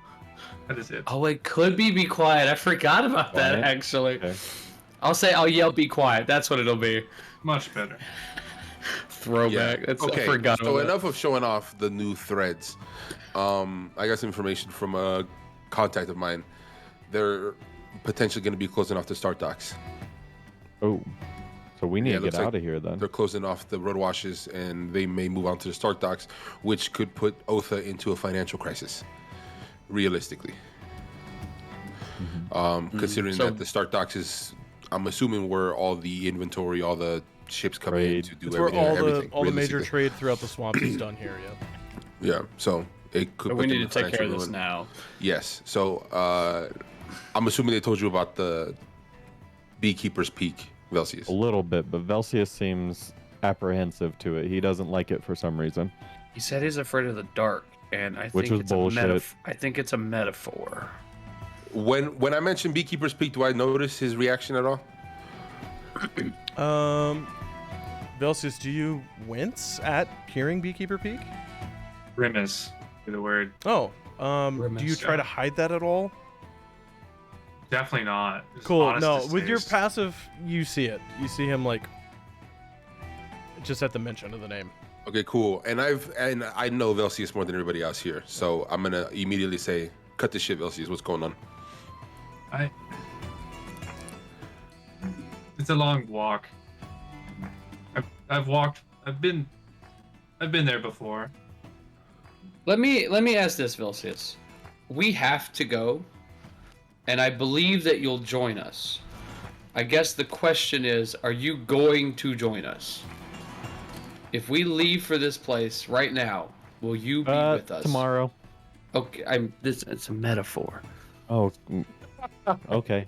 That is it. Oh, it could be "Be quiet." I forgot about that. Quiet? Actually, Okay. I'll yell "Be quiet." That's what it'll be. Much better. Throwback. Yeah. That's, Okay. I forgot So about that. enough of showing off the new threads. I got some information from a contact of mine. They're potentially going to be closing off the start docks. Oh, so we need Yeah, it to looks get like out of here then. They're closing off the road washes, and they may move on to the start docks, which could put Othe into a financial crisis, realistically. Considering So- that the start docks is, I'm assuming, where all the inventory, all the ships come in Trade. to do It's where everything. all the major realistically. trade throughout the swamps is done here. Yeah. Yeah, so it could. But put we them need in to take care of financial this ruin. now. Yes. So I'm assuming they told you about the Beekeeper's Peak, Velseis. A little bit, but Velseis seems apprehensive to it. He doesn't like it for some reason. He said he's afraid of the dark, and I Which think was it's bullshit. I think it's a metaphor. When I mentioned Beekeeper's Peak, do I notice his reaction at all? Velseis, do you wince at hearing Beekeeper Peak? Grimace, be the word. Oh, do you Grimace. try to hide that at all? Definitely not. Just Cool. honest No, as with your taste. passive, you see it. You see him like just at the mention of the name. Okay, cool. And I know Velseis more than everybody else here, so I'm gonna immediately say, "Cut the shit, Velseis. What's going on?" It's a long walk. I've walked. I've been there before. Let me ask this, Velseis. We have to go, and I believe that you'll join us. I guess the question is, are you going to join us? If we leave for this place right now, will you be with us? Tomorrow. Okay, it's a metaphor. Oh, okay.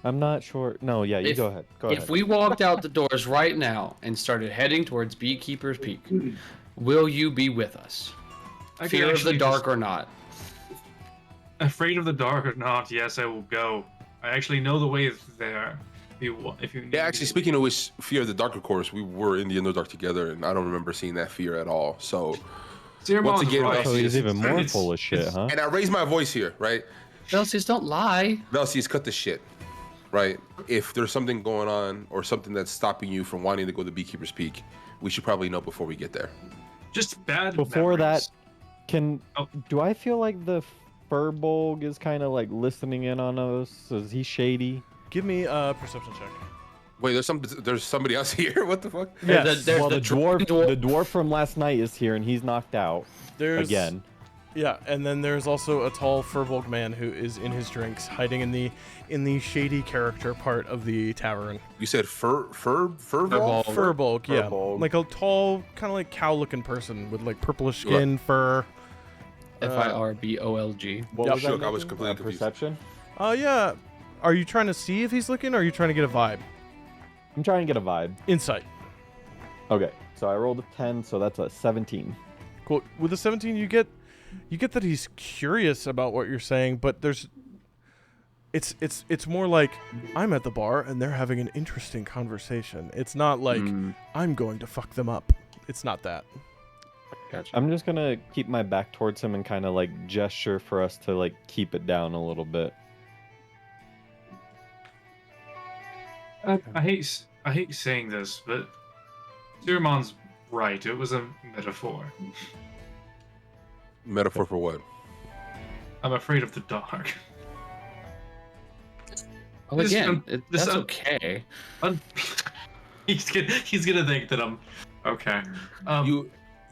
I'm not sure. No, yeah, you If- go ahead. Go If ahead. we walked out the doors right now and started heading towards Beekeeper's Peak, will you be with us? I could Fear of the actually dark just- or not? Afraid of the dark or not? Yes, I will go. I actually know the way there. If you need Yeah, me actually, to- speaking of which, Fear of the Dark, of course, we were in the Underdark together, and I don't remember seeing that fear at all. So, Zeramon's once again, right. So he's even more It's- full of shit, it's- huh? and I raise my voice here, right? Velseis, don't lie. Velseis, cut the shit, right? If there's something going on or something that's stopping you from wanting to go to Beekeeper's Peak, we should probably know before we get there. Just bad. Before memories. that, do I feel like the Furbolg is kind of like listening in on us? Is he shady? Give me a perception check. Wait, there's somebody else here. What the fuck? Yes. There's Well, the the dwarf from last night is here, and he's knocked out There's again. Yeah, and then there's also a tall Furbolg man who is in his drinks, hiding in the shady character part of the tavern. You said Furbolg? Furbolg, yeah, Furbolg. like a tall, kind of like cow-looking person with like purplish skin, fur. Firbolg. What Yeah, was shook, that I was making? completely confused. Perception. Yeah. Are you trying to see if he's looking, or are you trying to get a vibe? I'm trying to get a vibe. Insight. Okay, so I rolled a 10, so that's a 17. Cool. With the 17, you get that he's curious about what you're saying, but it's more like I'm at the bar and they're having an interesting conversation. It's not like I'm going to fuck them up. It's not that. Gotcha. I'm just gonna keep my back towards him and kind of like gesture for us to like keep it down a little bit. I hate saying this, but Zeramon's right. It was a metaphor. Metaphor for what? I'm afraid of the dark. Well, This- again, this- that's okay. He's gonna think that I'm okay.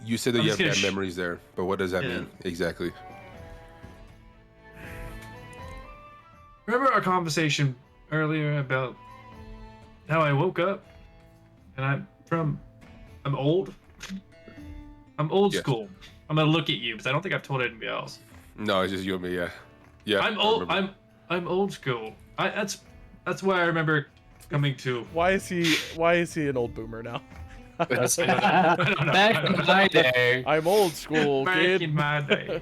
You said that I'm you just have gonna bad memories there, but what does that Yeah. mean exactly? Remember our conversation earlier about how I woke up and I'm old. I'm old Yes. school. I'm gonna look at you because I don't think I've told anybody else. No, it's just you and me. Yeah, yeah. I'm I old. remember. I'm old school. That's why I remember coming to. Why is he an old boomer now? I don't know. Back in my day, I'm old school, Back kid. in my day.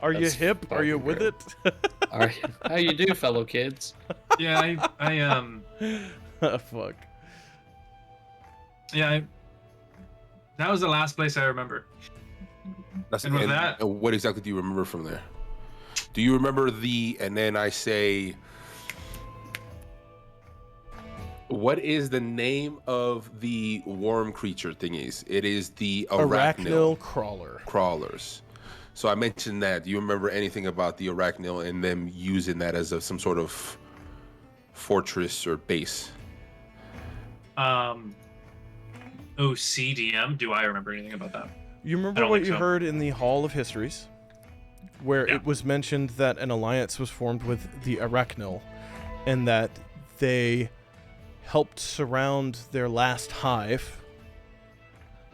Are you That's hip? Are you fucking with great. it? how you do, fellow kids? Yeah, Fuck. that was the last place I remember. That's, and with that- what exactly do you remember from there? Do you remember and then I say, What is the name of the worm creature thingies? It is the Arachnil crawler. crawlers. So I mentioned that. Do you remember anything about the Arachnil and them using that as some sort of fortress or base? CDM. Do I remember anything about that? You I remember don't what think you so. heard in the Hall of Histories, where Yeah. it was mentioned that an alliance was formed with the Arachnil, and that they helped surround their last hive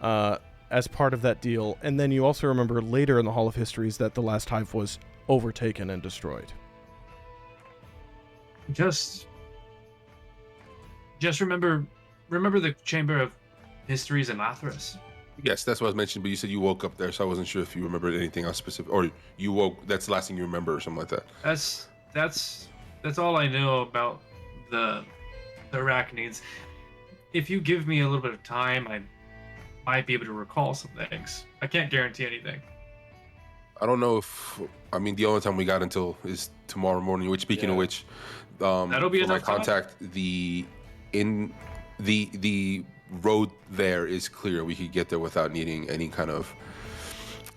as part of that deal. And then you also remember later in the Hall of Histories that the last hive was overtaken and destroyed. Just remember the Chamber of Histories in Lathras. Yes, that's what I was mentioning, but you said you woke up there, so I wasn't sure if you remembered anything else specific, or you woke. That's the last thing you remember, or something like that. That's all I know about the arachnids. If you give me a little bit of time, I might be able to recall some things. I can't guarantee anything. I don't know if. I mean, the only time we got until is tomorrow morning. Which, speaking of Yeah. which, That'll be for my enough time? contact, the road there is clear. We could get there without needing any kind of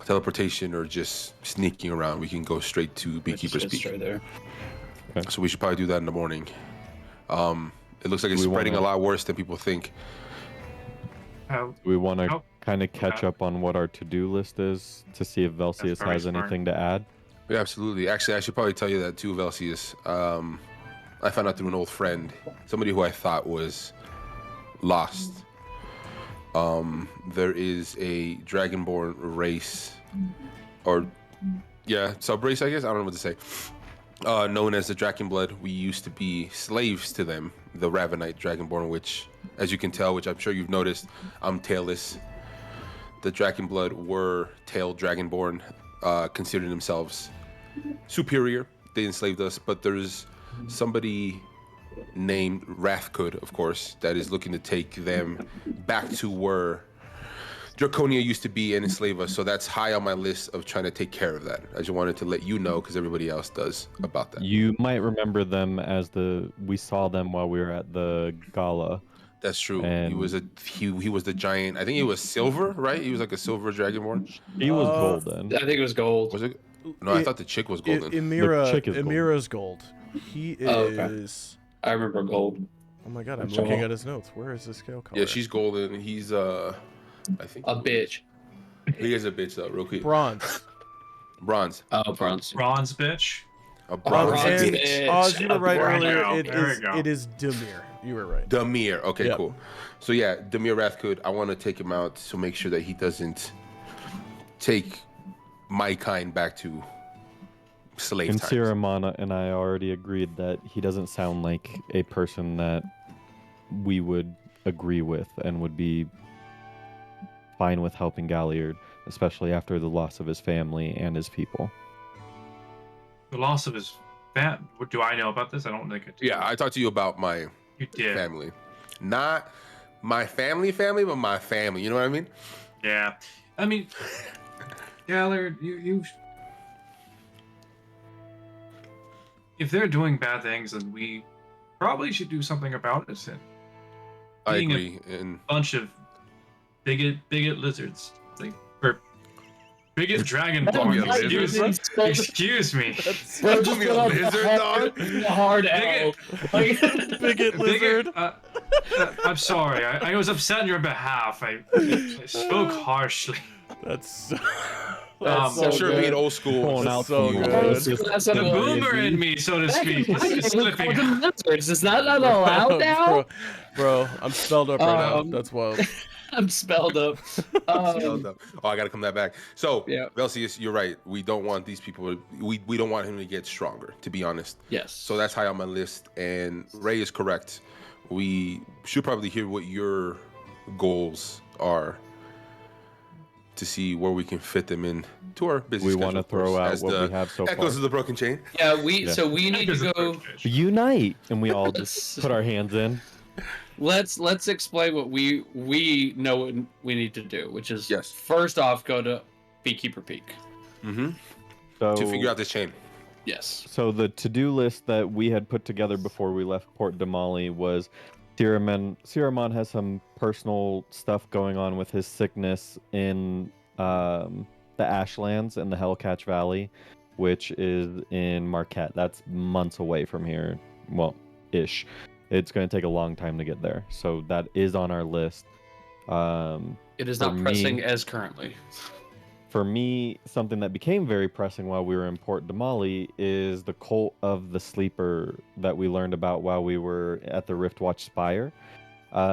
teleportation or just sneaking around. We can go straight to Beekeeper's It's Peak. straight there. So we should probably do that in the morning. It looks like it's We spreading wanna- a lot worse than people think. How We want to Oh, kind of catch okay. up on what our to-do list is to see if Velseis very has smart. anything to add. Yeah, absolutely. Actually, I should probably tell you that too, Velseis. I found out through an old friend, somebody who I thought was lost. There is a Dragonborn race, or sub race, I guess. I don't know what to say. Known as the Drakenblood. We used to be slaves to them, the Ravenite Dragonborn, which, as you can tell, which I'm sure you've noticed, I'm tailless. The Drakenblood were tailed Dragonborn, considered themselves superior. They enslaved us, but there's somebody named Wrathcood, of course, that is looking to take them back to where Draconia used to be and enslave us. So that's high on my list of trying to take care of that. I just wanted to let you know, because everybody else does, about that. You might remember them as we saw them while we were at the gala. That's true. He And- was he was the giant. I think he was silver, right? He was like a silver dragonborn. He was Uh, golden. I think it was gold. Was it? No, I thought the chick was golden. Emira, chick is gold. Emira's gold. He Oh, okay. is. I remember gold. Oh my god, I'm That's looking all. at his notes. Where is the scale color? Yeah, she's golden. He's I think A bitch. he is a bitch though. Real quick. bronze. Bronze. Oh, bronze. bronze bitch? A bronze bronze. And bitch. Oz, you were right There we earlier. go. It There we is. go. It is Demir. You were right. Demir. Okay, Yep. cool. So yeah, Demir Wrathcood. I want to take him out to make sure that he doesn't take my kind back to slave And times. Siramana and I already agreed that he doesn't sound like a person that we would agree with and would be fine with helping Galliard, especially after the loss of his family and his people. The loss of his fam. What do I know about this? I don't think it. Yeah, I talked to you about my You did. family, not my family, but my family. You know what I mean? Yeah. I mean, Gallard, you. If they're doing bad things, then we probably should do something about it. And I Being a- agree. And bunch of bigot lizards, like or bigot dragonborn. Excuse me. Bro, Call me a lizard, dog? Hard L. Like, Bigot lizard. I'm sorry. I was upset on your behalf. I spoke harshly. That's. That's so I'm sure good. being old school. Pulling out so the good. old- That's The what boomer in me, so to speak, is slipping out. lizards. Is that not allowed now? bro, I'm spelled up right now. Um, That's wild. I'm spelled up. Oh, I gotta come that back. So, Yeah. Velseis, you're right. We don't want these people. We don't want him to get stronger. To be honest. Yes. So that's high on my list. And Ray is correct. We should probably hear what your goals are to see where we can fit them in to our business. We schedule, want to of course, throw out as what the we have so Echoes far. of the Broken Chain. Yeah, Yeah. so we need to go. Unite! And we all just put our hands in. Let's explain what we know what we need to do, which is Yes. first off go to Beekeeper Peak. Mm-hmm. So, To figure out this chain. Yes. So the to-do list that we had put together before we left Port Damali was Siramon has some personal stuff going on with his sickness in the Ashlands and the Hellcatch Valley, which is in Marquette. That's months away from here. Well, ish. It's going to take a long time to get there. So that is on our list. It is for not pressing me- as currently. For me, something that became very pressing while we were in Port Damali is the cult of the sleeper that we learned about while we were at the Riftwatch Spire.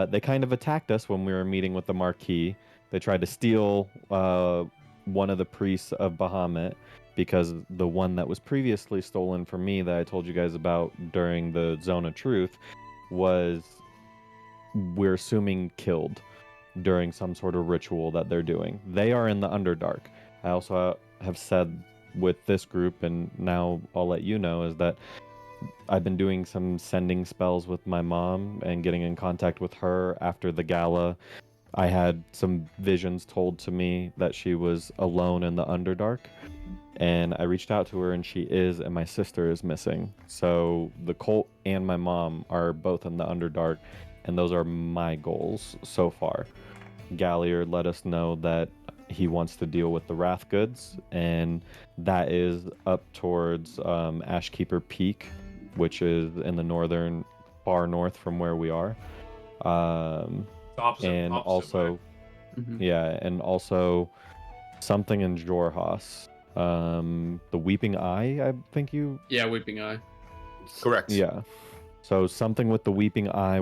They kind of attacked us when we were meeting with the Marquis. They tried to steal one of the priests of Bahamut, because the one that was previously stolen from me that I told you guys about during the Zone of Truth was, we're assuming, killed during some sort of ritual that they're doing. They are in the Underdark. I also have said with this group, and now I'll let you know, is that I've been doing some sending spells with my mom and getting in contact with her after the gala. I had some visions told to me that she was alone in the Underdark, and I reached out to her, and she is, and my sister is missing. So the cult and my mom are both in the Underdark, and those are my goals so far. Galliard let us know that he wants to deal with the Wrath Goods, and that is up towards Ashkeeper Peak, which is in the far north from where we are. Opposite Also, way. yeah, and also something in Jorhas. The Weeping Eye, I think you... Yeah, Weeping Eye. Correct. Yeah. So something with the Weeping Eye.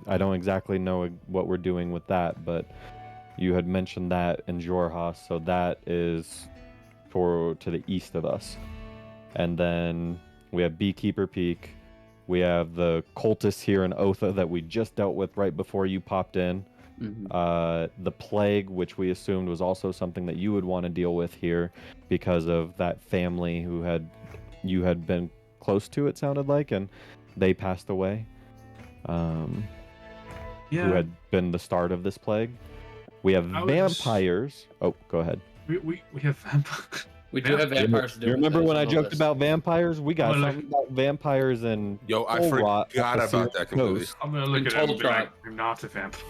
I don't exactly know what we're doing with that, but you had mentioned that in Jorhas, so that is to the east of us. And then we have Beekeeper Peak. We have the cultists here in Othe that we just dealt with right before you popped in. The plague, which we assumed was also something that you would want to deal with here because of that family you had been close to, it sounded like, and they passed away. Who had been the start of this plague. We have vampires. Oh, go ahead. We have vampires. We do have vampires. to do You with remember that, when I so joked this- about vampires? We got I'm gonna something about vampires and Yo, I Full Rot forgot at the about that completely. Coast. I'm gonna look And at him and be Toltron. like, I'm not a vampire.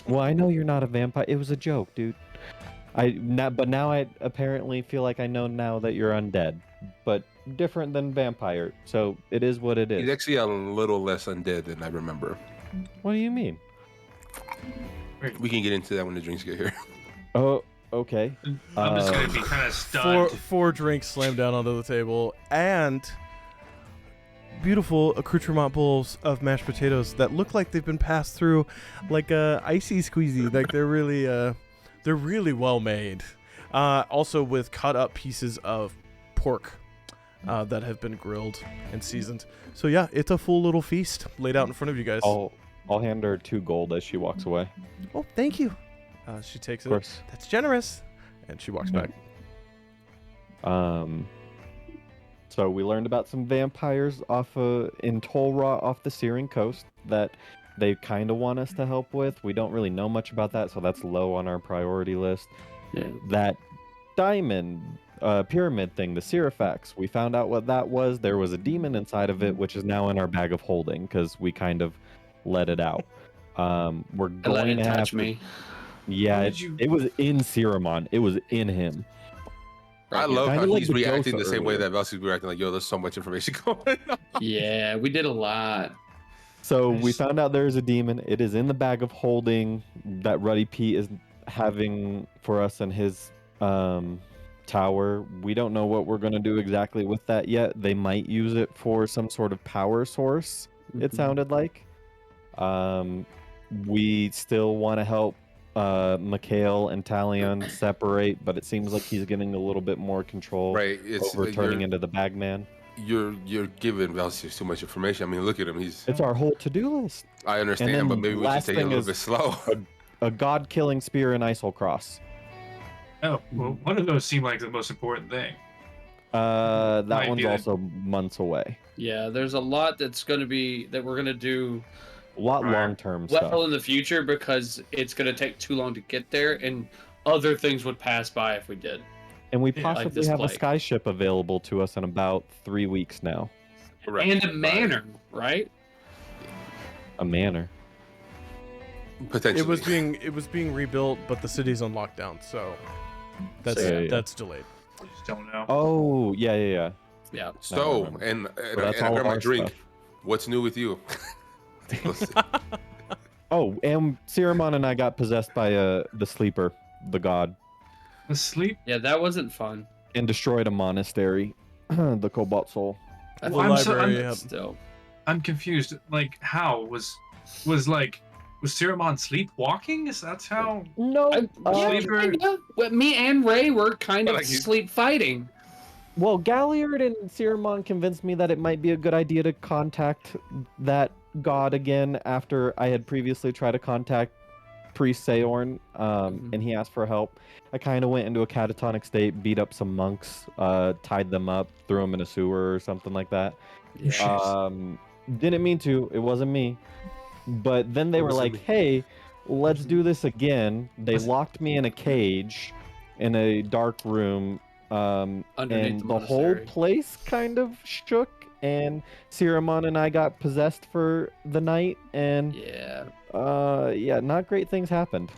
Well, I know you're not a vampire. It was a joke, dude. But now I apparently feel like I know now that you're undead, but different than vampire. So it is what it He's is. actually a little less undead than I remember. What do you mean? We can get into that when the drinks get here. Oh, okay. I'm just gonna be kind of stunned. Four drinks slammed down onto the table, and beautiful accoutrement bowls of mashed potatoes that look like they've been passed through like a icy squeezy. Like they're really well made. Also with cut up pieces of pork that have been grilled and seasoned. So yeah, it's a full little feast laid out in front of you guys. I'll hand her 2 gold as she walks away. Oh, thank you. She takes Of course. That's generous. And she walks back. So we learned about some vampires in Tolra off the Searing Coast that they kind of want us to help with. We don't really know much about that, so that's low on our priority list. Yeah. That diamond pyramid thing, the Serafax, we found out what that was. There was a demon inside of it, which is now in our bag of holding because we kind of let it out. We're I let going it to have touch to... me. Yeah, Did you- it was in Siramon. It was in him. I Right, love Kinda how like he's the reacting Gelfi the same way earlier. that Velseis was reacting. Like, yo, there's so much information going on. Yeah, we did a lot. So we Nice. found out there is a demon. It is in the bag of holding that Ruddy Pete is having for us in his tower. We don't know what we're going to do exactly with that yet. They might use it for some sort of power source, it sounded like. We still want to help Mikhail and Talion separate, but it seems like he's getting a little bit more control Right. It's over turning you're, into the Bagman. you're giving Velseis too much information. I mean, look at him. It's our whole to-do list. I understand, then but maybe we should last take it a thing little is- bit slow. A god-killing spear and Isol Cross. Oh, well, one of those seemed like the most important thing. That Might one's be the- also months away. Yeah, there's a lot that we're gonna do A lot Right. long-term well stuff. in the future because it's gonna take too long to get there, and other things would pass by if we did. And we Yeah, like possibly this have a plague. skyship available to us in about 3 weeks now. Correct. And a manor, right? a manor. Potentially. It was being rebuilt, but the city's on lockdown, so that's Yeah. that's delayed. I just don't know. Oh, yeah. Yeah. So, remember. and So that's I all grab my our drink. stuff. What's new with you? Oh, and Siramon and I got possessed by the sleeper, the god, Asleep? Yeah, that wasn't fun. and destroyed a monastery, the Cobalt Soul. I The thought- library, yep. Still. I'm confused. Like, how was Siramon sleepwalking? Is that how? No. Sleeper- Kinda. Well, me and Ray were kind of Like you- sleep fighting. Well, Galliard and Siramon convinced me that it might be a good idea to contact that god again after I had previously tried to contact Priest Saorn, and he asked for help. I kind of went into a catatonic state, beat up some monks, tied them up, threw them in a sewer or something like that. Yeah. Didn't mean to. It wasn't me. But then they were wasn't like, me. hey, let's do this again. They locked me in a cage in a dark room. Underneath And the the whole monastery. place kind of shook, and Siramon and I got possessed for the night, and Yeah. yeah, not great things happened.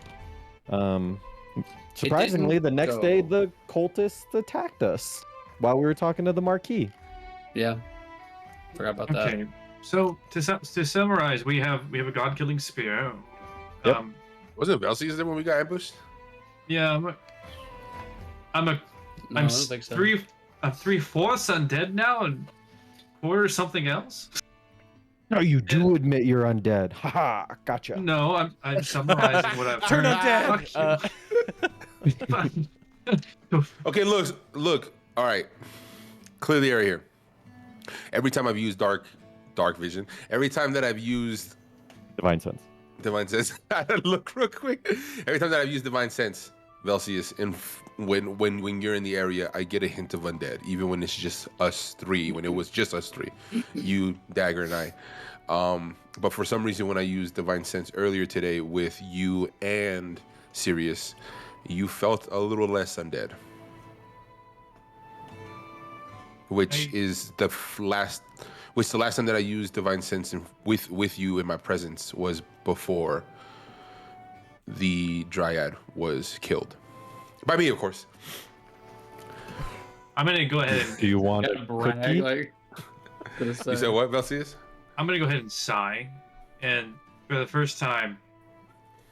Surprisingly, the next day go. the cultists attacked us while we were talking to the Marquis. Yeah. Forgot about that. Okay. So to summarize, we have a god-killing spear. Yep. Wasn't Velseis there when we got ambushed? Yeah. I'm No, I don't think so. I'm 3/4 undead now, and 4 something else. No, you do admit you're undead. Haha, gotcha. No, I'm summarizing what I've Turn heard. undead. Fuck you. Okay, look. All right, clear the area here. Every time I've used dark vision, every time that I've used Divine Sense. divine sense, I had to look real quick. Every time that I've used divine sense, Velseis, and when you're in the area, I get a hint of undead, even when it's just us three. When it was just us three, you, Dagger, and I. But for some reason, when I used divine sense earlier today with you and Sirius, you felt a little less undead. Which is the last time that I used divine sense with you in my presence was before the dryad was killed by me, of course. I'm gonna go ahead and Do you want Gotta a brag, cookie? like. You said what, Velseis? I'm gonna go ahead and sigh, and for the first time,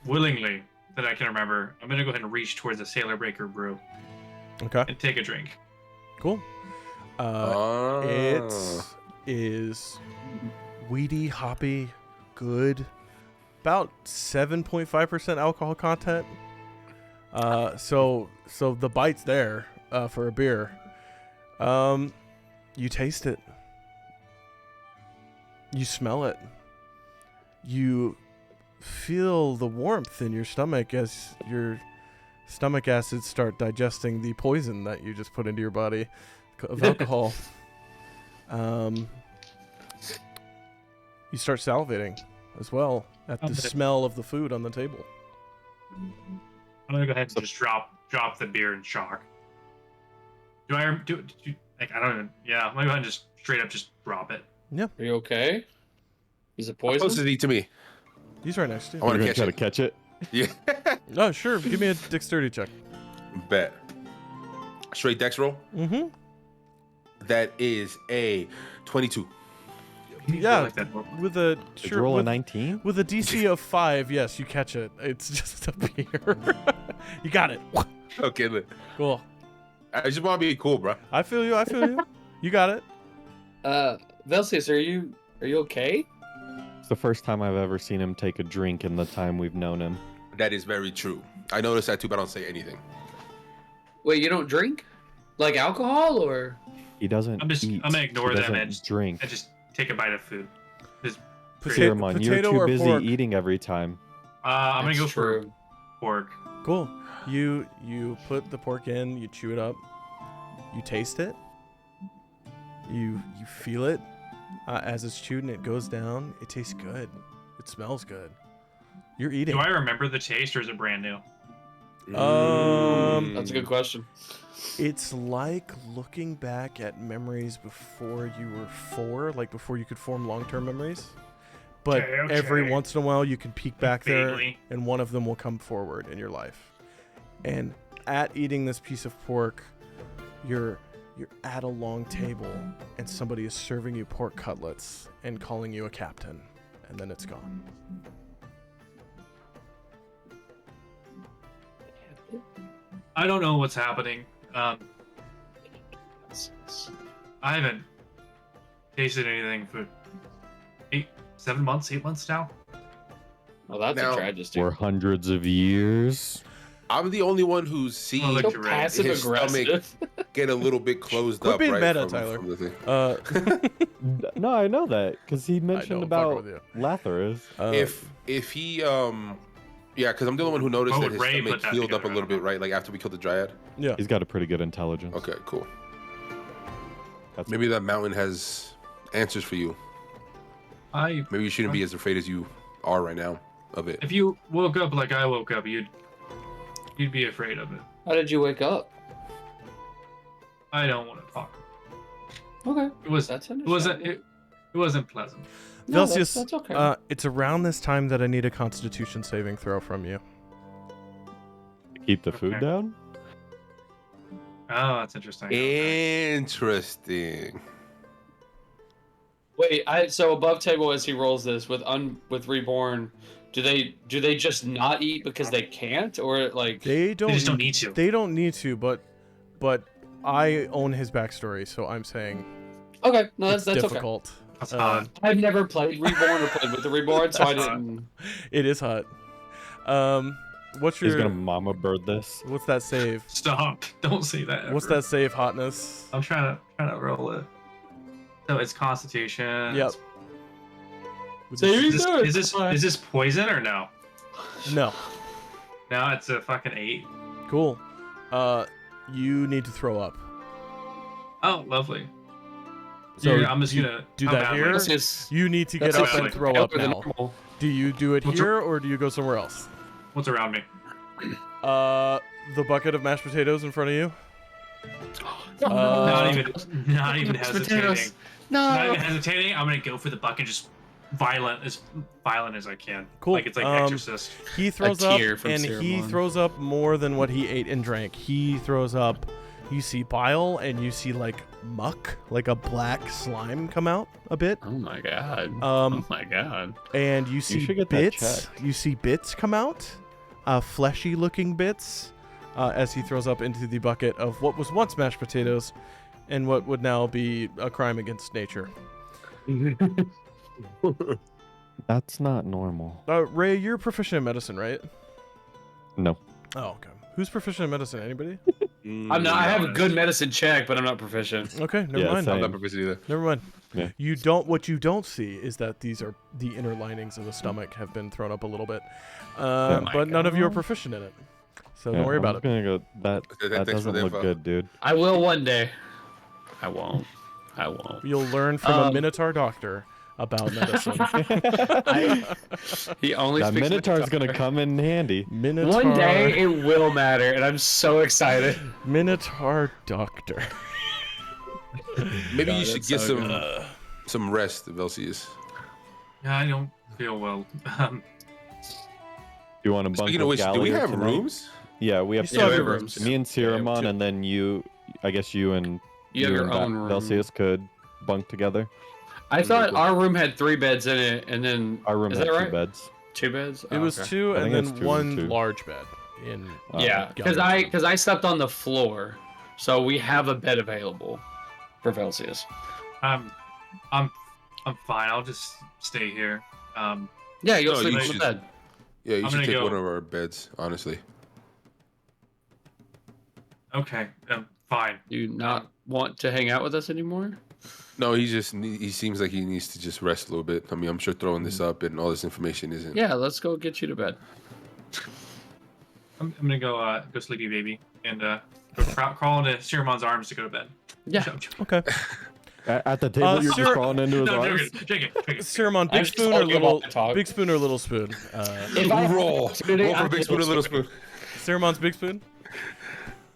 willingly that I can remember, I'm gonna go ahead and reach towards the Sailor Breaker brew Okay, and take a drink. cool. It is weedy, hoppy, good. About 7.5% alcohol content. So the bite's there for a beer. You taste it. You smell it. You feel the warmth in your stomach as your stomach acids start digesting the poison that you just put into your body of alcohol. You start salivating as well at the Okay. smell of the food on the table. I'm gonna go ahead and just drop the beer in shock. Do I do like I don't even? Yeah, I'm gonna go ahead and just straight up just drop it. Are you okay? Is it How close poison? is he to me? He's right next to I you. want You're to gonna catch try it. to catch it? Yeah. Oh, sure. Give me a dexterity check. Bet. Straight dex roll. Mm-hmm. That is a 22. Yeah, like that. with a Did you sure, roll a with, 19? with a DC of 5, yes, you catch it. It's just a beer. You got it. Okay, look. Cool. I just want to be cool, bro. I feel you. I feel you. You got it. Velseis, are you okay? It's the first time I've ever seen him take a drink in the time we've known him. That is very true. I noticed that too, but I don't say anything. Wait, you don't drink? Like alcohol or? He doesn't I'm eat. gonna ignore he that doesn't and drink. just take a bite of food. Just, Siramon, you're potato too or busy pork? eating every time. I'm gonna That's go for true. pork. Cool. You put the pork in. You chew it up. You taste it. You feel it as it's chewed and it goes down. It tastes good. It smells good. You're eating. Do I remember the taste, or is it brand new? That's a good question. It's like looking back at memories before you were 4, like before you could form long-term memories. but Okay, every okay. once in a while you can peek back there, Vaguely. and one of them will come forward in your life. And at eating this piece of pork, you're at a long table, and somebody is serving you pork cutlets and calling you a captain, and then it's gone. I don't know what's happening. I haven't tasted anything for 8 months now. Well, that's Now- a tragedy. For hundreds of years. I'm the only one who's seen Well, look, So you're right. passive his aggressive. get a little bit closed Quit up, being right? meta, from, Tyler. from the thing. No, I know that because he I mentioned know, fuck about with you. Lathyrus. If he yeah, because I'm the only one who noticed What that would his Ray stomach put that healed up a together? I little don't bit, right? Like after we killed the dryad. yeah, He's got a pretty good intelligence. Okay, cool. That's Maybe that mountain has answers for you. Maybe you shouldn't be as afraid as you are right now of it. If you woke up like I woke up, you'd be afraid of it. How did you wake up? I don't want to talk. Okay. It was. That's It wasn't. understandable. It wasn't pleasant. No, Velseis, that's okay. it's around this time that I need a Constitution saving throw from you. keep the food Okay. down. Oh, that's interesting. Interesting. Wait, so above table as he rolls this with reborn, do they just not eat because they can't, or like They They just don't need to. They don't need to, but I own his backstory, so I'm saying okay, no, it's that's okay. difficult. That's Uh, odd. I've never played reborn or played with the reborn, so I That's didn't. It is hot. What's He's your gonna mama bird this. what's that save? Stop! Don't say that. What's ever. that save hotness? I'm trying to roll it. So it's Constitution. Yep. Is this poison or no? No. No, it's a fucking 8. Cool. You need to throw up. Oh, lovely. So Here, I'm just you gonna do how that badly? here? That's just You need to get that's up just and like throw over up the now. normal. Do you do it What's here or do you go somewhere else? What's around me? The bucket of mashed potatoes in front of you. Not even Mashed potatoes. hesitating. Not No. even hesitating. I'm gonna go for the bucket, just violent as I can. Cool. Like it's like Exorcist. He throws up, tear from and he Ceramon. throws up more than what he ate and drank. He throws up. You see bile, and you see like muck, like a black slime, come out a bit. Oh my god. Um, Oh my god. and you see should get that bits. checked. You see bits come out, fleshy-looking bits, as he throws up into the bucket of what was once mashed potatoes, and what would now be a crime against nature. That's not normal. Ray, you're proficient in medicine, right? No. Oh, okay. Who's proficient in medicine? Anybody? I'm not. I have a good medicine check, but I'm not proficient. Okay, never Yeah, mind. same. I'm not proficient either. Never mind. Yeah. You don't. What you don't see is that these are the inner linings of the stomach have been thrown up a little bit, my but none of you are God. proficient in it. So Yeah, don't worry I'm about just it. gonna go. That Thanks for doesn't the look info. good, dude. I will one day. I won't. I won't. You'll learn from a Um, Minotaur doctor about medicine. He only That speaks Minotaur's gonna come in handy. Minotaur. One day it will matter, and I'm so excited. Minotaur doctor. Maybe God, you should that's get so some rest, Velseis. Yeah, I don't feel well. You want to bunk Speaking of with which, do we Gallier have tonight? rooms? Yeah, we have You still have two your rooms. rooms. Me and Ceramon, two. and then you. I guess you and You have your and own room. Velseis could bunk together. I thought our room had 3 beds in it, and then Our room is had that two right? beds. 2 beds. It was okay. two, I and think it's then 2 and one 2. large bed in. Yeah, because Galliard's room. I slept on the floor, so we have a bed available for Velseis. I'm fine. I'll just stay here. Yeah, you'll No, sleep you on the should- bed. Yeah, you I'm should gonna take go. one of our beds, honestly. Okay, fine. Do you not want to hang out with us anymore? No, he seems like he needs to just rest a little bit. I mean, I'm sure throwing this up and all this information isn't. Yeah, let's go get you to bed. I'm gonna go sleepy baby and go crawl into Ceramon's arms to go to bed. Yeah. Okay. At the table, you're Cere- just crawling into his No, arms. Jake it. Ceramon, I big just spoon told or you little? about the talk. Big spoon or little spoon? If I Roll. opportunity, Roll for I a big spoon, a little spoon. Ceramon's big spoon.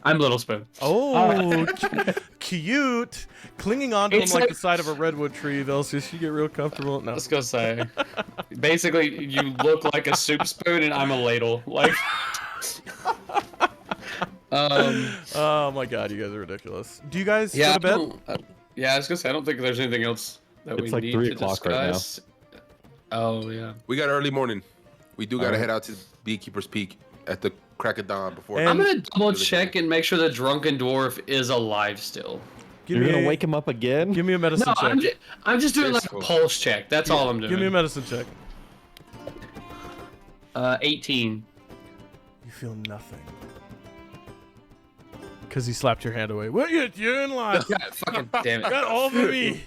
I'm Little Spoon. Oh, cute. Clinging onto him It's like like- the side of a redwood tree, Velseis. You get real comfortable. No. I was gonna say, basically, you look like a soup spoon, and I'm a ladle. Like, Oh my god, you guys are ridiculous. Do you guys yeah, go to bed? Yeah, I was gonna say, I don't think there's anything else that It's we like need 3 to o'clock right now. discuss. Oh yeah. We got early morning. We do gotta Alright. head out to Beekeeper's Peak at the crack of dawn before. And- I'm gonna double check and make sure the drunken dwarf is alive still. Give You're me gonna a- wake him up again? Give me a medicine No, check. I'm just doing like a Peaceful. pulse check. That's all I'm doing. Give me a medicine check. 18. You feel nothing. Because he slapped your hand away. What you're in line? God, fucking damn it. Got all of me.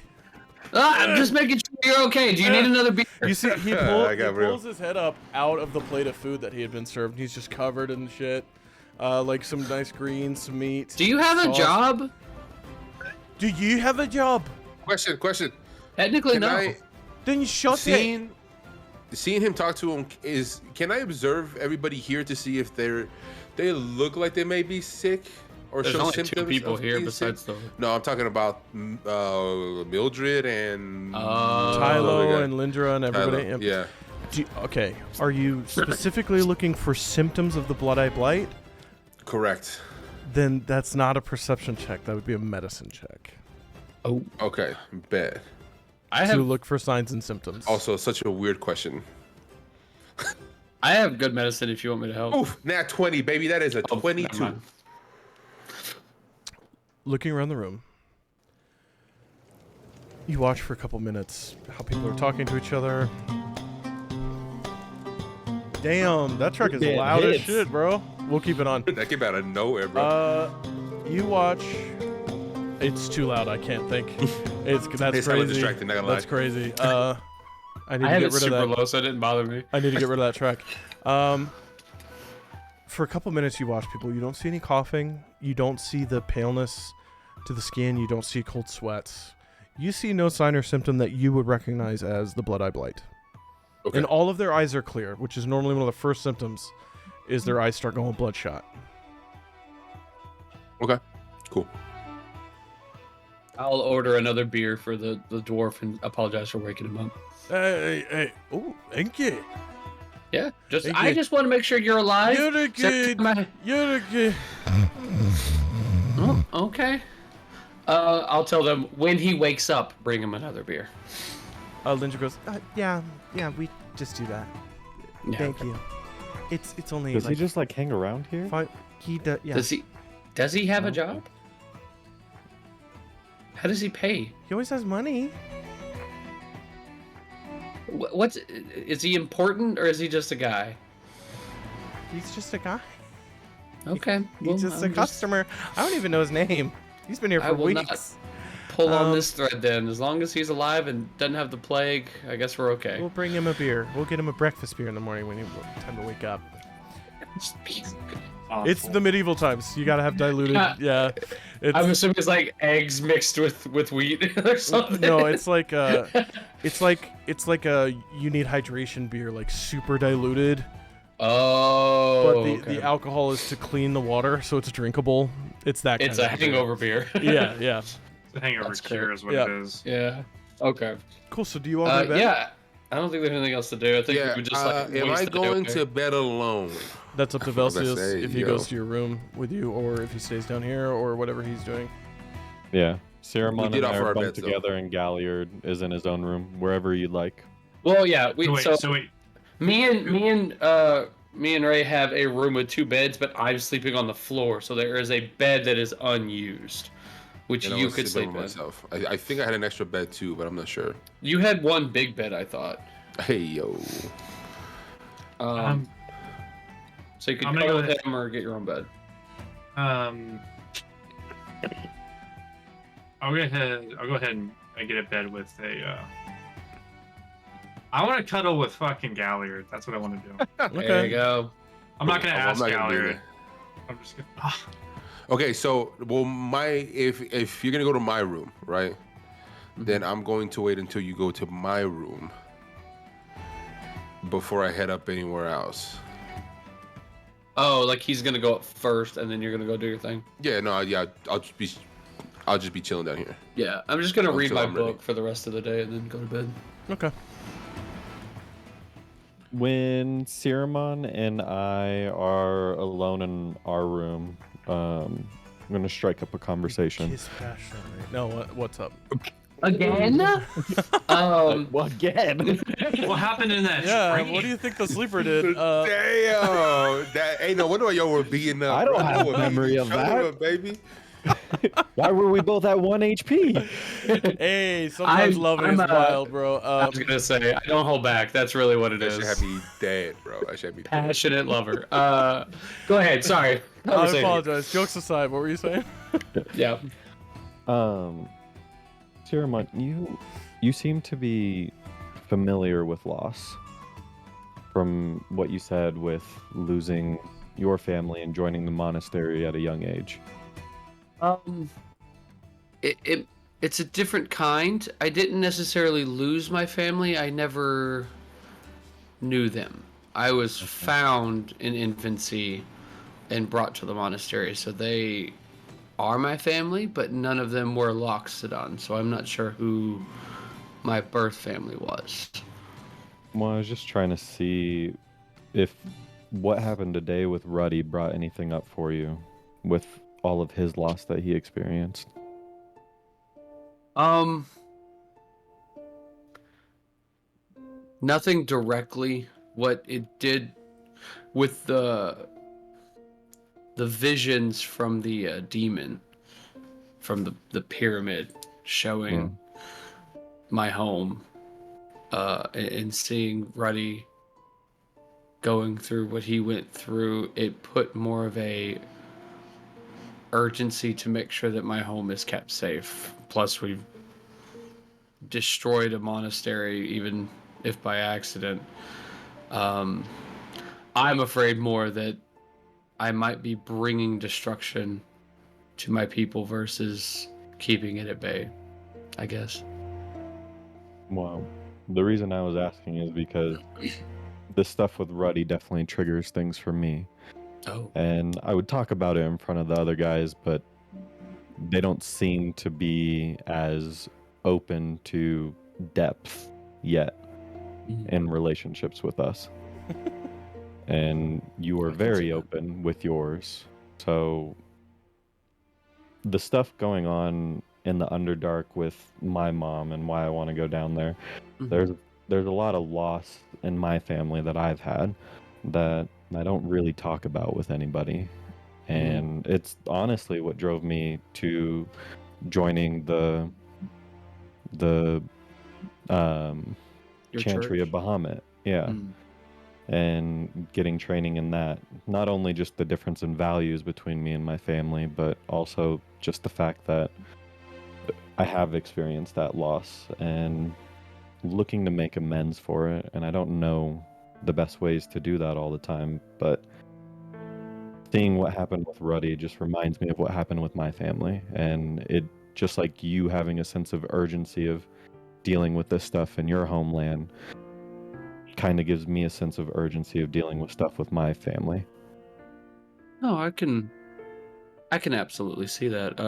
I'm just making sure you're okay. Do you need another beer? You see, he I got real. pulls his head up out of the plate of food that he had been served. And he's just covered in shit. Like some nice greens, some meat. Do you have a sauce. job? Do you have a job? Question. Technically, Can no. I Then you shut it. seeing him talk to him can I observe everybody here to see if they look like they may be sick or There's show only symptoms 2 people of here being besides sick? the. No, I'm talking about Mildred and Tylo and Lindra and everybody. Tylo, yeah. Okay. Are you specifically looking for symptoms of the Blood-Eye Blight? Correct. Then that's not a perception check. That would be a medicine check. Oh, Okay, bet. I To have look for signs and symptoms. Also, such a weird question. I have good medicine if you want me to help. Oof, nat 20, baby. That is a Oh, never 22. mind. Looking around the room, you watch for a couple minutes how people are talking to each other. Damn, that truck is Getting loud as hits. shit, bro. We'll keep it on. That came out of nowhere, bro. You watch. It's too loud. I can't think. That's It's hella crazy. distracting, not gonna lie. That's crazy. I need I to have get it rid of super that. low, so it didn't bother me. I need to get rid of that track. For a couple minutes, you watch people. You don't see any coughing. You don't see the paleness to the skin. You don't see cold sweats. You see no sign or symptom that you would recognize as the Blood-Eye Blight. Okay. And all of their eyes are clear, which is normally one of the first symptoms, is their eyes start going bloodshot. Okay. Cool. I'll order another beer for the dwarf and apologize for waking him up. Hey. Oh, thank you. Yeah, Thank I you. just want to make sure you're alive. You're a So- good. You're a good. Oh, okay. I'll tell them when he wakes up, bring him another beer. Linda goes, yeah, we just do that. Yeah, Thank okay. you. It's only Does he like just like hang around here? five. He does. Yeah. Does he have a No. job? How does he pay? He always has money. What's is he important or is he just a guy? He's just a guy. Okay, He's just a customer. I don't even know his name. He's been here I for will not- weeks. Pull on Um, this thread then. As long as he's alive and doesn't have the plague, I guess we're okay. We'll bring him a beer. We'll get him a breakfast beer in the morning when he time to wake up. It's the medieval times. You gotta have diluted. Yeah. It's, I'm assuming it's like eggs mixed with wheat or something. no, it's like you need hydration beer, like super diluted. Oh, But okay. the alcohol is to clean the water, so it's drinkable. It's that. It's kind a of beer. hangover beer. Yeah. The hangover That's cure cool. is what Yeah. it is. Yeah. Okay. Cool. So do you all go to bed? Yeah. I don't think there's anything else to do. I think Yeah. we would just like. Am waste I the day going away. to bed alone? That's up to was gonna Velseis say, if he yo. goes to your room with you, or if he stays down here, or whatever he's doing. Yeah. Ciaramon did and I offer are our bunked beds, though. together, and Galliard is in his own room, wherever you'd like. Well, yeah. So wait. Me and Ray have a room with 2 beds, but I'm sleeping on the floor, so there is a bed that is unused, which And I you was could sleeping sleep in. with myself. I think I had an extra bed too, but I'm not sure. You had one big bed, I thought. Hey yo. So you could I'm go gonna go with ahead. him or get your own bed. I'll go ahead and get a bed with a. I want to cuddle with fucking Galliard. That's what I want to do. There you go. I'm not gonna I'm ask not gonna do Galliard. that. I'm just gonna. Okay, so if you're gonna go to my room, right? Then I'm going to wait until you go to my room before I head up anywhere else. Oh, like he's gonna go up first, and then you're gonna go do your thing. Yeah, no, yeah, I'll just be chilling down here. Yeah, I'm just gonna read Until my I'm ready. book for the rest of the day, and then go to bed. Okay. When Siramon and I are alone in our room, I'm gonna strike up a conversation. Kiss passionately. No, what's up? Again? Well, again. What happened in that Yeah, dream? what do you think the sleeper did? Damn! That ain't no wonder why y'all were beating up. I don't bro. have Y'all were memory beating of each other that. up, baby. Why were we both at 1 HP? Hey, sometimes loving is wild, bro. I was gonna say, I don't hold back. That's really what it That is. should have me dead, bro. That should have me dead. Passionate lover. Go ahead. Sorry. I Conversation. apologize. Jokes aside, what were you saying? Yeah. Siramon, you seem to be familiar with loss. From what you said with losing your family and joining the monastery at a young age. It's a different kind. I didn't necessarily lose my family. I never knew them. I was found in infancy and brought to the monastery, so they are my family, but none of them were Loxodon, so I'm not sure who my birth family was. Well, I was just trying to see if what happened today with Ruddy brought anything up for you with all of his loss that he experienced. Nothing directly. What it did with the visions from the demon, from the pyramid showing my home, and seeing Ruddy going through what he went through, it put more of a urgency to make sure that my home is kept safe. Plus, we've destroyed a monastery, even if by accident. I'm afraid more that I might be bringing destruction to my people versus keeping it at bay, I guess. Well, the reason I was asking is because this stuff with Ruddy definitely triggers things for me. Oh. And I would talk about it in front of the other guys, but they don't seem to be as open to depth yet in relationships with us. And you are very open with yours. So the stuff going on in the Underdark with my mom and why I want to go down there, there's a lot of loss in my family that I've had that I don't really talk about with anybody. And it's honestly what drove me to joining the Your Chantry church? of Bahamut. Yeah. And getting training in that. Not only just the difference in values between me and my family, but also just the fact that I have experienced that loss and looking to make amends for it. And I don't know the best ways to do that all the time, but seeing what happened with Ruddy just reminds me of what happened with my family. And it, just like you having a sense of urgency of dealing with this stuff in your homeland, kind of gives me a sense of urgency of dealing with stuff with my family. No, I can absolutely see that.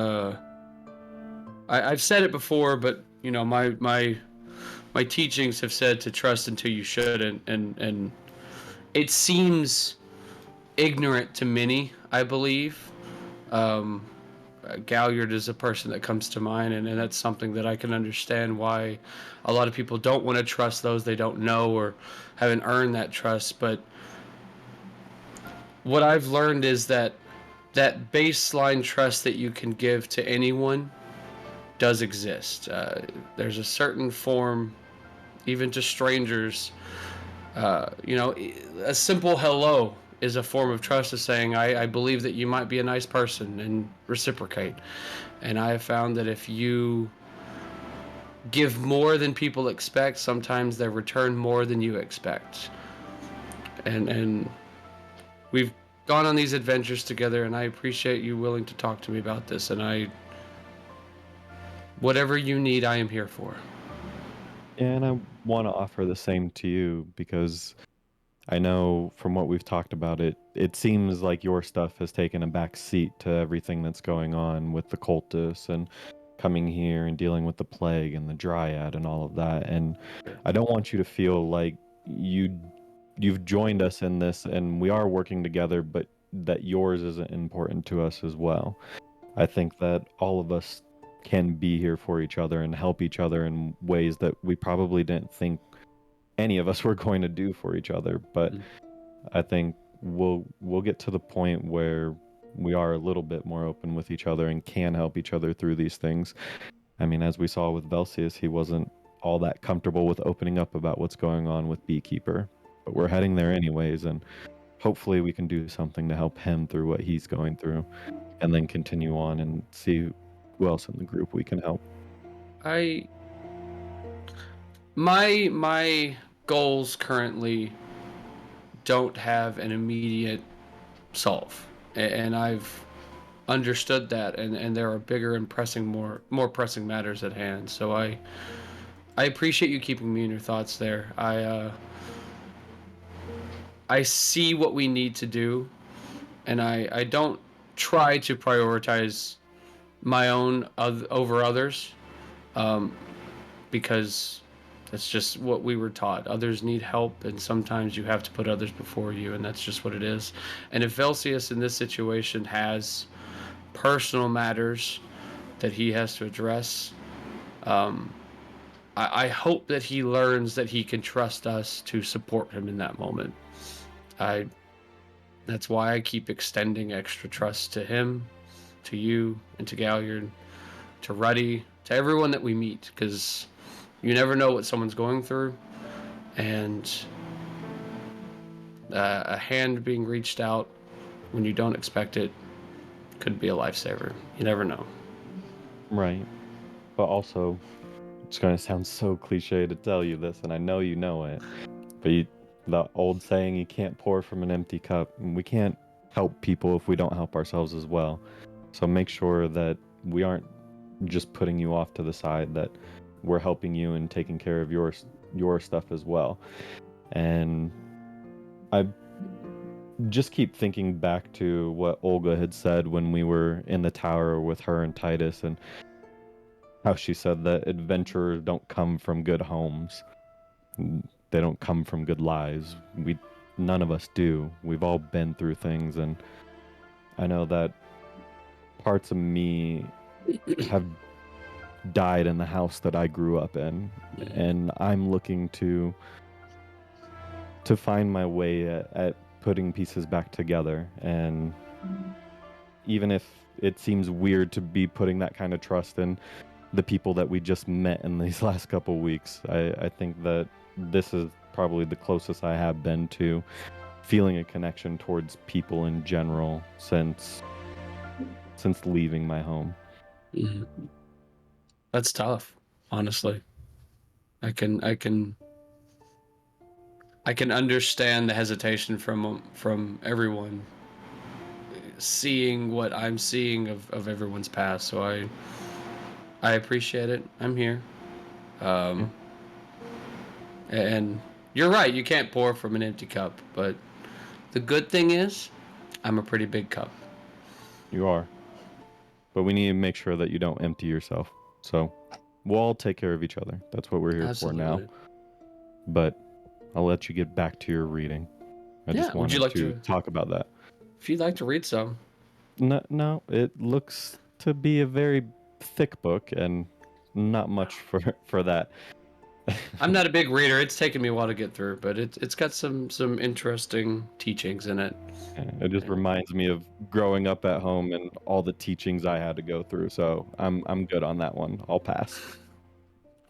I've said it before, but you know, my teachings have said to trust until you shouldn't, and it seems ignorant to many, I believe. Galliard is a person that comes to mind, and that's something that I can understand why a lot of people don't want to trust those they don't know or haven't earned that trust. But what I've learned is that baseline trust that you can give to anyone does exist. There's a certain form, even to strangers, you know, a simple hello is a form of trust, of saying, I believe that you might be a nice person, and reciprocate. And I have found that if you give more than people expect, sometimes they return more than you expect. And we've gone on these adventures together, and I appreciate you willing to talk to me about this, and whatever you need, I am here for. And I want to offer the same to you, because I know from what we've talked about it seems like your stuff has taken a back seat to everything that's going on with the cultists and coming here and dealing with the plague and the dryad and all of that. And I don't want you to feel like you've joined us in this and we are working together, but that yours isn't important to us as well. I think that all of us can be here for each other and help each other in ways that we probably didn't think any of us were going to do for each other. But I think we'll get to the point where we are a little bit more open with each other and can help each other through these things. I mean, as we saw with Velseis, he wasn't all that comfortable with opening up about what's going on with Beekeeper, but we're heading there anyways, and hopefully we can do something to help him through what he's going through, and then continue on and see who else in the group we can help. My goals currently don't have an immediate solve, and I've understood that, and there are bigger and more pressing matters at hand. So I appreciate you keeping me in your thoughts there. I see what we need to do, and I don't try to prioritize my own over others, because that's just what we were taught. Others need help, and sometimes you have to put others before you, and that's just what it is. And if Velseis in this situation has personal matters that he has to address, I hope that he learns that he can trust us to support him in that moment. That's why I keep extending extra trust to him, to you, and to Galliard, to Ruddy, to everyone that we meet, because you never know what someone's going through, and a hand being reached out when you don't expect it could be a lifesaver. You never know. Right. But also, it's going to sound so cliche to tell you this, and I know you know it, but the old saying, you can't pour from an empty cup, and we can't help people if we don't help ourselves as well. So make sure that we aren't just putting you off to the side, that we're helping you and taking care of your stuff as well. And I just keep thinking back to what Olga had said when we were in the tower with her and Titus, and how she said that adventurers don't come from good homes. They don't come from good lives. None of us do. We've all been through things, and I know that parts of me have died in the house that I grew up in, and I'm looking to find my way at putting pieces back together. And even if it seems weird to be putting that kind of trust in the people that we just met in these last couple weeks, I think that this is probably the closest I have been to feeling a connection towards people in general since leaving my home. Mm-hmm. That's tough, honestly. I can understand the hesitation from everyone seeing what I'm seeing of everyone's past. So I appreciate it. I'm here. And you're right, you can't pour from an empty cup, but the good thing is I'm a pretty big cup. You are. But we need to make sure that you don't empty yourself. So we'll all take care of each other. That's what we're here Absolutely. for now. But I'll let you get back to your reading. I just wanted to talk about that. If you'd like to read some. No, it looks to be a very thick book and not much for that. I'm not a big reader. It's taken me a while to get through, but it's got some interesting teachings in it. It just reminds me of growing up at home and all the teachings I had to go through. So I'm good on that one. I'll pass.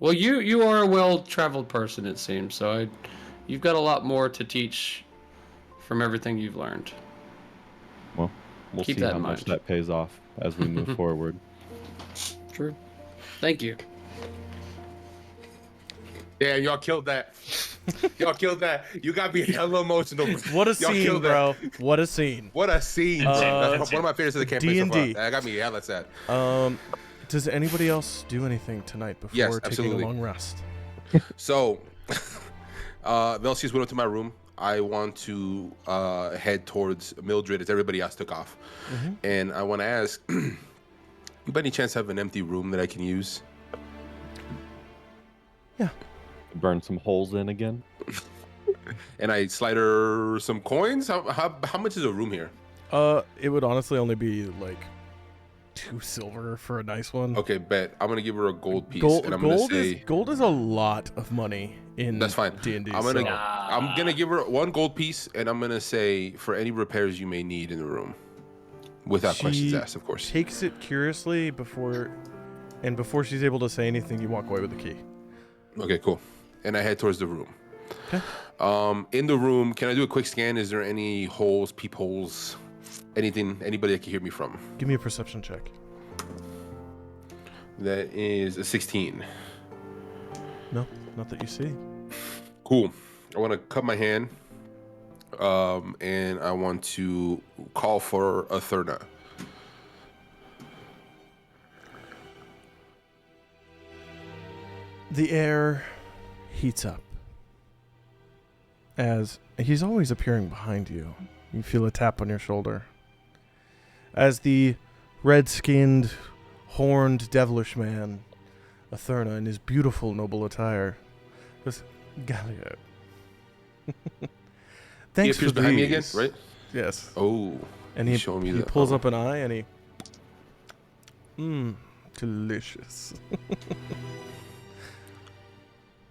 Well, you are a well-traveled person, it seems. So you've got a lot more to teach from everything you've learned. Well, we'll see how much that pays off as we move forward. True. Thank you. Yeah, y'all killed that. Y'all killed that. You got me hella emotional. What a scene, bro. What a scene. What a scene. That's one of my favorites of the campaign so far. That got me hella sad. Does anybody else do anything tonight before taking a long rest? So, Velseis went up to my room, I want to head towards Mildred as everybody else took off. And I want to ask, you by any chance have an empty room that I can use? Yeah. Burn some holes in again. And I slide her some coins? How much is a room here? It would honestly only be like 2 silver for a nice one. Okay, bet. I'm going to give her a gold piece. And I'm going to say... Gold is a lot of money in That's fine. D&D. I'm gonna give her 1 gold piece, and I'm gonna say for any repairs you may need in the room, without questions asked, of course. Takes it curiously before she's able to say anything, you walk away with the key. Okay, cool. And I head towards the room. Okay. In the room, can I do a quick scan? Is there any holes, peepholes, anything, anybody that can hear me from? Give me a perception check. That is a 16. No, not that you see. Cool. I want to cut my hand, and I want to call for Othe. The air heats up as he's always appearing behind you. You feel a tap on your shoulder. As the red-skinned, horned, devilish man, Othe, in his beautiful noble attire, goes, Gallia. Thanks He appears for behind me these. again, right? Yes. Oh. And he's showing me he the- pulls oh. up an eye and he... delicious.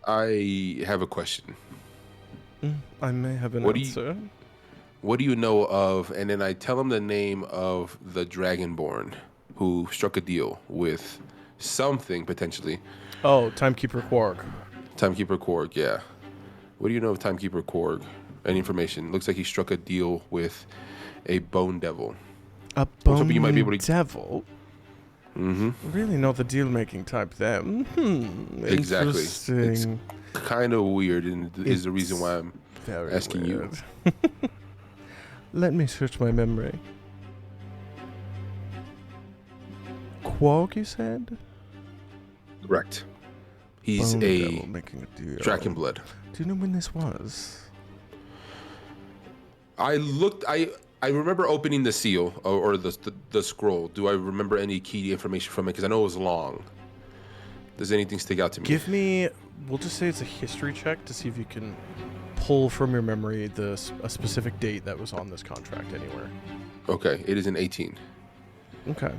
I have a question. I may have an What do you- answer. What do you know of? And then I tell him the name of the Dragonborn who struck a deal with something potentially. Oh, Timekeeper Quark. Timekeeper Korg, yeah. What do you know of Timekeeper Korg? Any information? Looks like he struck a deal with a bone devil. A hoping bone you might be able to- devil? Mm-hmm. Really not the deal-making type there. Exactly. It's Interesting. kind of weird, and is the reason It's why I'm very asking you. weird. Let me search my memory. Quark, you said? correct. He's Bone a devil making a deal. Dragon Blood. Do you know when this was? I remember opening the seal or the scroll. Do I remember any key information from it? Because I know it was long. Does anything stick out to me? Give me... We'll just say it's a history check to see if you can pull from your memory a specific date that was on this contract anywhere. Okay, it is an 18. Okay.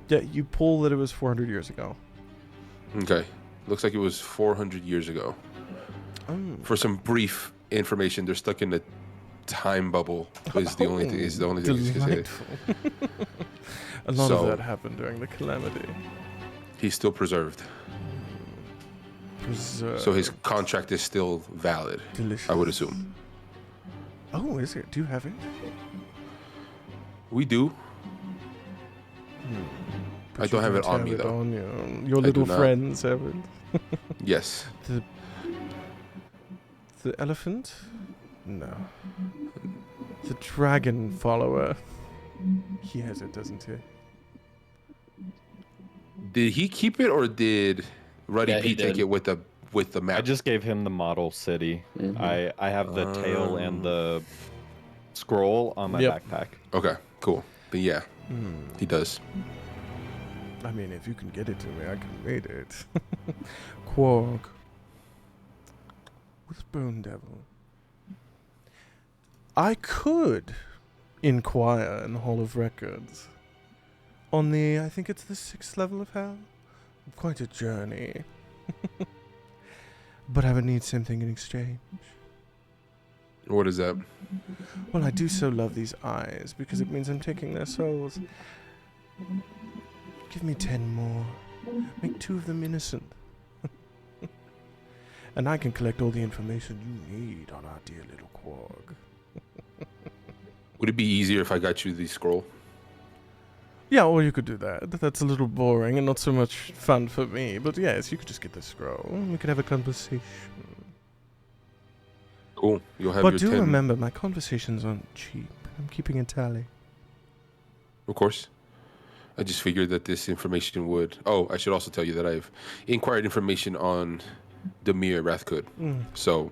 Yeah, you pull that it was 400 years ago. Okay, looks like it was 400 years ago. For some brief information, they're stuck in the time bubble. Is the only thing. Is the only thing. You can say. Delightful. A lot So- of that happened during the calamity. He's still preserved, so his contract is still valid. delicious. I would assume. Oh, is it? Do you have it? We do. I don't have it on me, though. Your I little do not. friends have it. Yes. The elephant? No. The dragon follower. He has it, doesn't he? Did he keep it, or did Ruddy Yeah, he P take did. it with the map? I just gave him the model city. I have the tail and the scroll on my Yep. backpack. Okay, cool. But yeah, Hmm. he does. I mean, if you can get it to me, I can read it. Quark. What's Bone Devil? I could inquire in the Hall of Records. On I think it's the 6th level of hell. Quite a journey. But I would need something in exchange. What is that? Well, I do so love these eyes because it means I'm taking their souls. Give me 10 more. Make 2 of them innocent. And I can collect all the information you need on our dear little Quark. Would it be easier if I got you the scroll? Yeah, or you could do that. That's a little boring and not so much fun for me. But yes, you could just get the scroll. We could have a conversation. Cool. You'll have But your do 10. remember, my conversations aren't cheap. I'm keeping a tally. Of course. I just figured that this information would... Oh, I should also tell you that I've inquired information on Demir Rathkud. So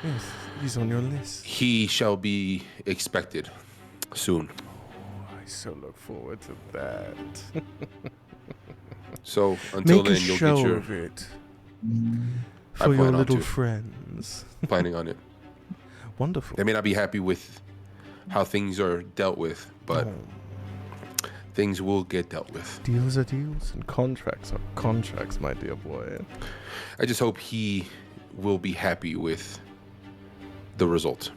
Yes, he's on your list. He shall be expected soon. I so look forward to that. So until Make a then, you'll show get your of it I for your plan on little to. friends. planning on it. Wonderful. They may not be happy with how things are dealt with, but Oh, things will get dealt with. deals are deals and contracts are contracts, my dear boy. I just hope he will be happy with the result.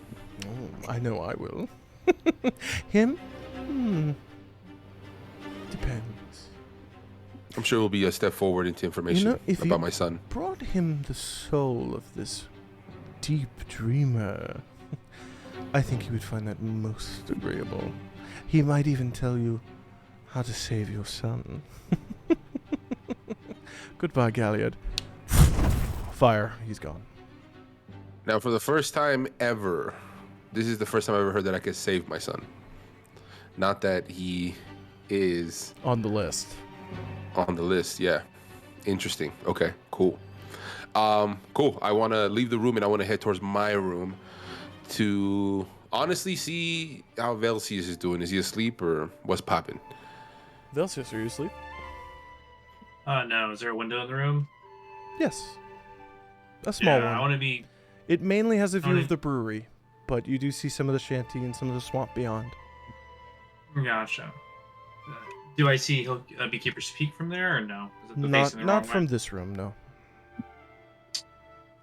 Oh, I know I will. Him? Depends. I'm sure it will be a step forward into information if about you my son. brought him the soul of this deep dreamer, I think he would find that most agreeable. He might even tell you how to save your son. Goodbye, Galliard. Fire. He's gone. Now, for the first time ever, this is the first time I've ever heard that I could save my son. Not that he is On the list. on the list. Yeah. Interesting. Okay, cool. Cool. I want to leave the room and I want to head towards my room to honestly see how Velseis is doing. Is he asleep or what's popping? Velseis, are you asleep? No. Is there a window in the room? Yes. A small Yeah, I one. want to be. It mainly has a view wanna- of the brewery, but you do see some of the shanty and some of the swamp beyond. Gotcha. Do I see Beekeeper's Peak from there, or no? Is it the Not facing the wrong from way? this room, no.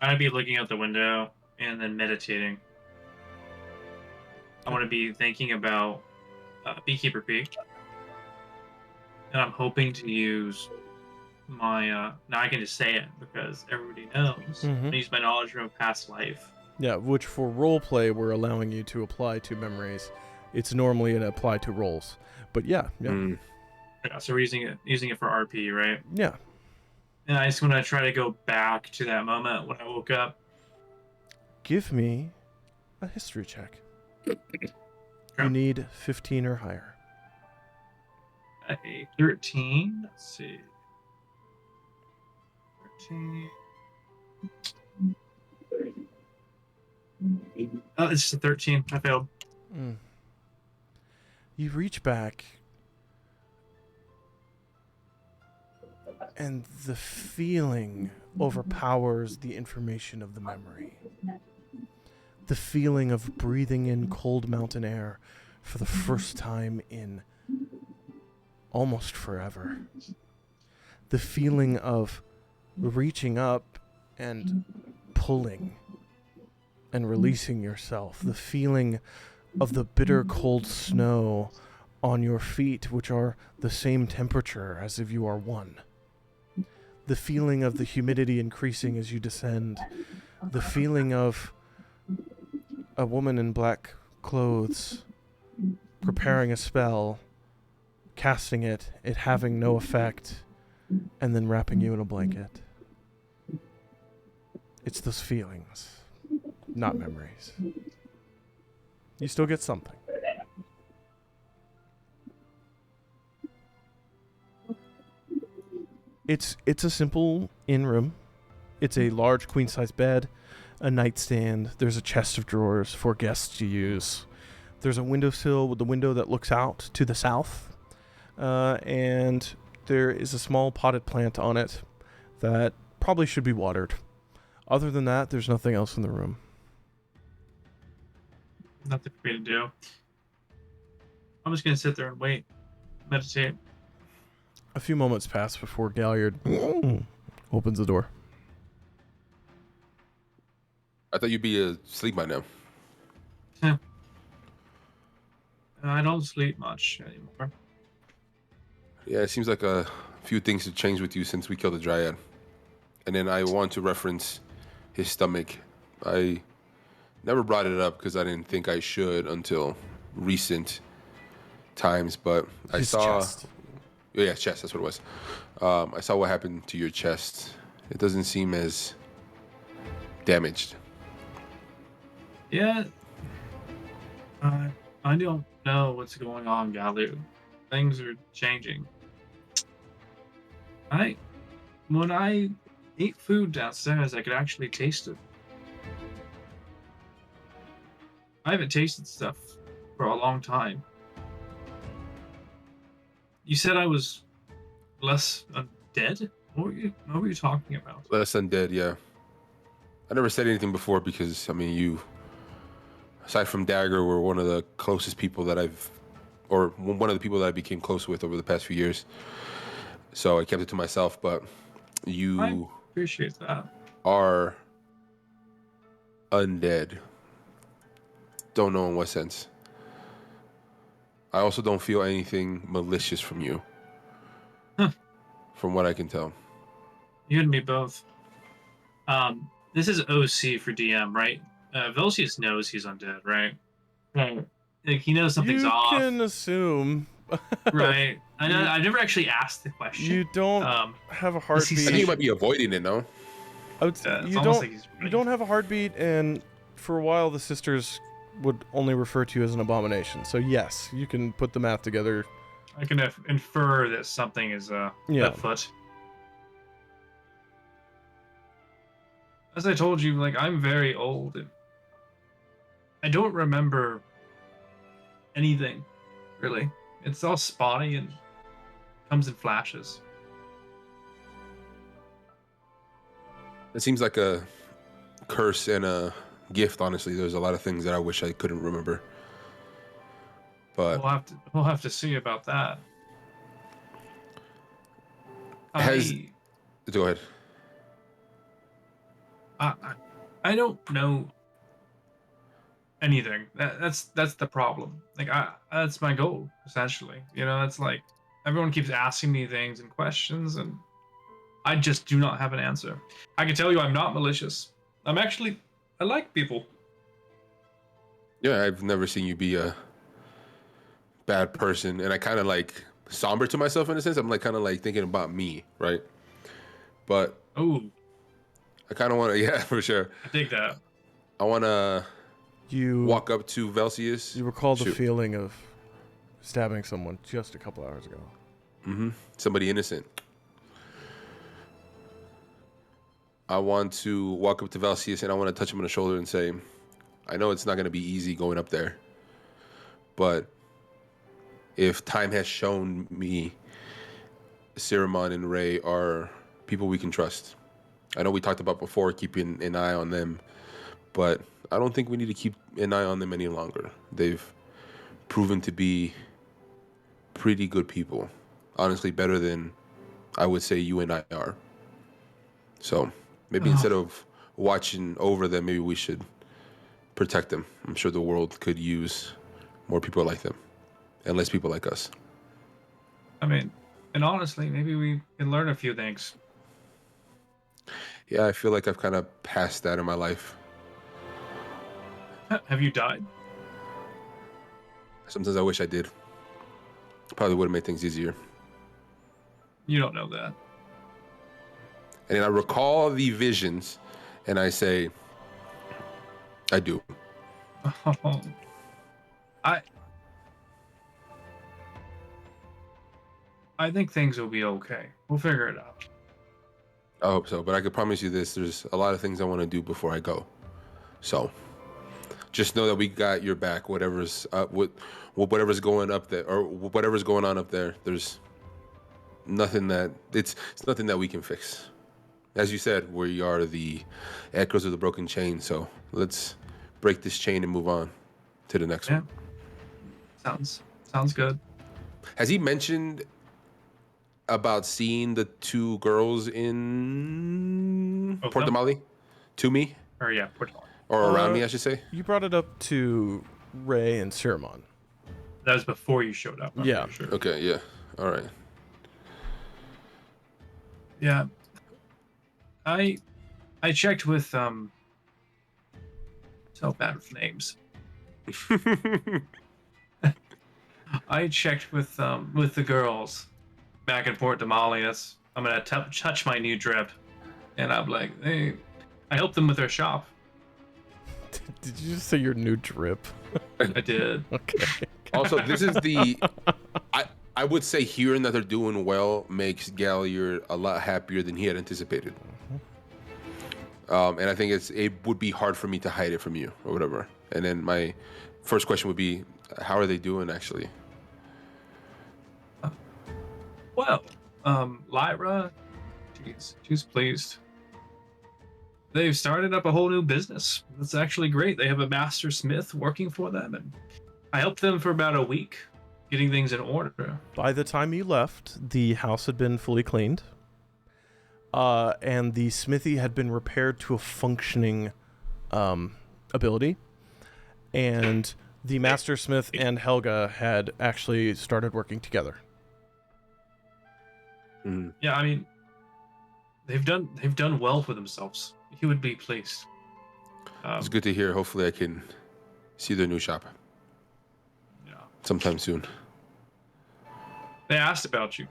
I'd be looking out the window and then meditating. I want to be thinking about Beekeeper Peak, and I'm hoping to use my. Now I can just say it because everybody knows. Mhm. I use my knowledge from a past life. Yeah, which for roleplay we're allowing you to apply to memories. It's normally an apply to roles. But yeah. Mm. Yeah, so we're using it for RP, right? Yeah. And I just want to try to go back to that moment when I woke up. Give me a history check. You Okay. need 15 or higher. A 13. Let's see. 13. Oh, it's just a 13. I failed. Mm. You reach back, and the feeling overpowers the information of the memory. The feeling of breathing in cold mountain air for the first time in almost forever. The feeling of reaching up and pulling and releasing yourself. The feeling of the bitter cold snow on your feet, which are the same temperature as if you are one. The feeling of the humidity increasing as you descend. The feeling of a woman in black clothes preparing a spell, casting it having no effect, and then wrapping you in a blanket. It's those feelings, not memories. You still get something. It's a simple inn room. It's a large queen-size bed, a nightstand. There's a chest of drawers for guests to use. There's a windowsill with the window that looks out to the south, and there is a small potted plant on it that probably should be watered. Other than that, there's nothing else in the room. Nothing for me to do. I'm just gonna sit there and wait, meditate. A few moments pass before Galliard opens the door. I thought you'd be asleep by now. I don't sleep much anymore. Yeah, it seems like a few things have changed with you since we killed the Dryad. And then I want to reference his stomach. I never brought it up because I didn't think I should until recent times, but I His saw... chest. Yeah, chest, that's what it was. I saw what happened to your chest. It doesn't seem as damaged. Yeah. I don't know what's going on, Galu. Things are changing. When I ate food downstairs, I could actually taste it. haven't tasted stuff for a long time. You said I was less undead? What were you talking about? Less undead, yeah. I never said anything before because, I mean, you, aside from Dagger, were one of the closest people that or one of the people that I became close with over the past few years. So I kept it to myself, but you I appreciate that. are undead. Don't know in what sense. I also don't feel anything malicious from you. Huh. From what I can tell. You and me both. This is OC for DM, right? Velseis knows he's undead, right? Right. Like, he knows something's off. You can assume. Right. I never actually asked the question. You don't have a heartbeat. I think you might be avoiding it, no? I would say you don't. You don't have a heartbeat, and for a while the sisters would only refer to you as an abomination. So yes, you can put the math together. I can infer that something is afoot. As I told you, like, I'm very old, and I don't remember anything, really. It's all spotty and comes in flashes. It seems like a curse and a gift, honestly. There's a lot of things that I wish I couldn't remember. But We'll have to see about that. Go ahead. I don't know anything. That's the problem. Like, that's my goal, essentially. You know, it's like everyone keeps asking me things and questions, and I just do not have an answer. I can tell you I'm not malicious. I like people. Yeah, I've never seen you be a bad person, and I kind of like somber to myself in a sense. I'm like kind of like thinking about me, right? But Ooh, I kind of want to, yeah, for sure. I dig that. I want to You walk up to Velseis. You recall the feeling of stabbing someone just a couple hours ago. Mm-hmm. Somebody innocent. I want to walk up to Velseis and I want to touch him on the shoulder and say, I know it's not going to be easy going up there, but if time has shown me Siramon and Ray are people we can trust. I know we talked about before keeping an eye on them, but I don't think we need to keep an eye on them any longer. They've proven to be pretty good people. Honestly, better than I would say you and I are. So maybe instead of watching over them, maybe we should protect them. I'm sure the world could use more people like them and less people like us. I mean, and honestly, maybe we can learn a few things. Yeah, I feel like I've kind of passed that in my life. Have you died? Sometimes I wish I did. Probably would have made things easier. You don't know that. And then I recall the visions, and I say, I do. I think things will be okay. We'll figure it out. I hope so, but I could promise you this: there's a lot of things I want to do before I go. So, just know that we got your back. Whatever's whatever's going up there, or whatever's going on up there, there's nothing that it's nothing that we can fix. As you said, we are the echoes of the broken chain. So let's break this chain and move on to the next one. Sounds good. Has he mentioned about seeing the two girls in Port Damali to me? Or yeah, Port Damali. Or around me, I should say. You brought it up to Ray and Siramon. That was before you showed up. I'm Yeah. sure. Okay, yeah. All right. Yeah. I checked with so bad with names. I checked with the girls back in Port Damali. I'm gonna touch my new drip, and I'm like, hey, I helped them with their shop. Did you just say your new drip? I did. Okay. Also, this is the I would say hearing that they're doing well makes Galliard a lot happier than he had anticipated. and I think it would be hard for me to hide it from you or whatever. And then my first question would be, how are they doing actually? Well, Lyra, she's pleased. They've started up a whole new business. That's actually great. They have a master smith working for them, and I helped them for about a week, getting things in order. By the time you left, the house had been fully cleaned, and the smithy had been repaired to a functioning ability, and the master smith and Helga had actually started working together. Yeah, I mean, they've done well for themselves. He would be pleased. It's good to hear. Hopefully I can see their new shop Yeah. sometime soon. They asked about you.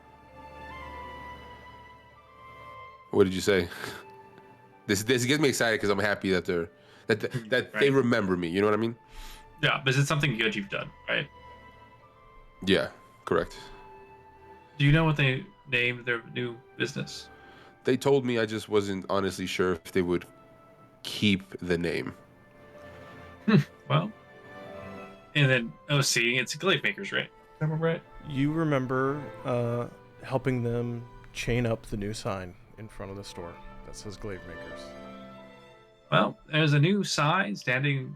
What did you say? This gets me excited because I'm happy that that they remember me. You know what I mean? Yeah, but it's something good you've done, right? Yeah, correct. Do you know what they named their new business? They told me, I just wasn't honestly sure if they would keep the name. Well, and then OC, it's glaive makers, right? Remember right? You remember helping them chain up the new sign in front of the store that says Glaive Makers. Well, there's a new sign standing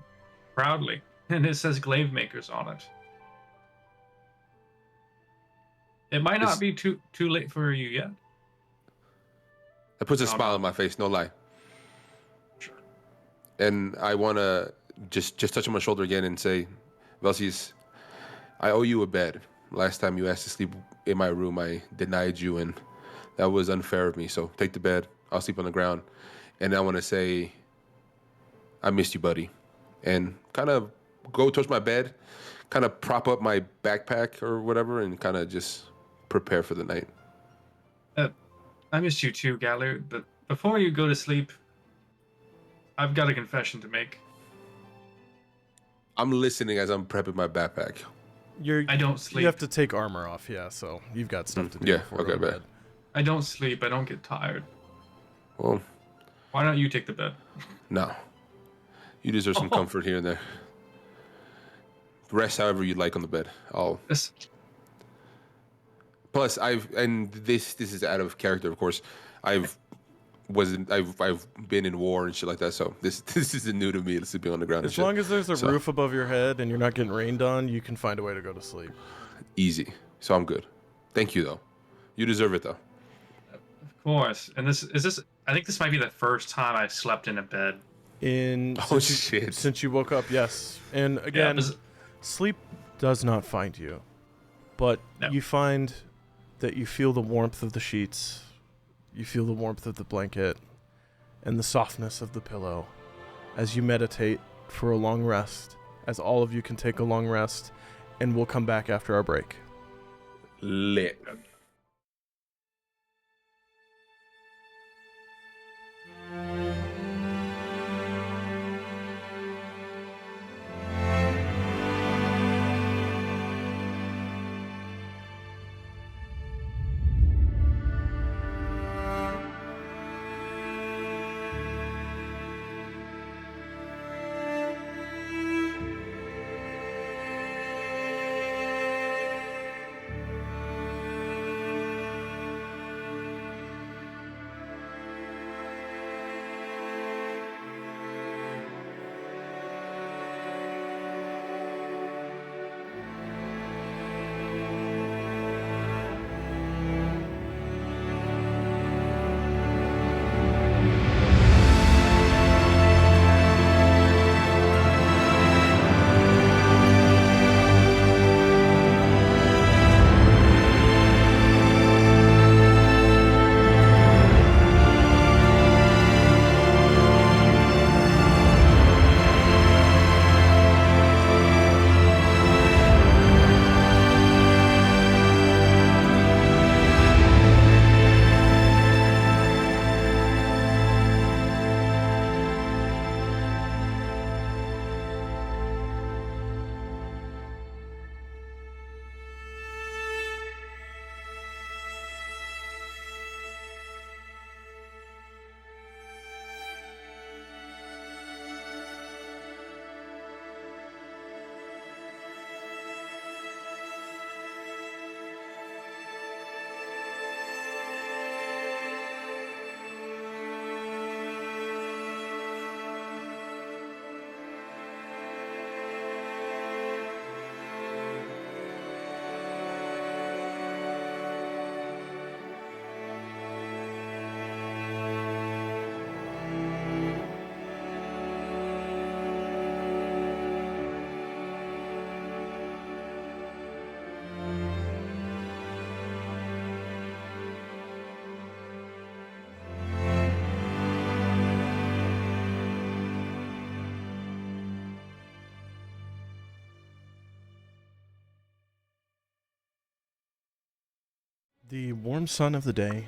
proudly, and it says glaive makers on it. It might not be too late for you yet. That puts a Oh, smile no. on my face, no lie. Sure. And I want to just touch on my shoulder again and say, Velseis, I owe you a bed. Last time you asked to sleep in my room, I denied you, and that was unfair of me. So take the bed. I'll sleep on the ground. And I want to say, I missed you, buddy. And kind of go towards my bed, kind of prop up my backpack or whatever, and kind of just prepare for the night. I missed you too, Galler, but before you go to sleep, I've got a confession to make. I'm listening as I'm prepping my backpack. I don't sleep. You have to take armor off, yeah, so you've got stuff to do Yeah, before okay, going to bet. bed. I don't sleep. I don't get tired. Well, Why don't you take the bed? no. You deserve some comfort here and there. Rest however you like on the bed. This, Plus, this is out of character, of course. I've been in war and shit like that, so this isn't new to me, sleeping on the ground. As long as there's a roof above your head and you're not getting rained on, you can find a way to go to sleep. Easy. So I'm good. Thank you, though. You deserve it, though. of course. And I think this might be the first time I slept in a bed. Since you woke up, yes. And again, sleep does not find you, but you find that you feel the warmth of the sheets, you feel the warmth of the blanket, and the softness of the pillow as you meditate for a long rest, as all of you can take a long rest, and we'll come back after our break. Lit. The warm sun of the day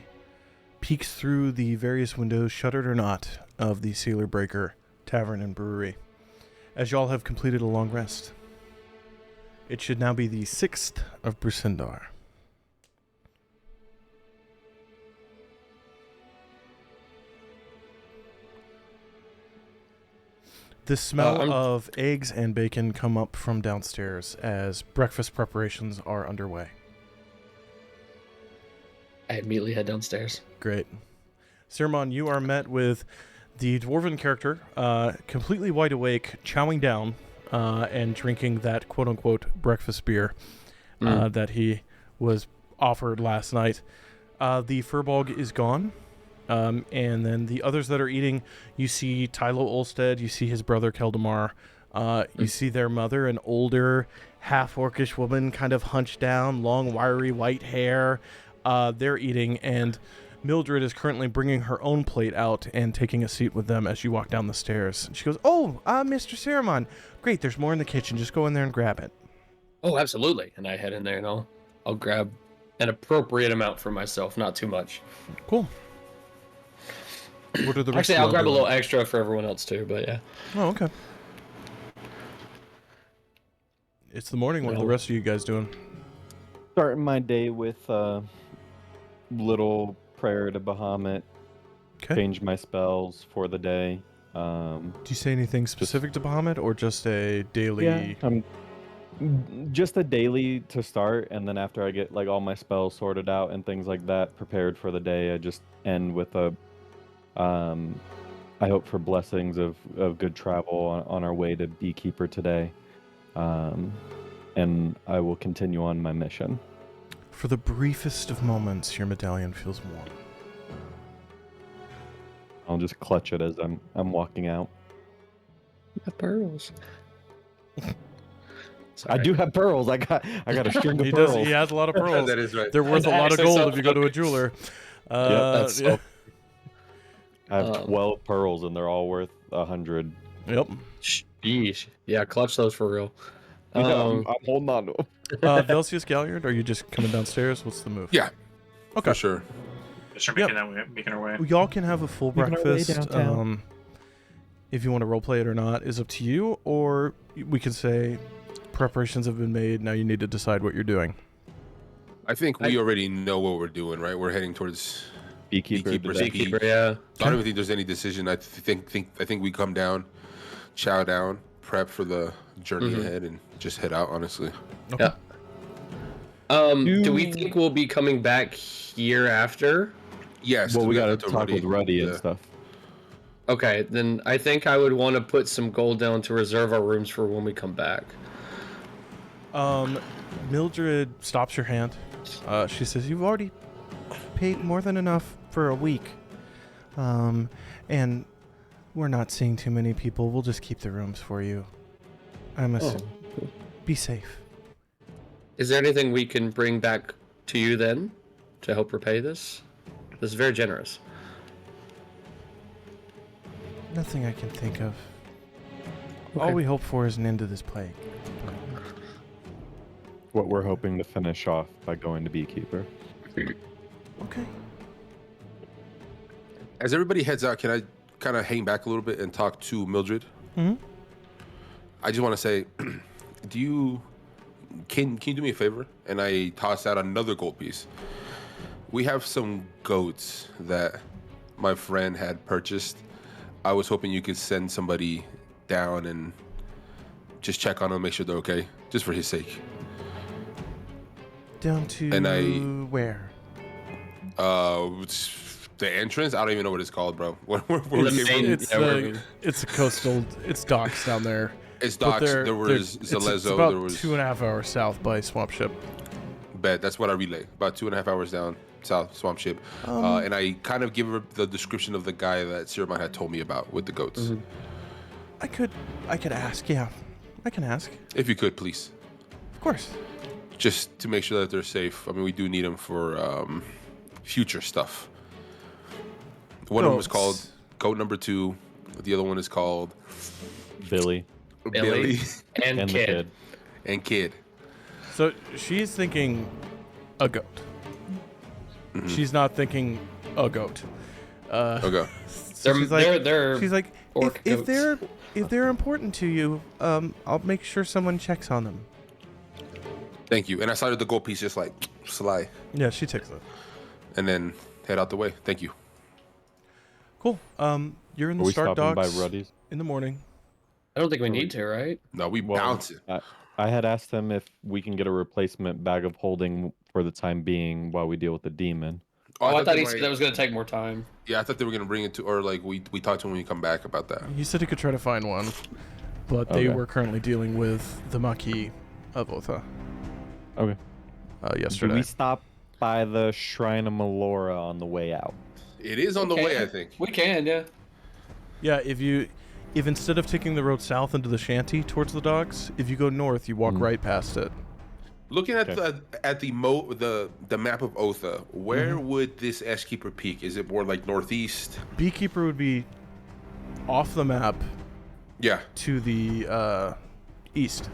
peeks through the various windows, shuttered or not, of the Sealer Breaker Tavern and Brewery, as y'all have completed a long rest. It should now be the 6th of Brusindar. The smell of eggs and bacon come up from downstairs as breakfast preparations are underway. I immediately head downstairs. Great. Sirmon, you are met with the dwarven character, completely wide awake, chowing down and drinking that quote-unquote breakfast beer that he was offered last night. The Furbolg is gone. And then the others that are eating, you see Tylo Olsted, you see his brother Keldamar, you see their mother, an older, half-orcish woman, kind of hunched down, long, wiry white hair. They're eating, and Mildred is currently bringing her own plate out and taking a seat with them as you walk down the stairs. And she goes, Mr. Saramon, great, there's more in the kitchen. Just go in there and grab it. Oh, absolutely. And I head in there and I'll grab an appropriate amount for myself, not too much. Cool. What are the rest Actually, of I'll grab a doing? little extra for everyone else too, but yeah. Oh, okay. It's the morning. What are the rest of you guys doing? Starting my day with little prayer to Bahamut. Okay. Change my spells for the day. Do you say anything specific to Bahamut or just a daily? Yeah, just a daily to start, and then after I get like all my spells sorted out and things like that prepared for the day, I just end with a I hope for blessings of good travel on our way to Beekeeper today, and I will continue on my mission. For the briefest of moments, your medallion feels warm. I'll just clutch it as I'm walking out. You have pearls. I do have pearls. I got a string of He pearls. does. He has a lot of pearls. That is right. They're worth a lot of gold if you go to a jeweler. That's yeah. I have 12 pearls, and they're all worth 100. Yep. Sheesh. Yeah, clutch those for real. I'm holding on to them. Velseis Galliard, are you just coming downstairs? What's the move? Yeah. Okay. For sure. Just start making our way. Y'all can have a full Making our way breakfast. downtown. If you want to roleplay it or not is up to you, or we can say preparations have been made. Now you need to decide what you're doing. I think we already know what we're doing, right? We're heading towards Beekeeper. Beekeeper's today. Peak. Beekeeper, yeah. I don't even think there's any decision. I think we come down, chow down, prep for the journey ahead, and just head out. Honestly. Okay. Yeah. Do we think we'll be coming back here after? Yes. Well, we got to have talk with Ruddy and stuff. Okay, then I think I would want to put some gold down to reserve our rooms for when we come back. Mildred stops your hand. She says, "You've already paid more than enough for a week, and we're not seeing too many people. We'll just keep the rooms for you. I must be safe." Is there anything we can bring back to you then to help repay this? This is very generous. Nothing I can think of. Okay. All we hope for is an end to this plague. What we're hoping to finish off by going to Beekeeper. Okay. As everybody heads out, can I kind of hang back a little bit and talk to Mildred? Mm-hmm. I just want to say, can you do me a favor? And I toss out another gold piece. We have some goats that my friend had purchased. I was hoping you could send somebody down and just check on them, make sure they're okay, just for his sake. Down to where? It's the entrance. I don't even know what it's called, bro. Where we came from? It's a coastal. It's docks down there. It's But docks. There was it's Zalezo. about There was 2.5 hours south by Swamp Ship. Bet. That's what I relay. About 2.5 hours down south Swamp Ship. And I kind of give her the description of the guy that Sirmon had told me about with the goats. Mm-hmm. I could ask. Yeah, I can ask. If you could, please. Of course. Just to make sure that they're safe. I mean, we do need them for future stuff. One of them is called Goat Number 2. The other one is called Billy. Billy. And the Kid. And Kid. So she's thinking a goat. She's not thinking a goat. Okay. So she's like, they're she's like, orc if goats. they're important to you, I'll make sure someone checks on them. Thank you. And I started the gold piece just like sly, Yeah, she takes it. and then head out the way. Thank you. Cool. You're in Are the we start stopping by docks Ruddy's? in the morning. I don't think we need to, right? No, we Well, bounce it. I had asked them if we can get a replacement bag of holding for the time being while we deal with the demon. Oh, I thought they he said that was going to take more time. Yeah, I thought they were gonna bring it to, or like we talked to him when you come back about that. He said he could try to find one, but they Okay. were currently dealing with the Maquis of Othe Okay. Do yesterday. we stop by the Shrine of Melora on the way out? It is on the Okay. way, I think. We can, yeah. Yeah, if instead of taking the road south into the shanty towards the docks, if you go north, you walk right past it. Looking at Okay. the map of Othe, where would this Beekeeper Peak? Is it more like northeast? Beekeeper would be off the map Yeah, to the east.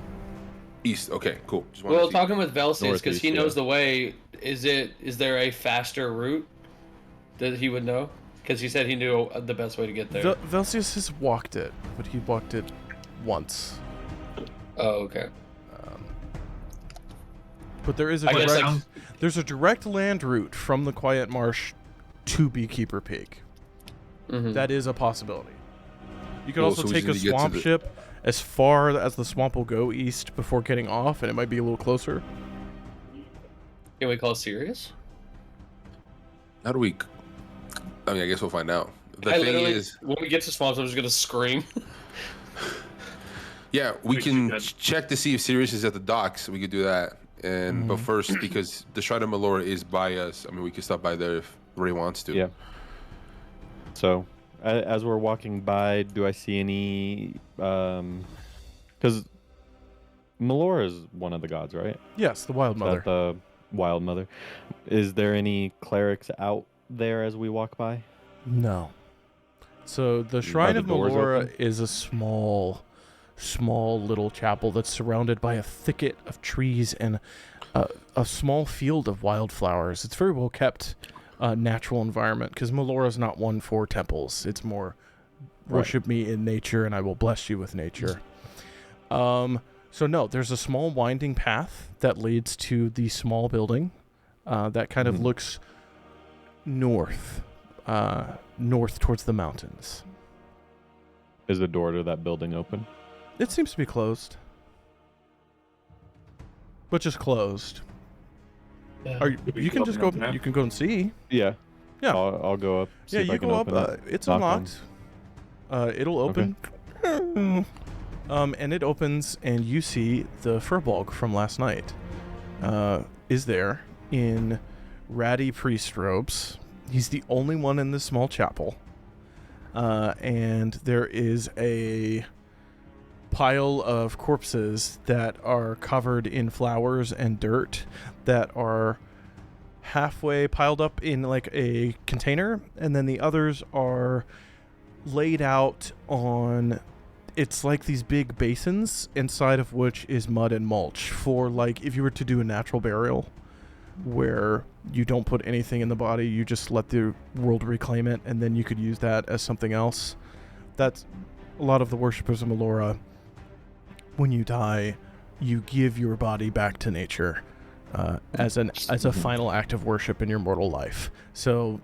east. Okay, cool. Just wanted Well, to see. talking with Velseis, because he Northeast, knows yeah. the way, is there a faster route that he would know? Because he said he knew the best way to get there. Velseis has walked it, but he walked it once. Oh, okay. But there is a I guess there's a direct land route from the Quiet Marsh to Beekeeper Peak. Mhm. That is a possibility. You could Cool, also so we take just a need to get to swamp the- ship as far as the swamp will go east before getting off, and it might be a little closer. Can we call it serious? How do we? I mean, I guess we'll find out. The I thing literally, is, when we get to swamps, I'm just gonna scream. yeah, we Makes you can good. check to see if Sirius is at the docks. We could do that. And but first, because the Shrine of Melora is by us, I mean, we could stop by there if Ray wants to. Yeah. So, as we're walking by, do I see any? Because Melora is one of the gods, right? Yes, the Wild Is Mother. that the Wild Mother? Is there any clerics out there as we walk by? No. So the Shrine the of doors Melora open? is a small little chapel that's surrounded by a thicket of trees and a small field of wildflowers. It's very well kept natural environment because Melora is not one for temples. It's more worship me in nature and I will bless you with nature. So no, there's a small winding path that leads to the small building that kind of looks north towards the mountains. Is the door to that building open? It seems to be closed. But just closed. You can just go you can go and see. Yeah. Yeah. I'll go up. See Yeah, if I you can go up. open it. It's knock on. unlocked. It'll open. And it opens, and you see the Furbolg from last night. Is there in ratty priest robes. He's the only one in this small chapel. And there is a pile of corpses that are covered in flowers and dirt that are halfway piled up in like a container, and then the others are laid out on, it's like these big basins inside of which is mud and mulch for like if you were to do a natural burial where you don't put anything in the body, you just let the world reclaim it, and then you could use that as something else. That's a lot of the worshippers of Melora. When you die, you give your body back to nature as a final act of worship in your mortal life. So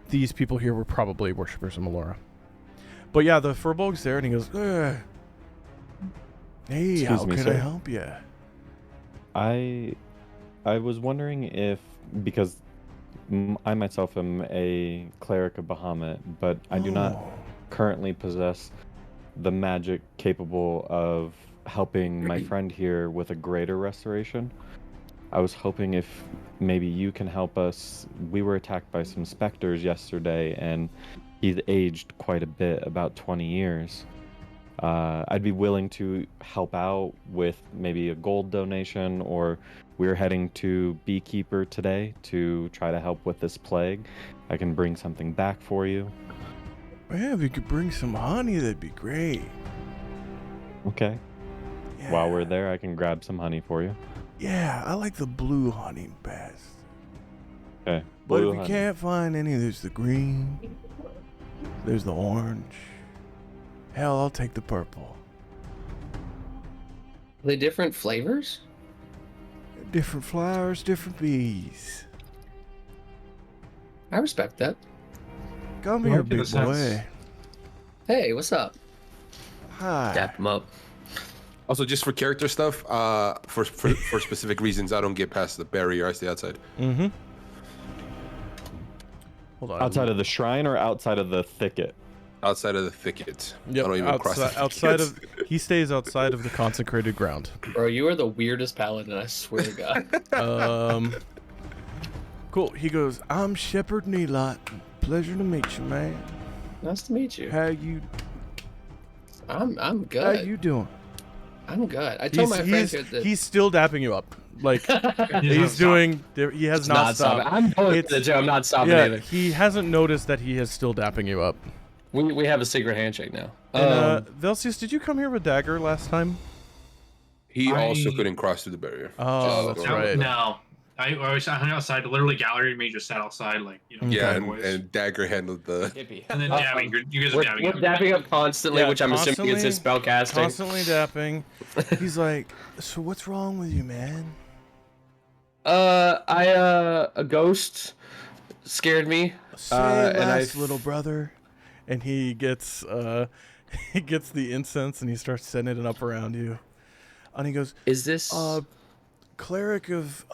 these people here were probably worshippers of Melora. But yeah, the Furbolg's there, and he goes, "Ugh. Hey, Excuse how me, can sir. I help you?" I was wondering if, because I myself am a cleric of Bahamut, but I do not currently possess the magic capable of helping my friend here with a greater restoration. I was hoping if maybe you can help us. We were attacked by some specters yesterday, and he's aged quite a bit, about 20 years. I'd be willing to help out with maybe a gold donation, or we're heading to Beekeeper today to try to help with this plague. I can bring something back for you. Yeah, if you could bring some honey, that'd be great. Okay. Yeah. While we're there, I can grab some honey for you. Yeah, I like the blue honey best. Okay. But blue if you honey. can't find any, there's the green. There's the orange. Hell, I'll take the purple. Are they different flavors? Different flowers, different bees. I respect that. Come I here, like it, big the boy. sense. Hey, what's up? Hi. Dap him up. Also, just for character stuff, for specific reasons, I don't get past the barrier. I stay outside. Mm-hmm. Hold on. Outside of the shrine or outside of the thicket? Outside of the thicket. Yep, I don't even cross the outside thickets. of he stays outside of the consecrated ground. Bro, you are the weirdest paladin, I swear to God. Cool. He goes, I'm Shepherd Neelot. Pleasure to meet you, man. Nice to meet you. How you I'm good. how you doing? I'm good. I told my friend here that He's still dapping you up. Like He's he's doing he has not stopped. I'm going It's- to the gym. I'm not stopping Yeah, either. he hasn't noticed that he is still dapping you up. We have a secret handshake now. And, Velseis, did you come here with dagger last time? He also I- couldn't cross through the barrier. Oh, Just that's so- right. No. I hung outside. Literally, gallery and me just sat outside, like, you know. Yeah, making noise. and Dagger handled the. Hippie. And then dabbing. You guys are We're dabbing. dapping up constantly, Yeah, which I'm assuming is his spell casting. Constantly dapping. He's like, so what's wrong with you, man? A ghost scared me. Say and less, little brother. And he gets he gets the incense and he starts setting it up around you. And he goes, Is this? cleric of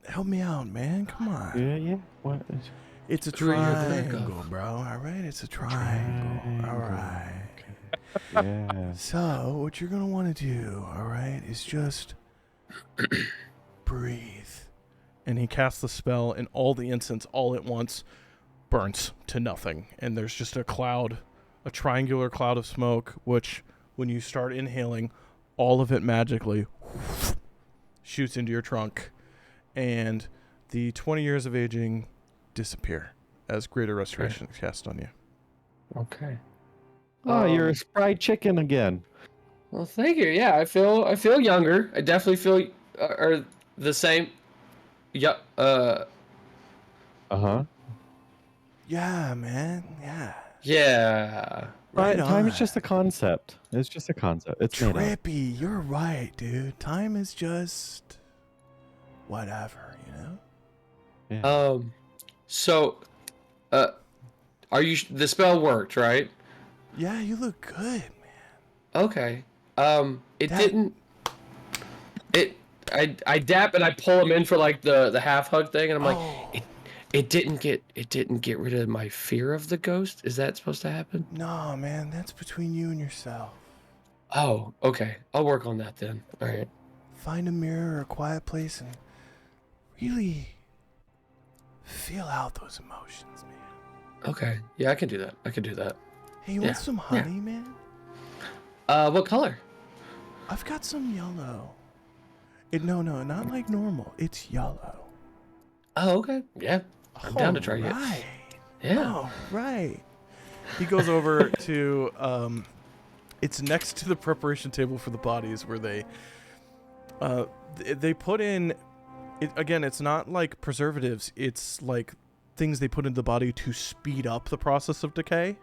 help me out, man. Come on. Yeah. What? It's a Who are you a cleric triangle, of? bro. All right, it's a triangle. All right. Yeah. So what you're gonna want to do, all right, is just breathe. And he casts the spell, and all the incense, all at once, burns to nothing. And there's just a cloud, a triangular cloud of smoke, which, when you start inhaling, all of it magically shoots into your trunk, and the 20 years of aging disappear as greater restoration is cast on you. Okay. Oh, you're a spry chicken again. Well, thank you. Yeah, I feel younger. I definitely feel or the same. Yeah. Uh-huh. Yeah, man. Yeah. Yeah. Right Time is on. just a concept. It's just a concept. It's made up. Trippy, you're right, dude. Time is just whatever, you know? Yeah. So, are you? The spell worked, right? Yeah, you look good, man. Okay. It That- didn't. I dap and I pull him in for like the half hug thing, and I'm like, Oh. it didn't get rid of my fear of the ghost. Is that supposed to happen? No, man, that's between you and yourself. Oh, okay. I'll work on that then. All right. Find a mirror or a quiet place and really feel out those emotions, man. Okay. Yeah, I can do that. Hey, you Yeah, want some honey, man? What color? I've got some yellow. No, not like normal. It's yellow. Oh, okay. Yeah. I'm down to try it. Right. Yeah. Oh, right. He goes over to it's next to the preparation table for the bodies where they put in it again, it's not like preservatives, it's like things they put in the body to speed up the process of decay.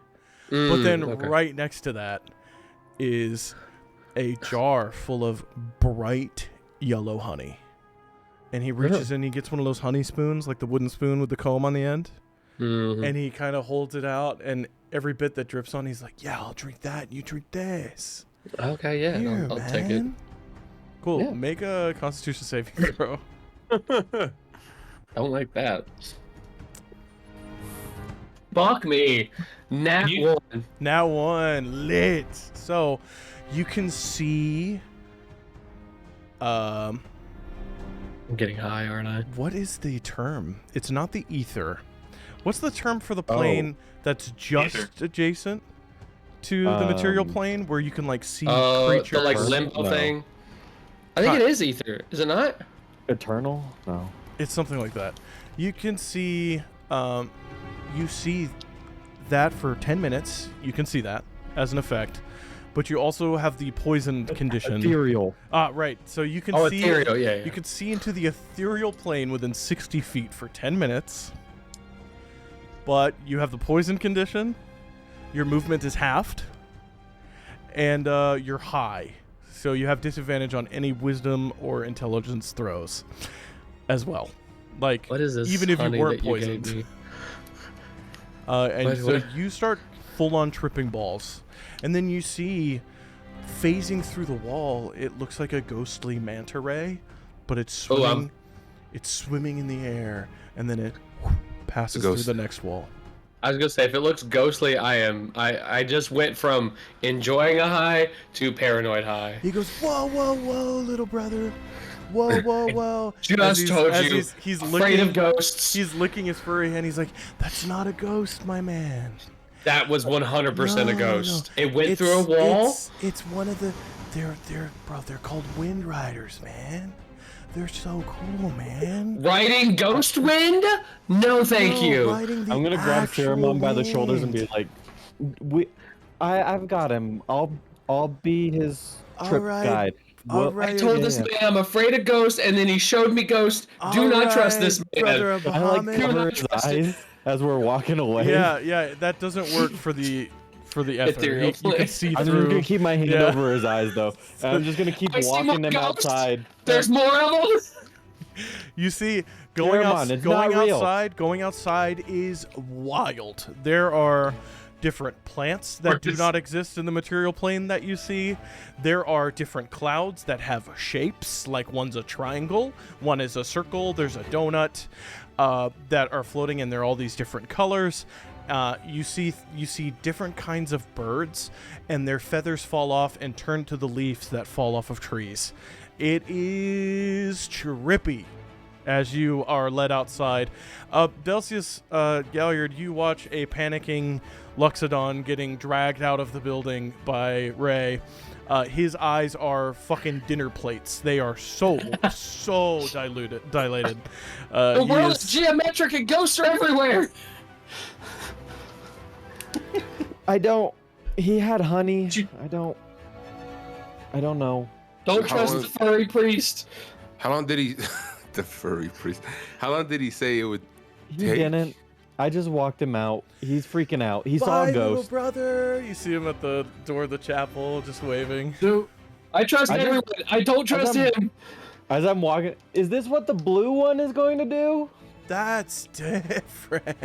But then okay. right next to that is a jar full of bright yellow honey. And he reaches in, he gets one of those honey spoons, like the wooden spoon with the comb on the end. Mhm. And he kind of holds it out, and every bit that drips on, he's like, yeah, I'll drink that, you drink this. Okay, yeah. Here, I'll take it. man. Cool. Yeah. Make a Constitution saving throw. I don't like that. Fuck me. Nat You- 1. Now one. Lit. So you can see I'm getting high, aren't I? what is the term? It's not the ether. What's the term for the plane that's just Ether. adjacent to the material Um, plane, where you can like see The creatures? like limbo No. thing. I think it is ether. Is it not? Eternal? No. It's something like that. You can see, you see that for 10 minutes. You can see that as an effect. but you also have the poisoned condition. Ethereal. Right. So you can see ethereal, yeah. you can see into the ethereal plane within 60 feet for 10 minutes. But you have the poison condition. Your movement is halved, and you're high, so you have disadvantage on any wisdom or intelligence throws, as well. Like, What is this? even if you honey weren't that you gave poisoned. me? And so What? you start full-on tripping balls, and then you see, phasing through the wall, it looks like a ghostly manta ray, but it's swimming. It's swimming in the air, and then it passes through the next wall. I was gonna say, if it looks ghostly, I just went from enjoying a high to paranoid high. He goes, whoa, whoa, whoa, little brother. Whoa, whoa, whoa. Just told you, He's afraid licking, of ghosts. He's licking his furry hand. He's like, that's not a ghost, my man. That was 100% a ghost. No. It went through a wall? It's one of the, they're called wind riders, man. They're so cool, man. Riding ghost wind? No, thank you. I'm gonna grab Pheromone by the shoulders and be like, I've got him. I'll be his trip guide. I told this man I'm afraid of ghosts, and then he showed me ghosts. Do not trust this man. I like cover his eyes as we're walking away. Yeah, that doesn't work for the ether. You can see I'm through. just gonna keep my hand over his eyes though. And I'm just gonna keep walking him outside. There's more of them. You see, going outside is wild. There are different plants that do not exist in the material plane that you see. There are different clouds that have shapes, like one's a triangle, one is a circle, there's a donut, that are floating, and they're all these different colors. You see different kinds of birds, and their feathers fall off and turn to the leaves that fall off of trees. It is trippy as you are led outside. Velseis, Galliard, you watch a panicking Luxodon getting dragged out of the building by Ray. His eyes are fucking dinner plates. They are so dilated. The world is geometric and ghosts are everywhere. He had honey. I don't know. Don't trust the furry priest. How long did he... the furry priest. How long did he say it would He take? didn't. I just walked him out. He's freaking out. He saw a ghost. Little brother. You see him at the door of the chapel, just waving. Dude, I trust everyone. I don't trust him. As I'm walking, is this what the blue one is going to do? That's different.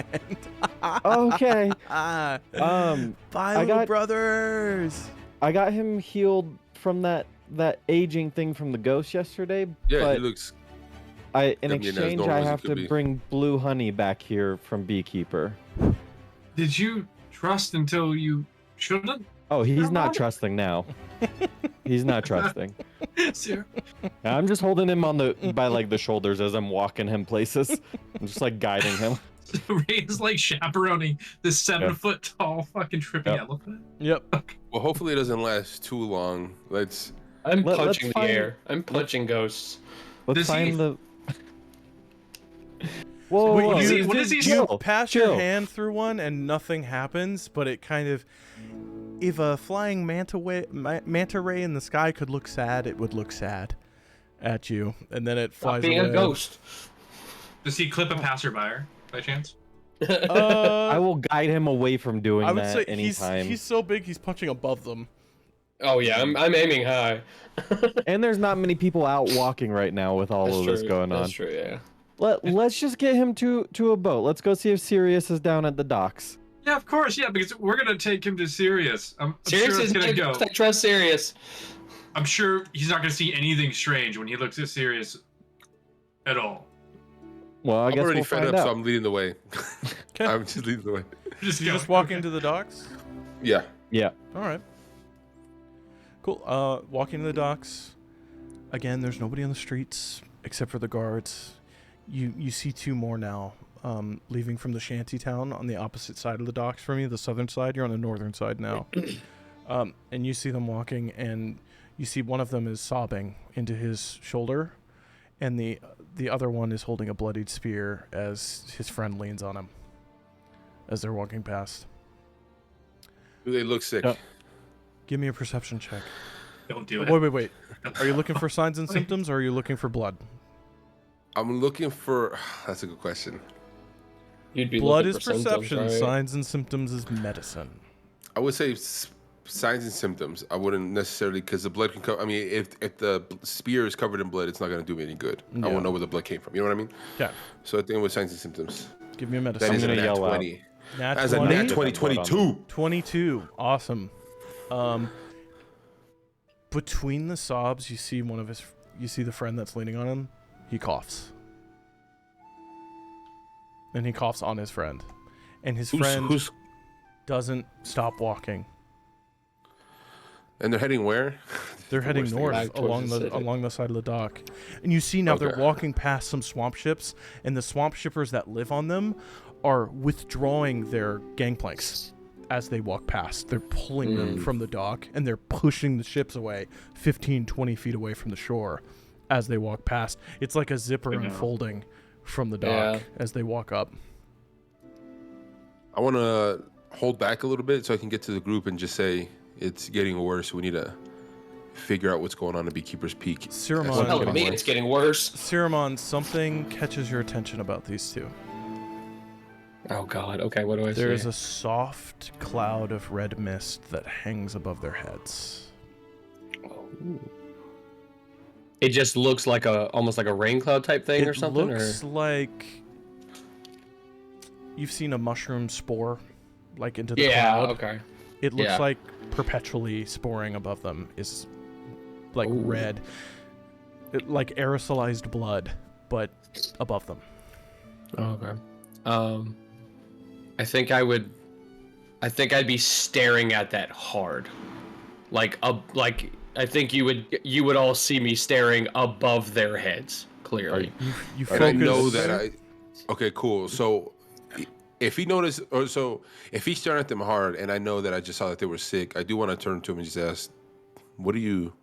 Okay. Bye, I little got- brothers. I got him healed from that aging thing from the ghost yesterday. Yeah, but he looks... in I mean, as exchange, normal I as it have could to be. bring blue honey back here from Beekeeper. Did you trust until you shouldn't? Oh, he's not trusting now. He's not trusting. Sir. I'm just holding him by like the shoulders as I'm walking him places. I'm just like guiding him. Ray is like chaperoning this 7-foot tall fucking tripping elephant. Yep. Well, hopefully it doesn't last too long. I'm Let's punching the find- air. I'm punching ghosts. Let's Does he- find the. Whoa! Wait, whoa, what is he- whoa. what is he- You Chill, pass chill. your hand through one and nothing happens, but it kind of... If a flying manta ray in the sky could look sad, it would look sad at you, and then it flies Being away. a ghost. Does he clip a passerby by chance? I will guide him away from doing I would that say anytime. he's so big he's punching above them. Oh yeah, I'm aiming high. And there's not many people out walking right now with all of this going on. That's true, yeah. Let's just get him to a boat. Let's go see if Sirius is down at the docks. Yeah, of course. Yeah, because we're gonna take him to Sirius. I'm Sirius sure is it's gonna go. I trust Sirius. I'm sure he's not gonna see anything strange when he looks at Sirius at all. Well, I I'm guess already we'll fed find up, out. so I'm leading the way. Okay. I'm just leading the way. You just walk into the docks? Yeah. Yeah. All right. Cool. Walking to the docks. Again, there's nobody on the streets except for the guards. You see two more now, leaving from the shanty town on the opposite side of the docks from you, the southern side. You're on the northern side now. And you see them walking, and you see one of them is sobbing into his shoulder, and the other one is holding a bloodied spear as his friend leans on him as they're walking past. Do they look sick? Yeah. Give me a perception check. Don't do it. Wait. Are you looking for signs and symptoms, or are you looking for blood? I'm looking for. That's a good question. You'd be Blood looking is for symptoms, perception. right? Signs and symptoms is medicine. I would say signs and symptoms. I wouldn't necessarily, because the blood can cover. I mean, if the spear is covered in blood, it's not going to do me any good. I Yeah. won't know where the blood came from. You know what I mean? Yeah. So I think with signs and symptoms. Give me a medicine. That I'm is a gonna nat yell out. 20. Nat That's a 20. nat 2022. 22. Awesome. Between the sobs, you see the friend that's leaning on him. He coughs. And he coughs on his friend. And his friend Who's doesn't stop walking. and they're heading where? They're heading worst thing. north Back towards along the city. along the side of the dock. And you see now they're Okay. walking past some swamp ships, and the swamp shippers that live on them are withdrawing their gangplanks as they walk past. They're pulling them from the dock, and they're pushing the ships away 15, 20 feet away from the shore as they walk past. It's like a zipper Good now. unfolding from the dock Yeah. as they walk up. I want to hold back a little bit so I can get to the group and just say it's getting worse. We need to figure out what's going on at Beekeeper's Peak. Ciramon, Telling me it's getting worse. Ciramon, something catches your attention about these two. Oh God. Okay, what do I There see? is a soft cloud of red mist that hangs above their heads. It just looks like almost like a rain cloud type thing or something. It looks like you've seen a mushroom spore, like into the Yeah. cloud. Okay. It looks Yeah. like perpetually sporing above them is like red, like aerosolized blood, but above them. Oh, okay. I think I'd be staring at that hard, like I think you would all see me staring above their heads clearly. You And I focus. know that Okay, cool. So if he noticed, or so if he's staring at them hard, and I know that I just saw that they were sick, I do want to turn to him and just ask, "What do you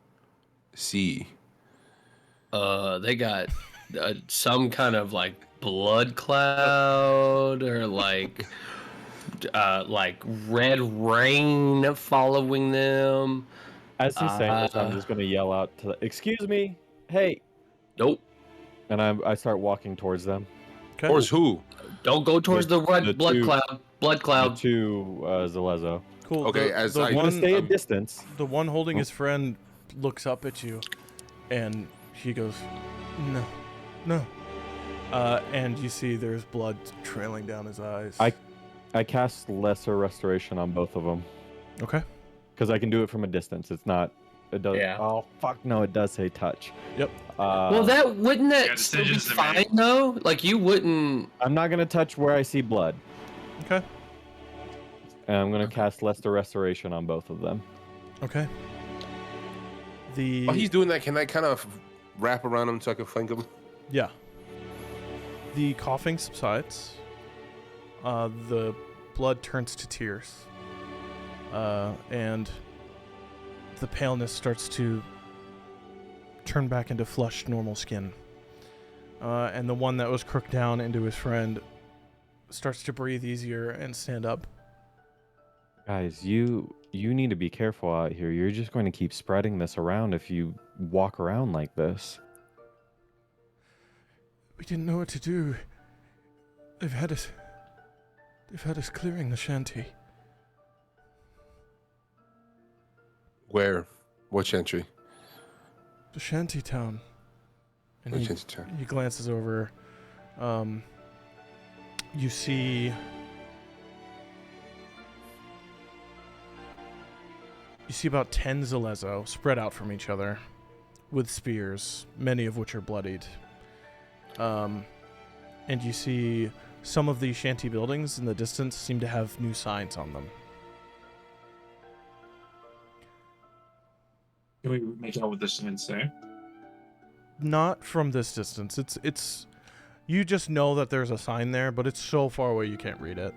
see?" They got some kind of like blood cloud or like red rain following them. As he's saying this, I'm just gonna yell out to excuse me, hey, Nope. and I start walking towards them. Okay. Or is who? Don't go towards the red the blood two- cloud. Blood cloud. To Zalezo. Cool. Okay, the, as the I- I'm one, gonna stay a distance. the one holding his friend looks up at you, and he goes, "No." And you see there's blood trailing down his eyes. I cast Lesser Restoration on both of them Okay. because I can do it from a distance. It's not. It does. Yeah. Oh fuck no! It does say touch. Yep. Well, wouldn't Yeah, that still be decisions to make. fine though? Like you wouldn't. I'm not gonna touch where I see blood, Okay. and I'm gonna cast Lesser Restoration on both of them. Okay. The While he's doing that, can I kind of wrap around him so I can flank him? yeah. The coughing subsides. The blood turns to tears. And the paleness starts to turn back into flushed, normal skin. And the one that was crooked down into his friend starts to breathe easier and stand up. Guys, you need to be careful out here. You're just going to keep spreading this around if you walk around like this. We didn't know what to do. They've had us clearing the shanty. Where? What shanty? The shanty town. And What he, shanty town? he glances over. You see about 10 Zalezo spread out from each other with spears, many of which are bloodied. And you see some of the shanty buildings in the distance seem to have new signs on them. Can we make out what this sign say? Not from this distance. It's you just know that there's a sign there, but it's so far away you can't read it.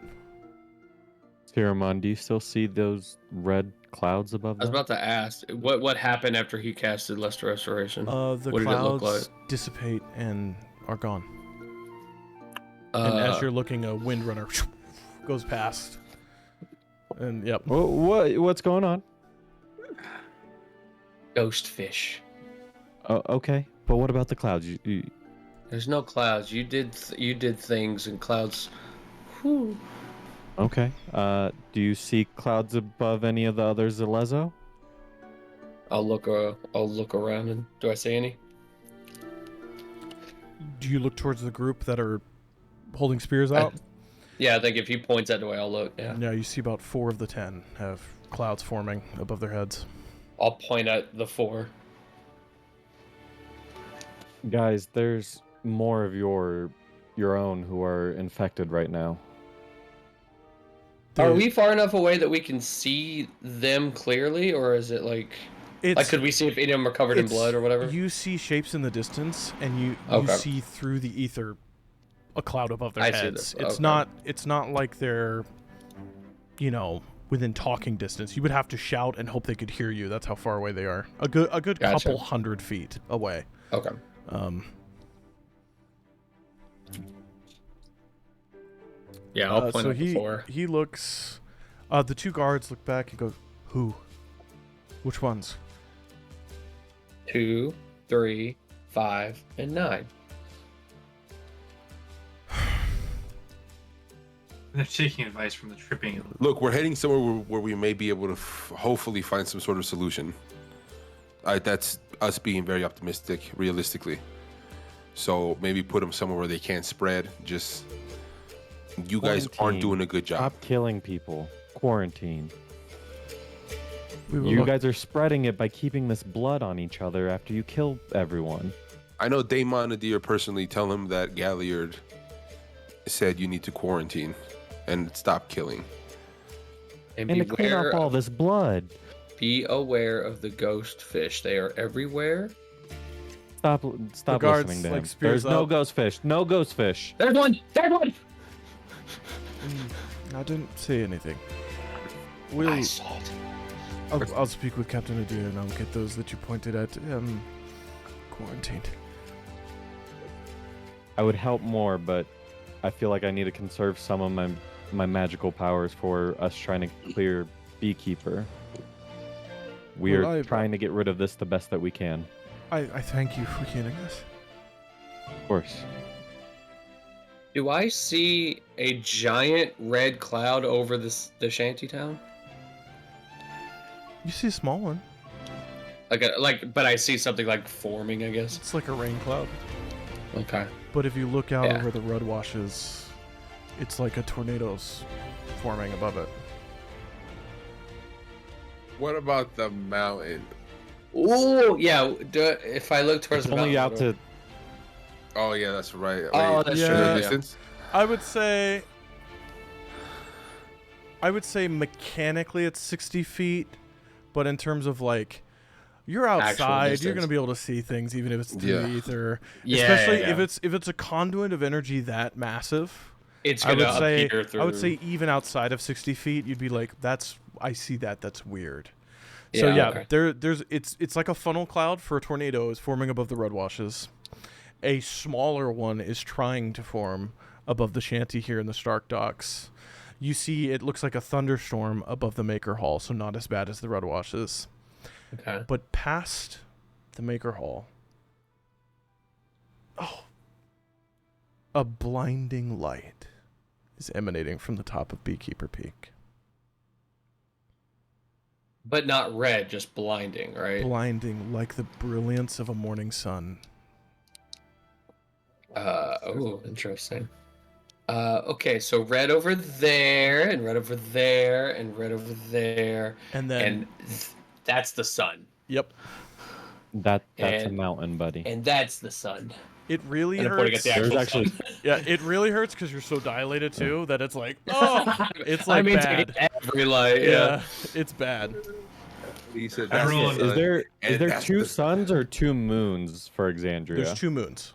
Tiramon, do you still see those red clouds above I was them? about to ask what happened after he casted Lesser Restoration. The What did it clouds look like? dissipate and are gone. Uh, And as you're looking, a windrunner goes past. And yep. What's going on? Ghost fish. Oh, okay. But what about the clouds? There's no clouds. You did things and clouds. Whew. Okay. Do you see clouds above any of the other Zalezo? I'll look around and do I see any? Do you look towards the group that are holding spears out? Yeah, I think if he points that way, I'll look. Yeah. Yeah, you see about 4 of the 10 have clouds forming above their heads. I'll point at the 4. Guys, there's more of your own who are infected right now. Are we far enough away that we can see them clearly, or is it like could we see if any of them are covered in blood or whatever? You see shapes in the distance, and you see through the ether a cloud above their heads. It's not like they're, within talking distance. You would have to shout and hope they could hear you. That's how far away they are. A good couple 100 feet away. Okay. Yeah, I'll point at the 4. He looks. The 2 guards look back and go, "Who? Which ones?" 2, 3, 5, and 9. They're taking advice from the tripping. Look, we're heading somewhere where we may be able to hopefully find some sort of solution. That's us being very optimistic, realistically. So maybe put them somewhere where they can't spread. Just you guys aren't doing a good job. Stop killing people. Quarantine. You guys are spreading it by keeping this blood on each other after you kill everyone. I know Daemon Nadir personally tell him that Galliard said you need to quarantine and stop killing. And to clean off all this blood. Be aware of the ghost fish. They are everywhere. Stop listening to him. There's no ghost fish. No ghost fish. There's one! There's one! I didn't say anything. I saw it. I'll speak with Captain Nadir and I'll get those that you pointed at quarantined. I would help more, but I feel like I need to conserve some of my magical powers for us trying to clear Beekeeper. We're trying to get rid of this the best that we can. I thank you for healing us. Of course. Do I see a giant red cloud over the shanty town? You see a small one. But I see something like forming, I guess. It's like a rain cloud. Okay. But if you look out over the road washes, it's like a tornado's forming above it. What about the mountain? Oh yeah. If I look towards It's the only mountain, out to. Oh yeah, that's right. Oh, that's true. The Yeah. distance? I would say mechanically it's 60 feet, but in terms of like, you're outside, you're gonna be able to see things even if it's through the ether. Especially if it's a conduit of energy that massive. It's gonna appear through. I would say even outside of 60 feet, you'd be like, I see that. That's weird. So it's like a funnel cloud for a tornado is forming above the road washes. A smaller one is trying to form above the shanty here in the Stark Docks. You see, it looks like a thunderstorm above the Maker Hall, so not as bad as the road washes. Okay. But past the Maker Hall, a blinding light is emanating from the top of Beekeeper Peak. But not red, just blinding, right? Blinding, like the brilliance of a morning sun. Interesting. Okay, so red over there, and red over there, and red over there. And then... that's the sun. Yep. That's a mountain, buddy. And that's the sun. It really and hurts. It really hurts because you're so dilated too that it's like, it's like bad. Every light. Yeah, it's bad. He said, is there 2 suns or 2 moons for Exandria? There's 2 moons.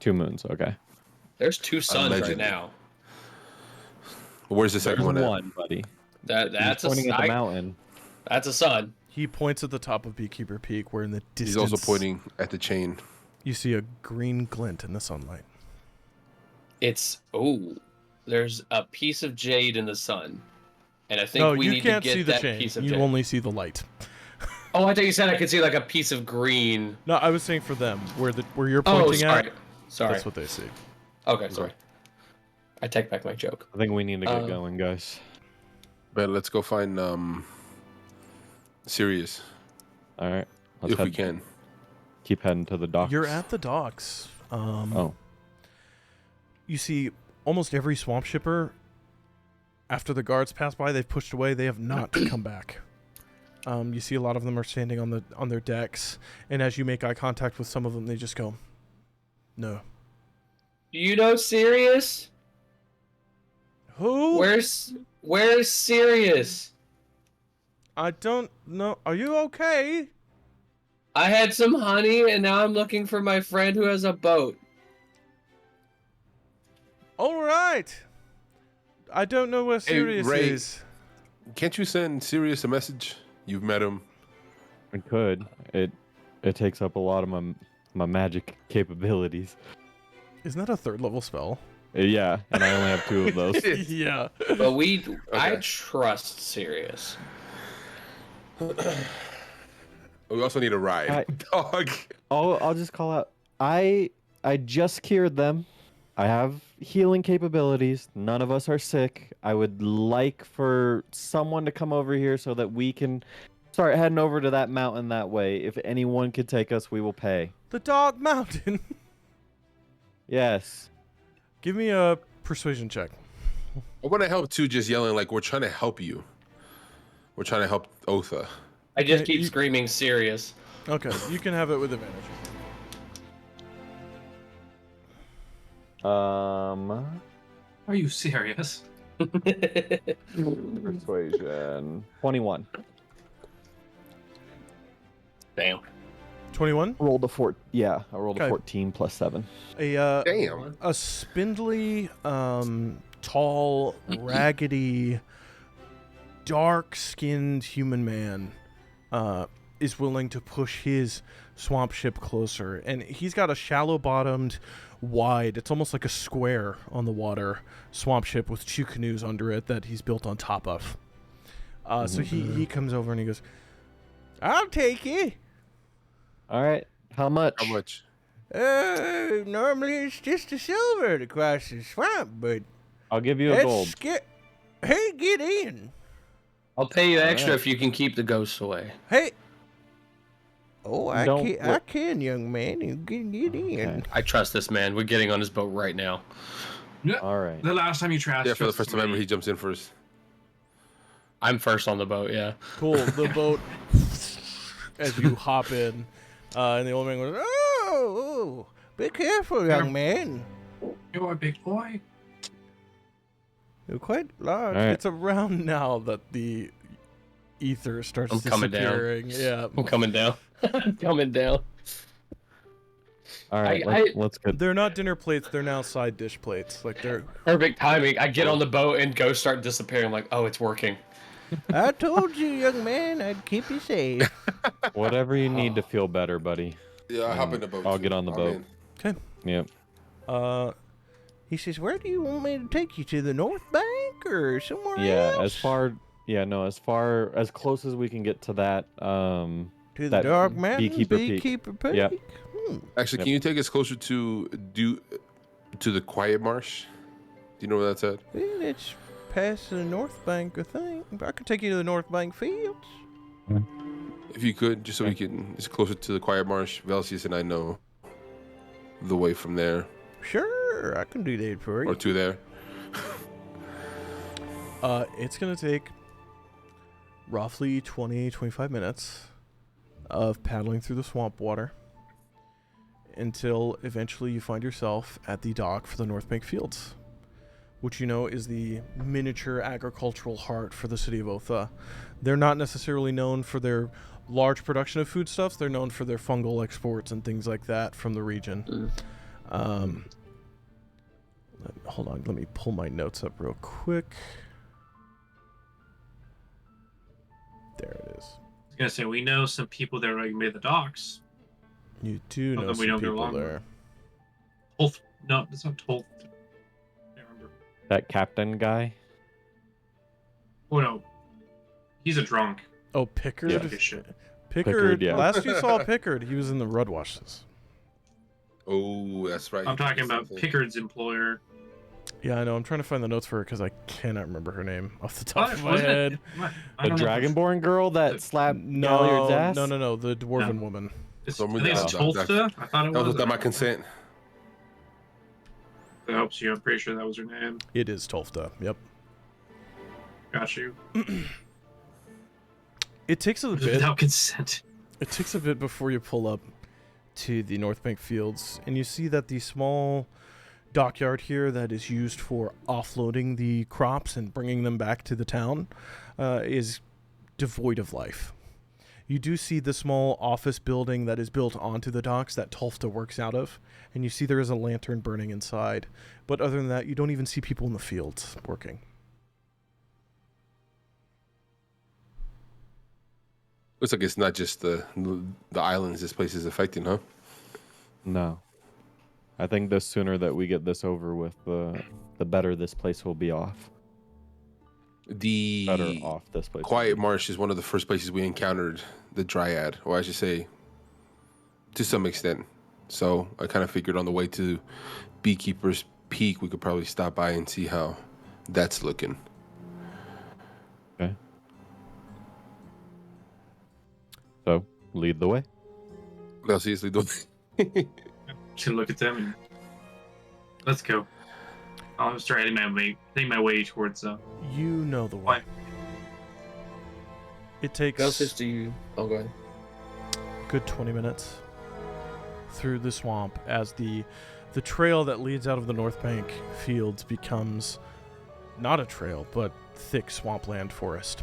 2 moons. Okay. There's 2 suns right now. Where's the second one? One, buddy. That's pointing at the mountain. That's a sun. He points at the top of Beekeeper Peak, where in the distance he's also pointing at the chain. You see a green glint in the sunlight. There's a piece of jade in the sun, and I think we need to get that piece of jade. You only see the light. Oh, I thought you said I could see like a piece of green. No, I was saying for them, where you're Oh, pointing sorry. at. Sorry. That's what they see. Okay, sorry. I take back my joke. I think we need to get going, guys. But let's go find Sirius All right. if we can. Keep heading to the docks. You're at the docks. Oh. You see almost every swamp shipper, after the guards pass by, they've pushed away. They have not come back. You see a lot of them are standing on their decks, and as you make eye contact with some of them, they just go, "No." Do you know Sirius? Who? Where's Sirius? I don't know. Are you okay? I had some honey, and now I'm looking for my friend who has a boat. All right. I don't know where Sirius Ray. is. Can't you send Sirius a message? You've met him. I could. It takes up a lot of my magic capabilities. Isn't that a 3rd level spell? Yeah, and I only have 2 of those. Yeah. But I trust Sirius. We also need a ride. Dog. I'll just call out. I just cured them. I have healing capabilities. None of us are sick. I would like for someone to come over here so that we can start heading over to that mountain that way. If anyone could take us, we will pay. The Dog Mountain. Yes. Give me a persuasion check. I want to help too, just yelling like we're trying to help you. We're trying to help Othe. I just Okay, keep screaming Sirius. Okay, you can have it with advantage. Are you serious? Persuasion. 21. Damn. 21? Rolled a 4. Yeah, I rolled Okay. a 14 plus 7. Damn. A spindly, tall, raggedy, dark-skinned human man is willing to push his swamp ship closer. And he's got a shallow-bottomed, wide, it's almost like a square on the water, swamp ship with 2 canoes under it that he's built on top of. So he comes over and he goes, "I'll take it. All right. How much? How much? Normally it's just a silver to cross the swamp, but I'll give you a gold. Hey, get in. I'll pay you extra Alright. if you can keep the ghosts away. Hey. Oh, I Don't- can, young man. You can get in. Okay. I trust this man. We're getting on his boat right now. Yeah. All right. The last time you trashed Yeah, for the us, first time ever, he jumps in first. I'm first on the boat, yeah. Cool. The boat, as you hop in, and the old man goes, "Oh, be careful, young man. You're a big boy. You're quite large." All right. It's around now that the ether starts I'm coming down. disappearing. Yeah. I'm coming down. I'm coming down. All right. I- Let's get. They're not dinner plates. They're now side dish plates. Like they're. Perfect timing. I get on the boat and ghosts start disappearing. I'm like, oh, it's working. I told you, young man, I'd keep you safe. Whatever you need to feel better, buddy. Yeah, I'll hop in the boat. I'll too. get on the I'm boat. in. Yep. He says, "Where do you want me to take you? To the North Bank or somewhere Yeah. else?" As far as close as we can get to that. To the that Dark Mountains, Beekeeper Peak. Beekeeper Peak. Yep. Actually, Yep. can you take us closer to the Quiet Marsh? Do you know where that's at? Well, it's past the North Bank, I think. But I could take you to the North Bank Fields. If you could, just so we can, it's closer to the Quiet Marsh. Velseis and I know the way from there Sure, I can do that for or you. to there. It's gonna take roughly 20-25 minutes of paddling through the swamp water until eventually you find yourself at the dock for the North Bank Fields, which you know is the miniature agricultural heart for the city of Othe. They're not necessarily known for their large production of foodstuffs. They're known for their fungal exports and things like that from the region. Hold on, let me pull my notes up real quick. There it is. I was gonna say we know some people that already made the docks. You do How know come we some don't get people along? there. Tolth. No, it's not Tolth. I can't remember. That captain guy. Oh no, he's a drunk. Oh, Pickard? Yeah. Shit. Pickard, yeah. last you saw Pickard, he was in the Rudwashes. Oh, that's right. I'm talking about Pickard's employer. Yeah, I know. I'm trying to find the notes for her because I cannot remember her name off the top of my Wasn't head. it? I The don't know if it's- Dragonborn girl that slapped Galliard's ass? No. The dwarven woman. It's, So I think it's that- Tolsta. I thought it That was was. without my consent. That helps you. I'm pretty sure that was her name. It is Tolfta. Yep. Got you. It takes a It was bit. without consent. It takes a bit before you pull up to the North Bank fields, and you see that the small dockyard here that is used for offloading the crops and bringing them back to the town is devoid of life. You do see the small office building that is built onto the docks that Tolfta works out of, and you see there is a lantern burning inside. But other than that, you don't even see people in the fields working. Looks like it's not just the islands this place is affecting, huh? No. I think the sooner that we get this over with, the better this place will be off. The Better off this place. Quiet Marsh is one of the first places we encountered the Dryad, or I should say, to some extent. So I kind of figured on the way to Beekeeper's Peak, we could probably stop by and see how that's looking. Okay. So, lead the way. Well, seriously, though. Should look at them and let's go. I'll start heading my way towards. You know the way. Why? It takes Velseis, do you? Oh, go ahead. good 20 minutes through the swamp as the trail that leads out of the North Bank fields becomes not a trail, but thick swampland forest.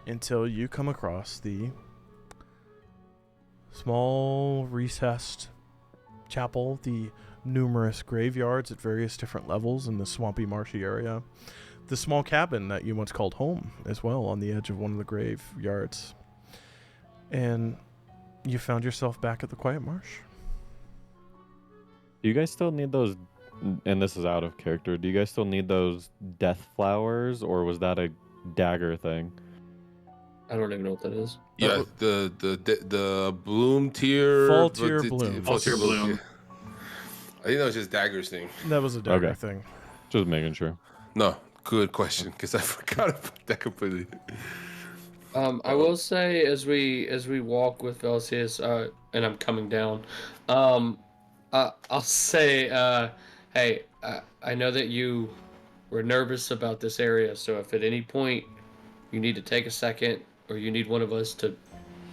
Until you come across the small recessed chapel, the numerous graveyards at various different levels in the swampy, marshy area, the small cabin that you once called home as well on the edge of one of the graveyards. And you found yourself back at the Quiet Marsh. Do you guys still need those, and this is out of character, do you guys still need those death flowers, or was that a dagger thing? I don't even know what that is. Yeah, the bloom tier. Fall tier bloom. Fall tier bloom. Yeah. I think that was just Dagger's thing. That was a dagger Okay. thing. Just making sure. No, good question, because I forgot about that completely. I will say as we walk with Velseis, and I'm coming down, I'll say, hey, I know that you were nervous about this area, so if at any point you need to take a second or you need one of us to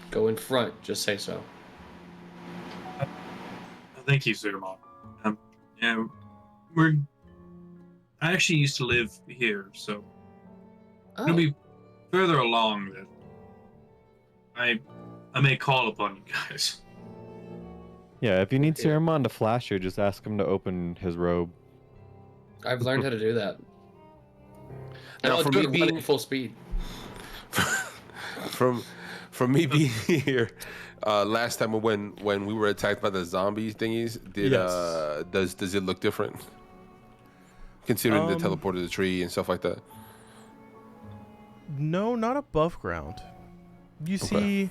go in front, just say so. Thank you, Zermon. Yeah, I actually used to live here, so it'll be further along that I may call upon you guys. Yeah, if you need Okay. Ceramon to flash you, just ask him to open his robe. I've learned how to do that. And Now, I'll for do me it being- running full speed. from me being here, last time when we were attacked by the zombie thingies, Yes. does it look different? Considering the Um, teleported the tree and stuff like that. No, not above ground. You see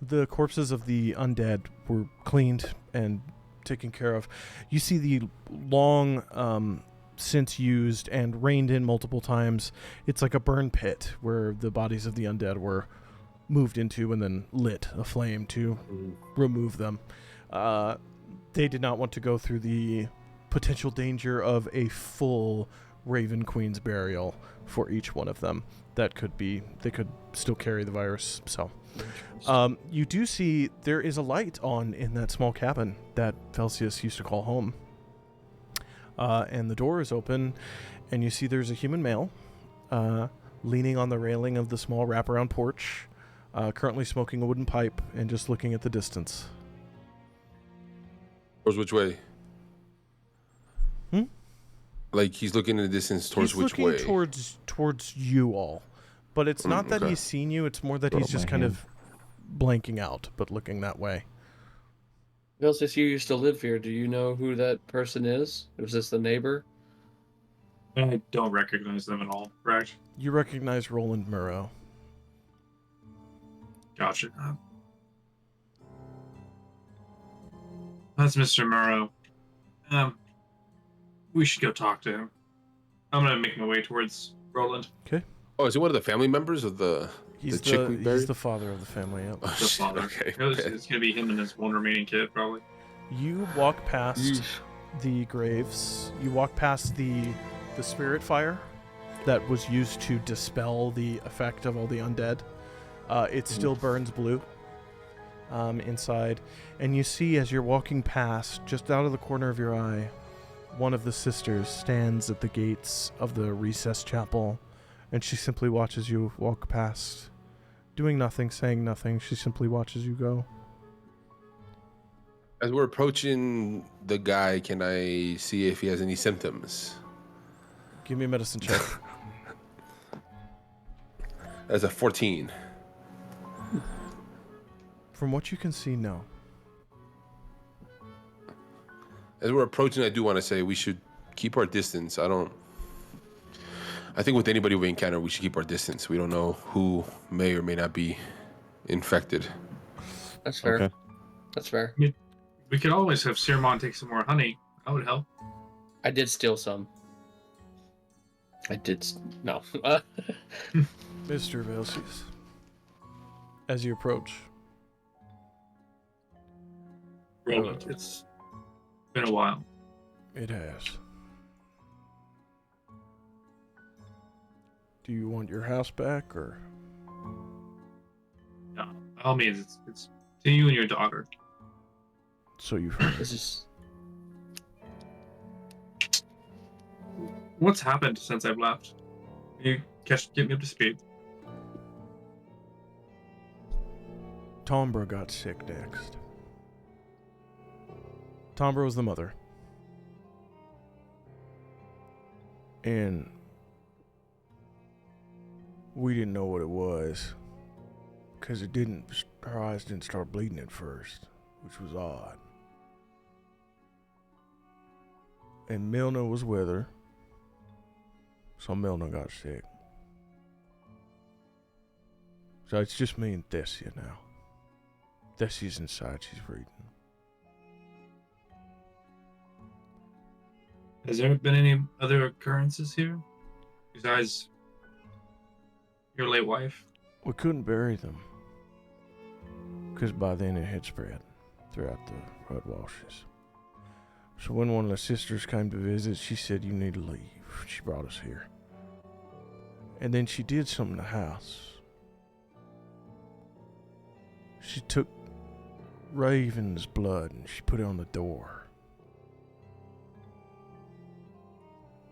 the corpses of the undead were cleaned and taken care of. You see the long since used and rained in multiple times. It's like a burn pit where the bodies of the undead were moved into and then lit aflame to remove them. They did not want to go through the potential danger of a full Raven Queen's burial for each one of them. They could still carry the virus. So you do see there is a light on in that small cabin that Velseis used to call home. And the door is open, and you see there's a human male leaning on the railing of the small wraparound porch, currently smoking a wooden pipe and just looking at the distance. Towards which way? Hmm? Like he's looking in the distance towards He's which looking way? towards you all, but it's not that okay. he's seen you. It's more that Throw he's up just my kind hand. of blanking out, but looking that way. Velseis, you used to live here. Do you know who that person is? Was this the neighbor? I don't recognize them at all, correct? You recognize Roland Murrow. Gotcha. That's Mr. Murrow. We should go talk to him. I'm gonna make my way towards Roland. Okay. Oh, is he one of the family members of the chick we buried? He's the father of the family. Yep. Oh, The shit, father. okay. It's gonna be him and his one remaining kid, probably. You walk past the graves. You walk past the spirit fire that was used to dispel the effect of all the undead. It still burns blue inside, and you see as you're walking past, just out of the corner of your eye, one of the sisters stands at the gates of the recessed chapel, and she simply watches you walk past, doing nothing, saying nothing. She simply watches you go. As we're approaching the guy, can I see if he has any symptoms? Give me a medicine check. That's a 14. From what you can see, no. As we're approaching, I do want to say we should keep our distance. I think with anybody we encounter, we should keep our distance. We don't know who may or may not be infected. That's fair. Okay. That's fair. We could always have Sirmon take some more honey. That would help. I did steal some. No. Mr. Velseis, as you approach, Roland, it's been a while. it has. Do you want your house back, or? No, by all means, it's to you and your daughter. So you've heard. This is What's happened since I've left? Can you get me up to speed? Tombra got sick next. Tombra was the mother. And we didn't know what it was, because her eyes didn't start bleeding at first, which was odd. And Milna was with her, so Milna got sick. So it's just me and Thessia now. Thessia's inside, she's reading. Has there been any other occurrences here besides your late wife? We couldn't bury them, because by then it had spread throughout the Red Washes. So when one of the sisters came to visit, she said, "You need to leave." She brought us here. And then she did something in the house. She took Raven's blood and she put it on the door.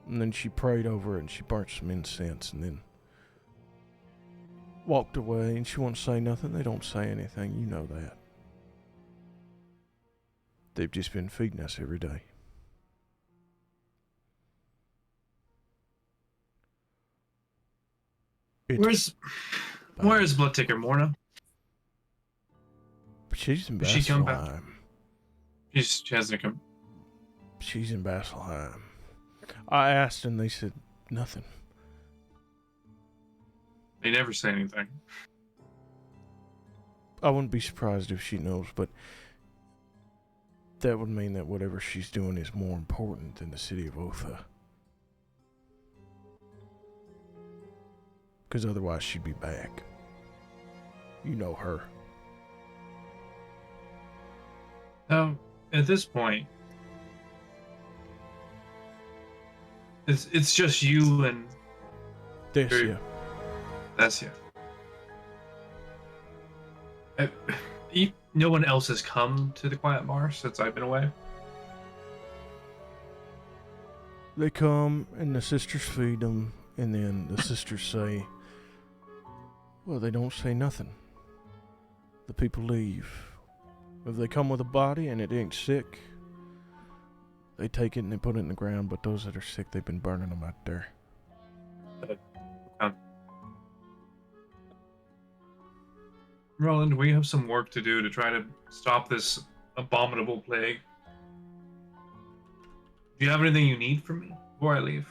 And then she prayed over it and she burnt some incense and then walked away, and she won't say nothing. They don't say anything, you know that. They've just been feeding us every day. Where's Bloodticker Morna? She's in Did she come back? Basselheim. She hasn't come. She's in Basselheim. I asked and they said nothing. They never say anything. I wouldn't be surprised if she knows, but that would mean that whatever she's doing is more important than the city of Othe. Because otherwise she'd be back. You know her. At this point, it's just you and Thessia. Thessia. No one else has come to the Quiet Marsh since I've been away? They come and the sisters feed them, and then the sisters say, well, they don't say nothing. The people leave. If they come with a body and it ain't sick, they take it and they put it in the ground, but those that are sick, they've been burning them out there. Roland, we have some work to do to try to stop this abominable plague. Do you have anything you need from me before I leave?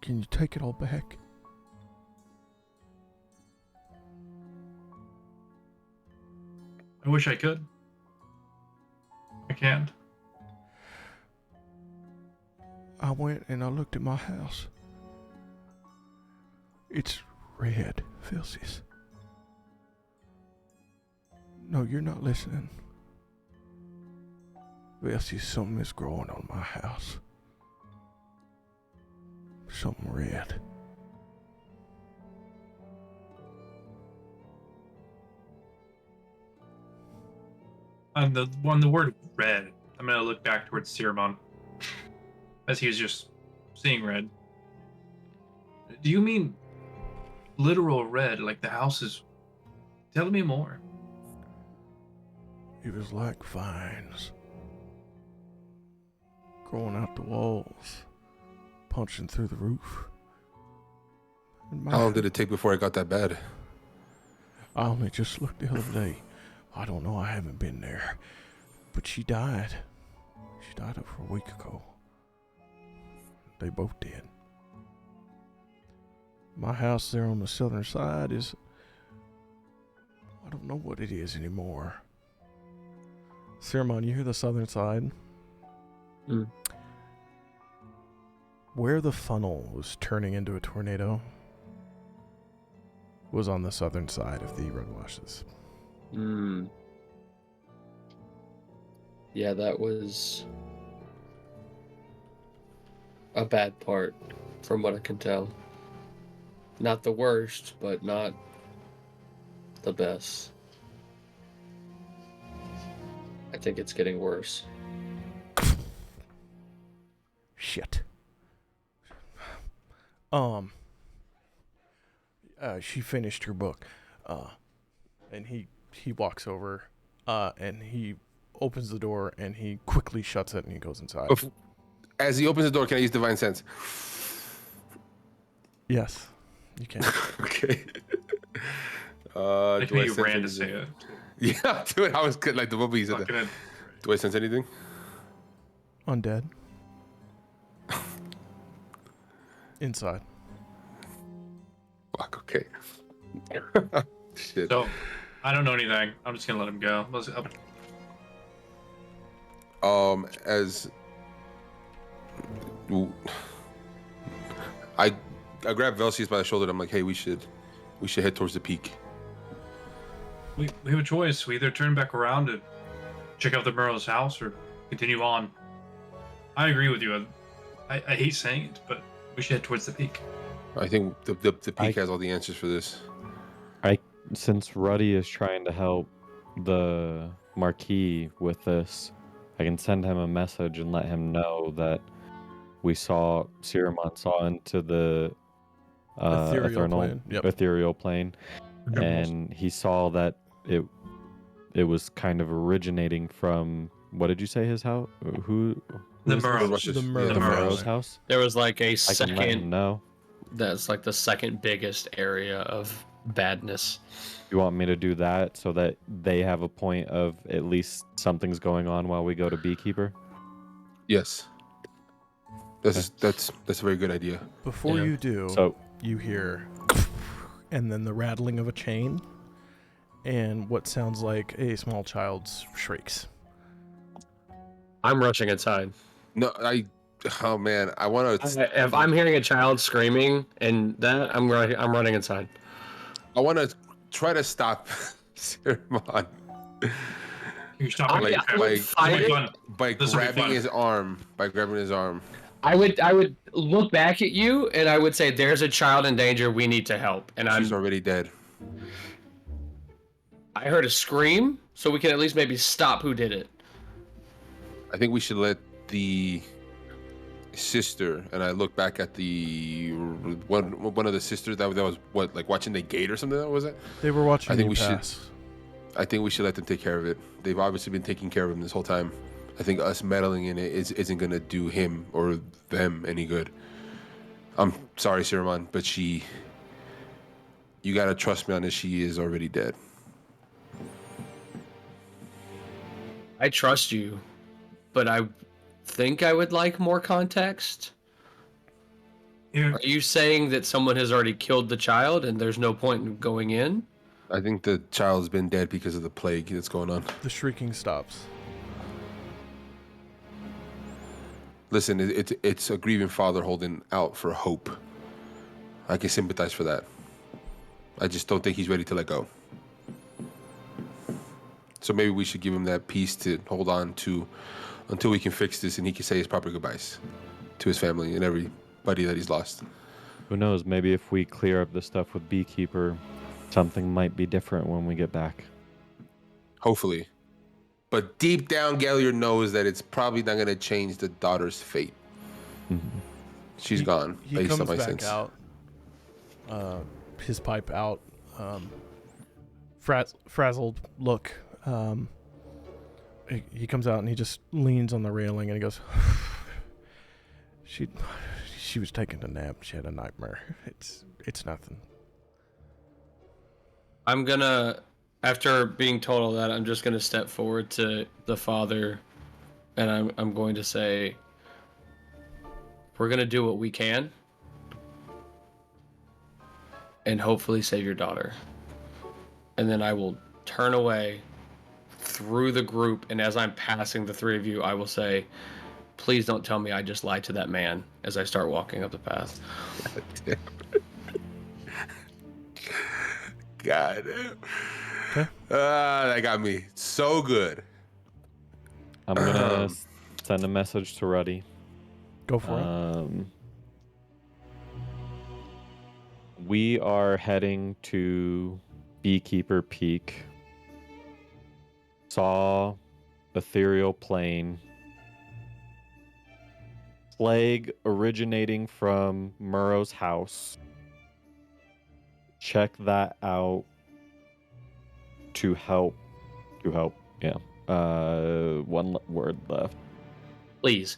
Can you take it all back? I wish I could. I can't. I went and I looked at my house. It's red, Velseis. No, you're not listening. Velseis, something is growing on my house. Something red. On the word red, I'm gonna look back towards Siramon as he was just seeing red. Do you mean literal red, like the house is? Tell me more. It was like vines growing out the walls, punching through the roof. How long did it take before it got that bad? I only just looked the other day. I don't know, I haven't been there. But she died. She died over a week ago. They both did. My house there on the southern side is... I don't know what it is anymore. Siramon, you hear the southern side? Mm. Where the funnel was turning into a tornado was on the southern side of the road washes. Yeah, that was a bad part, from what I can tell. Not the worst, but not the best. I think it's getting worse. Shit. She finished her book, and he walks over, and he opens the door, and he quickly shuts it, and he goes inside. As he opens the door, can I use Divine Sense? Yes, you can. Okay. I Do I you sense ran to anything? say it. Yeah, do it. I was good, like the moment you said that. Fucking Do I sense anything? Undead. Inside. Fuck. Okay. Shit. So, I don't know anything. I'm just gonna let him go. As I grabbed Velseis by the shoulder. And I'm like, hey, we should head towards the peak. We have a choice. We either turn back around and check out the Murrow's house or continue on. I agree with you. I hate saying it, but we should head towards the peak. I think the peak has all the answers for this. Since Ruddy is trying to help the Marquis with this, I can send him a message and let him know that we saw Siramon saw into the ethereal plane, and he saw that it was kind of originating from, what did you say his house? Who? The is Murrows. this? The Murrows. The Murrow's house. There was like a I can let him second. know. That's like the second biggest area of badness. You want me to do that so that they have a point of at least something's going on while we go to Beekeeper? Yes. That's a very good idea. Before you do, So you hear, and then the rattling of a chain, and what sounds like a small child's shrieks. I'm rushing inside. No, oh man, I want to. If I'm hearing a child screaming and that, I'm running inside. I want to try to stop Siramon You stop him. by grabbing his arm. I would look back at you and I would say, "There's a child in danger. We need to help." And She's already dead. I heard a scream, so we can at least maybe stop who did it. I think we should let the sister, and I look back at the one of the sisters that was what, like watching the gate or something. Was it? They were watching. I think you we pass. I think we should let them take care of it. They've obviously been taking care of him this whole time. I think us meddling in it isn't gonna do him or them any good. I'm sorry, Siramon, but you gotta trust me on this. She is already dead. I trust you, but I think I would like more context. Yeah. Are you saying that someone has already killed the child and there's no point in going in? I think the child's been dead because of the plague that's going on. The shrieking stops. Listen, it's a grieving father holding out for hope. I can sympathize for that. I just don't think he's ready to let go. So maybe we should give him that peace to hold on to until we can fix this and he can say his proper goodbyes to his family and everybody that he's lost. Who knows? Maybe if we clear up the stuff with Beekeeper, something might be different when we get back. Hopefully. But deep down, Galliard knows that it's probably not going to change the daughter's fate. Mm-hmm. She's gone, He based comes on my back sense. out. His pipe out. Frazzled look. He comes out and he just leans on the railing and he goes, She was taking a nap. She had a nightmare. It's nothing. I'm gonna, after being told all that, I'm just gonna step forward to the father, and I'm going to say, we're gonna do what we can, and hopefully save your daughter. And then I will turn away through the group, and as I'm passing the three of you, I will say, please don't tell me I just lied to that man as I start walking up the path. God damn. Okay. That got me so good. I'm gonna send a message to Ruddy. Go for it. We are heading to Beekeeper Peak. Saw ethereal plane. Plague originating from Murrow's house. Check that out to help. Yeah. One word left. Please.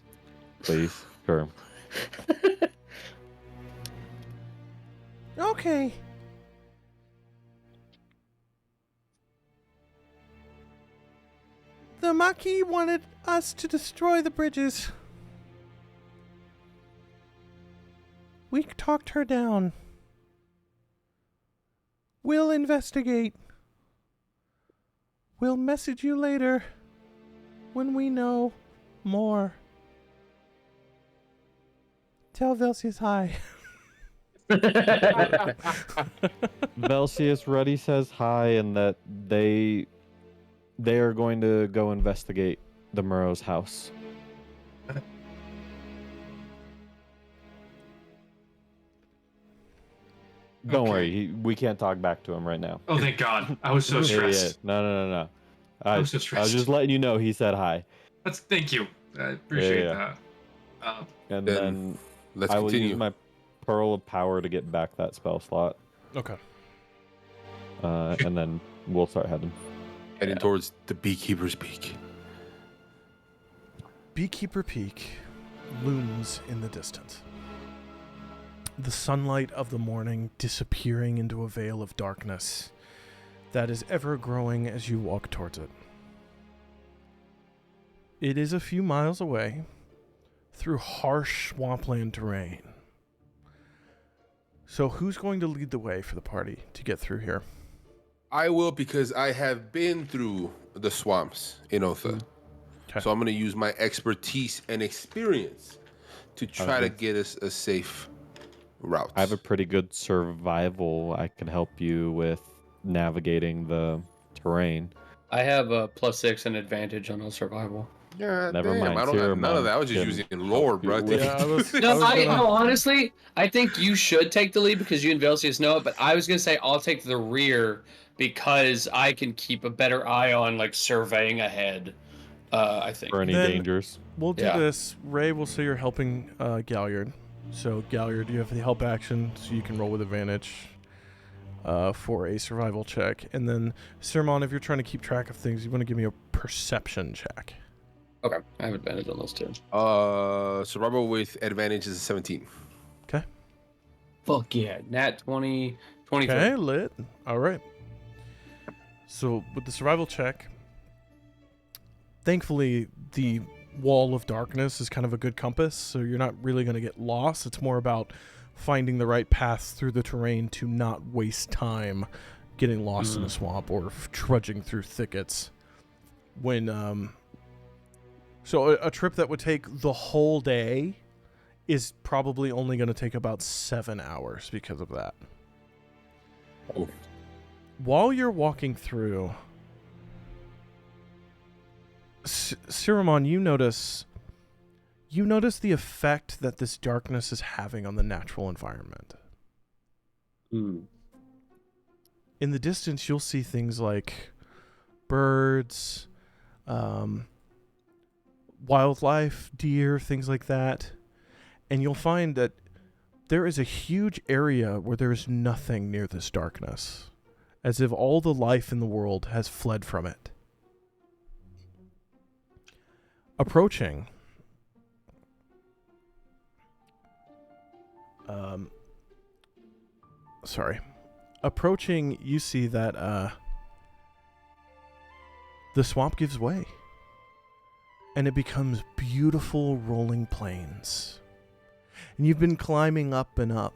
Please. Sure. Okay. The Maquis wanted us to destroy the bridges. We talked her down. We'll investigate. We'll message you later when we know more. Tell Velseis hi. Velseis Ruddy says hi and that they are going to go investigate the Murrow's house. Don't Okay. worry, we can't talk back to him right now. Oh, thank God. I was so Yeah, stressed. No. I was so I was stressed. just letting you know he said hi. Thank you. I appreciate Yeah. that. And Then then Let's I will continue. use my Pearl of Power to get back that spell slot. Okay. And then we'll start heading. Heading towards the Beekeeper's Peak. Beekeeper Peak looms in the distance. The sunlight of the morning disappearing into a veil of darkness that is ever growing as you walk towards it. It is a few miles away through harsh swampland terrain. So who's going to lead the way for the party to get through here? I will, because I have been through the swamps in Othe. Okay. So I'm going to use my expertise and experience to try to get us a safe route. I have a pretty good survival. I can help you with navigating the terrain. I have a +6 and advantage on a survival. Yeah, Never mind, I don't have none of that. I was just Ciaramon using can lore, help you bro. with- Yeah, I was No, gonna- honestly, I think you should take the lead because you and Velseis know it, but I was going to say I'll take the rear because I can keep a better eye on, like, surveying ahead, I think. For any Then- dangers. We'll do Yeah. this. Ray will say you're helping Galliard. So Galliard, you have the help action, so you can roll with advantage for a survival check. And then Ciaramon, if you're trying to keep track of things, you want to give me a perception check. Okay, I have advantage on those two. Survival with advantage is a 17. Okay. Fuck yeah, nat 20, 23. Okay, lit. All right. So with the survival check, thankfully the wall of darkness is kind of a good compass, so you're not really going to get lost. It's more about finding the right paths through the terrain to not waste time getting lost in the swamp or trudging through thickets. When so a trip that would take the whole day is probably only going to take about 7 hours because of that. Oh. While you're walking through, Siramon, you notice the effect that this darkness is having on the natural environment. Hmm. In the distance, you'll see things like birds, wildlife, deer, things like that. And you'll find that there is a huge area where there is nothing near this darkness, as if all the life in the world has fled from it. Approaching, you see that the swamp gives way, and it becomes beautiful rolling plains. And you've been climbing up and up.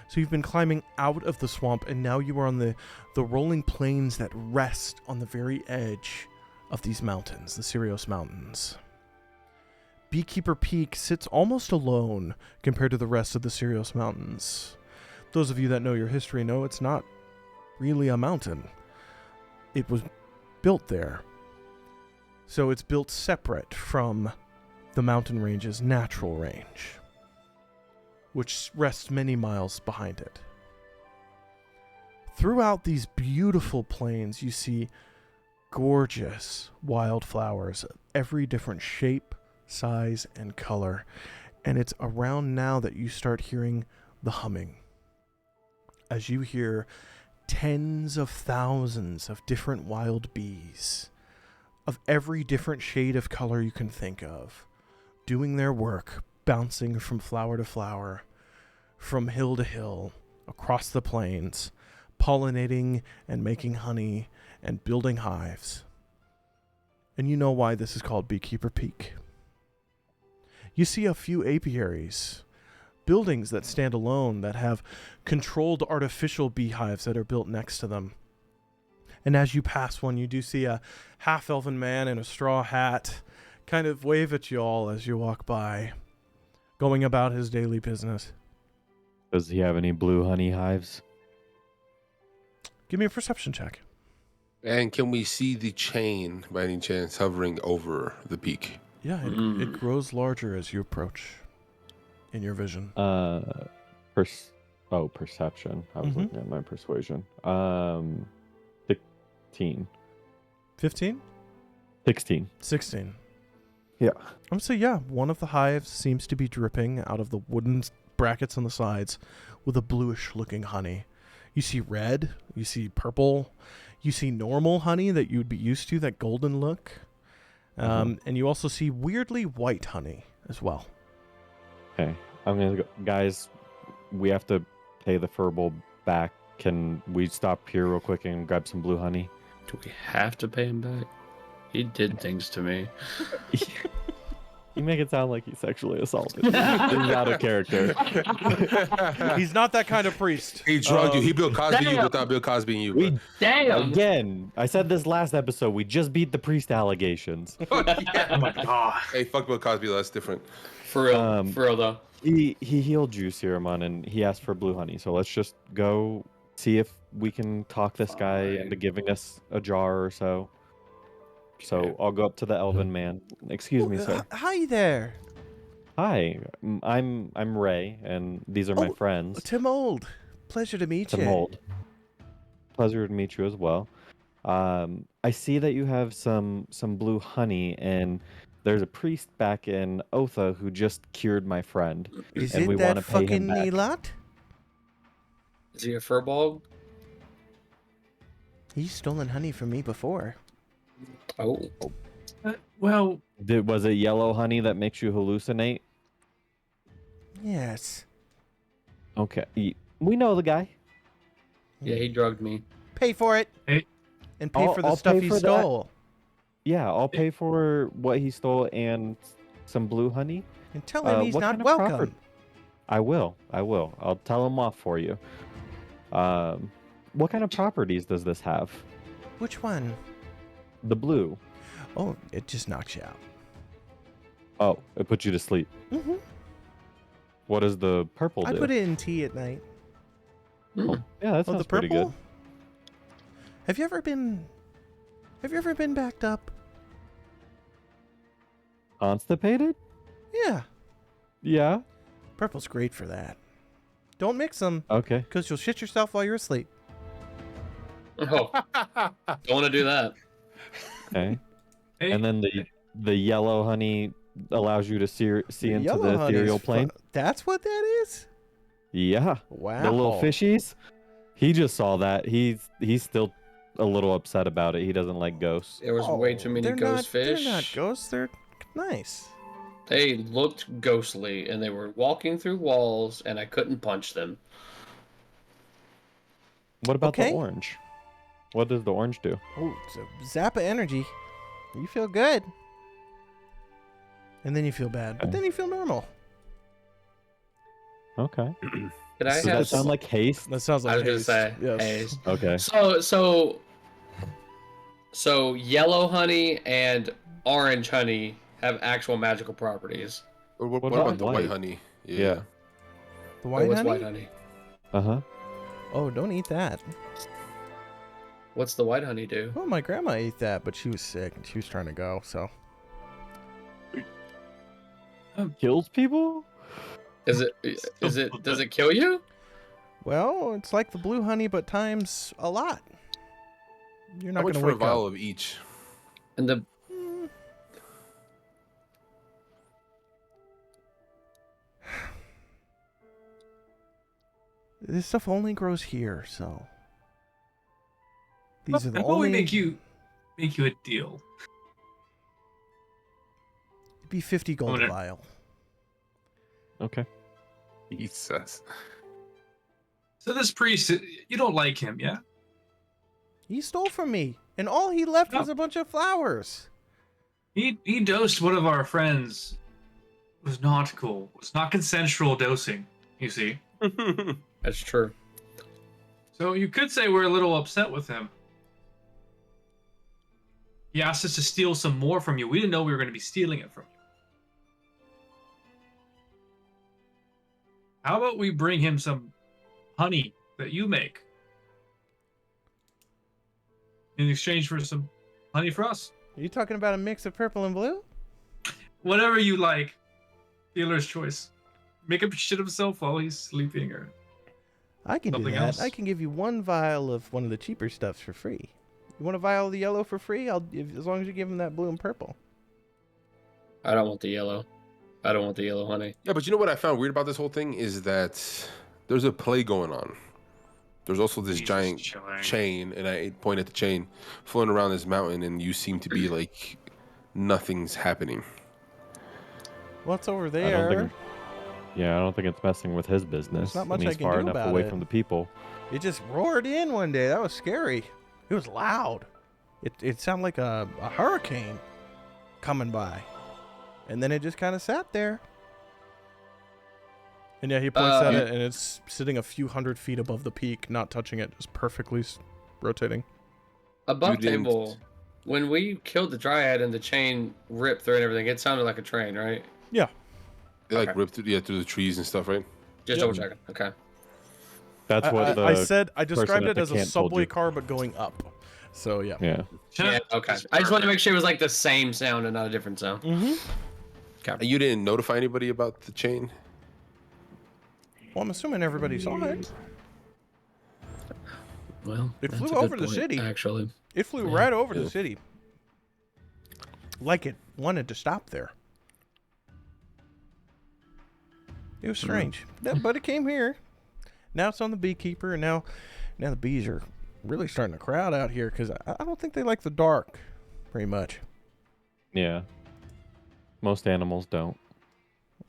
So you've been climbing out of the swamp, and now you are on the rolling plains that rest on the very edge of these mountains, the Sirios Mountains. Beekeeper Peak sits almost alone compared to the rest of the Sirios Mountains. Those of you that know your history know it's not really a mountain. It was built there. So it's built separate from the mountain range's natural range, which rests many miles behind it. Throughout these beautiful plains, you see gorgeous wildflowers of every different shape, size, and color. And it's around now that you start hearing the humming. As you hear tens of thousands of different wild bees of every different shade of color you can think of, doing their work, bouncing from flower to flower, from hill to hill, across the plains, pollinating and making honey and building hives. And you know why this is called Beekeeper Peak. You see a few apiaries, buildings that stand alone that have controlled artificial beehives that are built next to them. And as you pass one, you do see a half-elven man in a straw hat kind of wave at you all as you walk by, going about his daily business. Does he have any blue honey hives? Give me a perception check. And can we see the chain by any chance hovering over the peak? Yeah, it grows larger as you approach in your vision. Perception. I was looking at my persuasion. 16. 15? 16. 16. Yeah. I'm going to say, yeah, one of the hives seems to be dripping out of the wooden brackets on the sides with a bluish-looking honey. You see red, you see purple, you see normal honey that you would be used to, that golden look. And you also see weirdly white honey as well. Okay. I'm going to go. Guys, we have to pay the furball back. Can we stop here real quick and grab some blue honey? Do we have to pay him back? He did things to me. You make it sound like he sexually assaulted you. He's out of character. He's not that kind of priest. He drugged you. He Bill Cosby you without Bill Cosby you. Damn! Again, I said this last episode. We just beat the priest allegations. Oh my god. Hey, fuck Bill Cosby. That's different. For real though. He healed you, Siramon, and he asked for blue honey. So let's just go see if we can talk this guy into giving us a jar or so. So I'll go up to the elven man. Excuse me, sir. Hi there. Hi, I'm Ray, and these are my friends. Timold. Pleasure to meet you. Timold. Pleasure to meet you as well. I see that you have some blue honey, and there's a priest back in Othe who just cured my friend. Is and it we that want to pay him fucking back. Nilot? Is he a furball? He's stolen honey from me before. Oh. Well, Was it yellow honey that makes you hallucinate? Yes. Okay, we know the guy. Yeah, he drugged me. Pay for it. Hey. And pay for the I'll stuff pay he for that. stole. Yeah, I'll pay for what he stole and some blue honey. And tell him he's what not kind of welcome. property- I will. I'll tell them off for you. What kind of properties does this have? Which one? The blue. Oh, it just knocks you out. Oh, it puts you to sleep. Mm-hmm. What does the purple I do? put it in tea at night. Oh, yeah, that sounds the pretty purple? good. Have you ever been backed up? Constipated? Yeah. Yeah. Purple's great for that. Don't mix them, Okay. because you'll shit yourself while you're asleep. Oh, don't want to do that. Okay. Hey, And then the yellow honey allows you to see into Yellow the honey's ethereal plane. That's what that is? Yeah. Wow. The little fishies. He just saw that. He's still a little upset about it. He doesn't like ghosts. There was way too many they're ghost fish. They're not ghosts. They're nice. They looked ghostly, and they were walking through walls, and I couldn't punch them. What about Okay. the orange? What does the orange do? Oh, it's a zap of energy. You feel good. And then you feel bad. But Okay. then you feel normal. Okay. Could I Does have that sound like haste? That sounds like I was gonna haste. say Yes. haste. Okay. So yellow honey and orange honey have actual magical properties. Or what What about about the white white? honey? Yeah. The Or white what's honey? white honey? Uh-huh. Oh, don't eat that. What's the white honey do? Well, my grandma ate that, but she was sick and she was trying to go, so. Kills people? Does it kill you? Well, it's like the blue honey, but times a lot. You're How not much going to for a wake vial up. of each? And the This stuff only grows here, so. These are the how about we only. make you a deal? It'd be 50 gold a Owner. vial. Okay. Jesus. So this priest, you don't like him, yeah? He stole from me, and all he left Oh. was a bunch of flowers. He dosed one of our friends. It was not cool. It was not consensual dosing, you see. that's true. So you could say we're a little upset with him. He asked us to steal some more from you. We didn't know we were going to be stealing it from you. How about we bring him some honey that you make in exchange for some honey for us? Are you talking about a mix of purple and blue? Whatever you like. Dealer's choice. Make him shit himself while he's sleeping, or I can do Something that. else? I can give you one vial of one of the cheaper stuffs for free. You want a vial of the yellow for free? As long as you give him that blue and purple. I don't want the yellow. I don't want the yellow honey. Yeah, but you know what I found weird about this whole thing is that there's a play going on. There's also this he's giant just chilling. chain, and I point at the chain floating around this mountain, and you seem to be like nothing's happening. What's over I don't there? think I don't think it's messing with his business. not much and I he's can far do enough about away it. from the people. It just roared in one day. That was scary. It was loud. It sounded like a hurricane coming by. And then it just kind of sat there. And yeah, he points at it, and it's sitting a few hundred feet above the peak, not touching it, just perfectly rotating. Above You didn't- table, when we killed the dryad and the chain ripped through and everything, it sounded like a train, right? Yeah. They like Okay. ripped through the trees and stuff, right? Just Yep. double checking. Okay. That's what I said I described at it the as a camp told subway you. car, but going up. So yeah. Yeah. Yeah, okay. I just wanted to make sure it was like the same sound and not a different sound. Mm-hmm. And you didn't notify anybody about the chain? Well, I'm assuming everybody saw it. Well, It that's flew a good over the point, city. Actually, It flew Yeah. right over the Yeah. city. Like it wanted to stop there. It was strange. Yeah, but it came here. Now it's on the Beekeeper, and now the bees are really starting to crowd out here because I don't think they like the dark very much. Yeah. Most animals don't.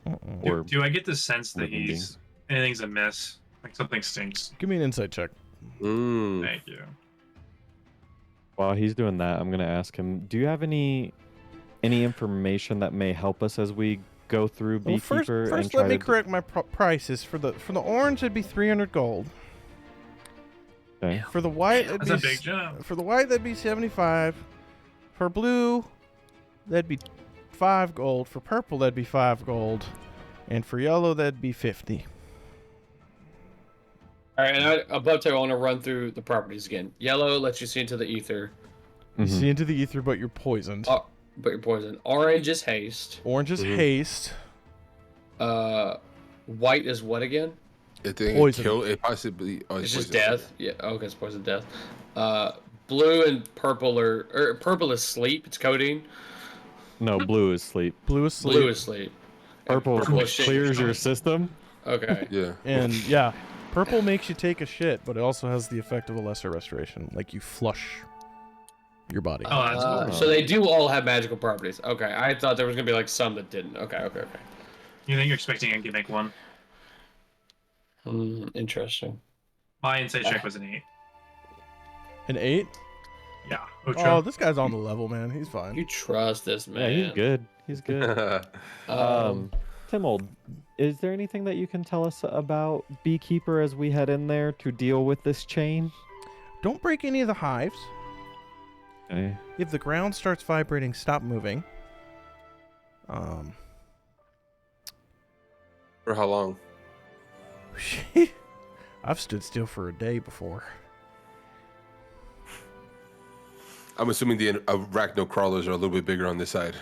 Mm-mm. Or Do I get the sense that living he's beings. anything's amiss? Like something stinks. Give me an insight check. Mm. Thank you. while he's doing that, I'm gonna ask him, do you have any information that may help us as we go through Well, Beekeeper and first try let me to correct my prices. For the orange, it'd be 300 gold. Okay. For the white, it'd That's be a big jump. For the white, that'd be 75. For blue, that'd be 5 gold. For purple, that'd be 5 gold. And for yellow, that'd be 50. All right, and above I want to run through the properties again. Yellow lets you see into the ether. You see into the ether, but you're poisoned. But you're poisoned. Orange is haste. Orange is haste. White is what again? I think Poison. it possibly. Oh, It's just poison. death. Yeah. Okay, it's poison death. Blue and purple or purple is sleep. It's codeine. No, blue is sleep. Blue is sleep. Blue is sleep. And Purple is shit. clears your system. Okay. Yeah. And yeah, purple makes you take a shit, but it also has the effect of a lesser restoration. Like you flush your body. Oh, that's cool. So they do all have magical properties. Okay, I thought there was gonna be like some that didn't. Okay. You think you're expecting a gimmick one? Interesting. My insight check was an 8. An 8? Yeah. Oh, Ocho. this guy's on the level, man. He's fine. You trust this man? Yeah, he's good. He's good. Timold, is there anything that you can tell us about Beekeeper as we head in there to deal with this chain? Don't break any of the hives. Okay. If the ground starts vibrating, stop moving. For how long? I've stood still for a day before. I'm assuming the arachno crawlers are a little bit bigger on this side.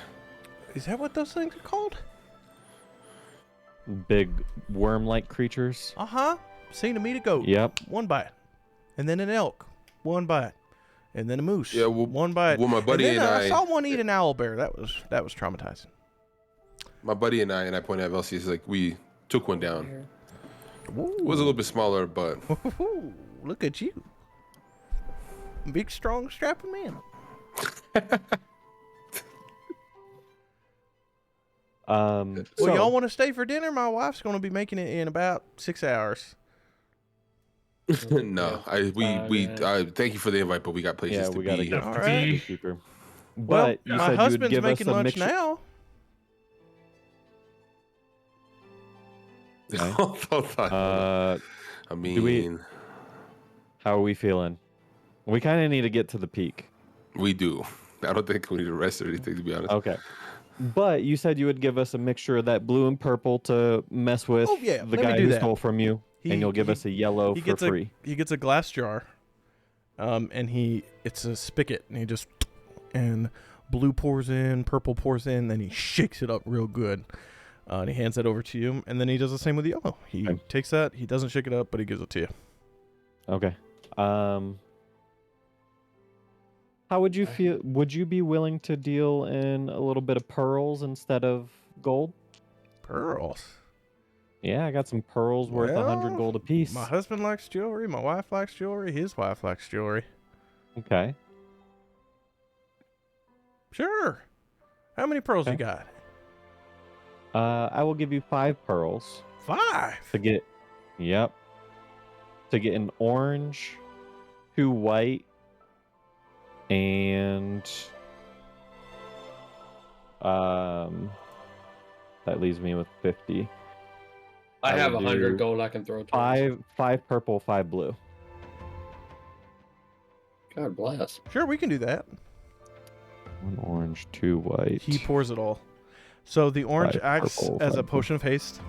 Is that what those things are called? Big worm-like creatures. Uh-huh. Seen a meat a goat. Yep. 1 bite. And then an elk. 1 bite. And then a moose. Yeah, well, 1 bite. well, my buddy and then, and I I- saw one eat an owl bear. That was traumatizing. My buddy and I point at Velseis, like we took one down. Ooh. It was a little bit smaller, but Look at you. Big, strong, strapping man. Well, So- y'all want to stay for dinner? My wife's going to be making it in about 6 hours. no. Thank you for the invite, but we got places Yeah, to we gotta be. get All to right. Beekeeper. Well, But you my said you would husband's give us making a lunch mixture. now. Hold on. I mean, How are we feeling? We kind of need to get to the peak. we do. I don't think we need to rest or anything, to be honest. Okay. But you said you would give us a mixture of that blue and purple to mess with Oh, yeah, the let me guy do who that. stole from you, and you'll give us a yellow he for gets free. He gets a glass jar, and it's a spigot, and he just and blue pours in, purple pours in, then he shakes it up real good, and he hands that over to you, and then he does the same with the yellow. He Okay. takes that, he doesn't shake it up, but he gives it to you. Okay. How would you feel? Would you be willing to deal in a little bit of pearls instead of gold? Pearls. Yeah, I got some pearls worth 100 Well, gold apiece. My husband likes jewelry. My wife likes jewelry. His wife likes jewelry. Okay. Sure. How many pearls you Okay. got? I will give you 5 pearls 5. to get. Yep. To get an orange, 2 white, and that leaves me with 50. I I have would 100 do gold I can throw towards. 5 purple, 5 blue. God bless. Sure, we can do that. 1 orange, 2 white. He pours it all. So the orange 5 acts purple, as a 5 blue. potion of haste.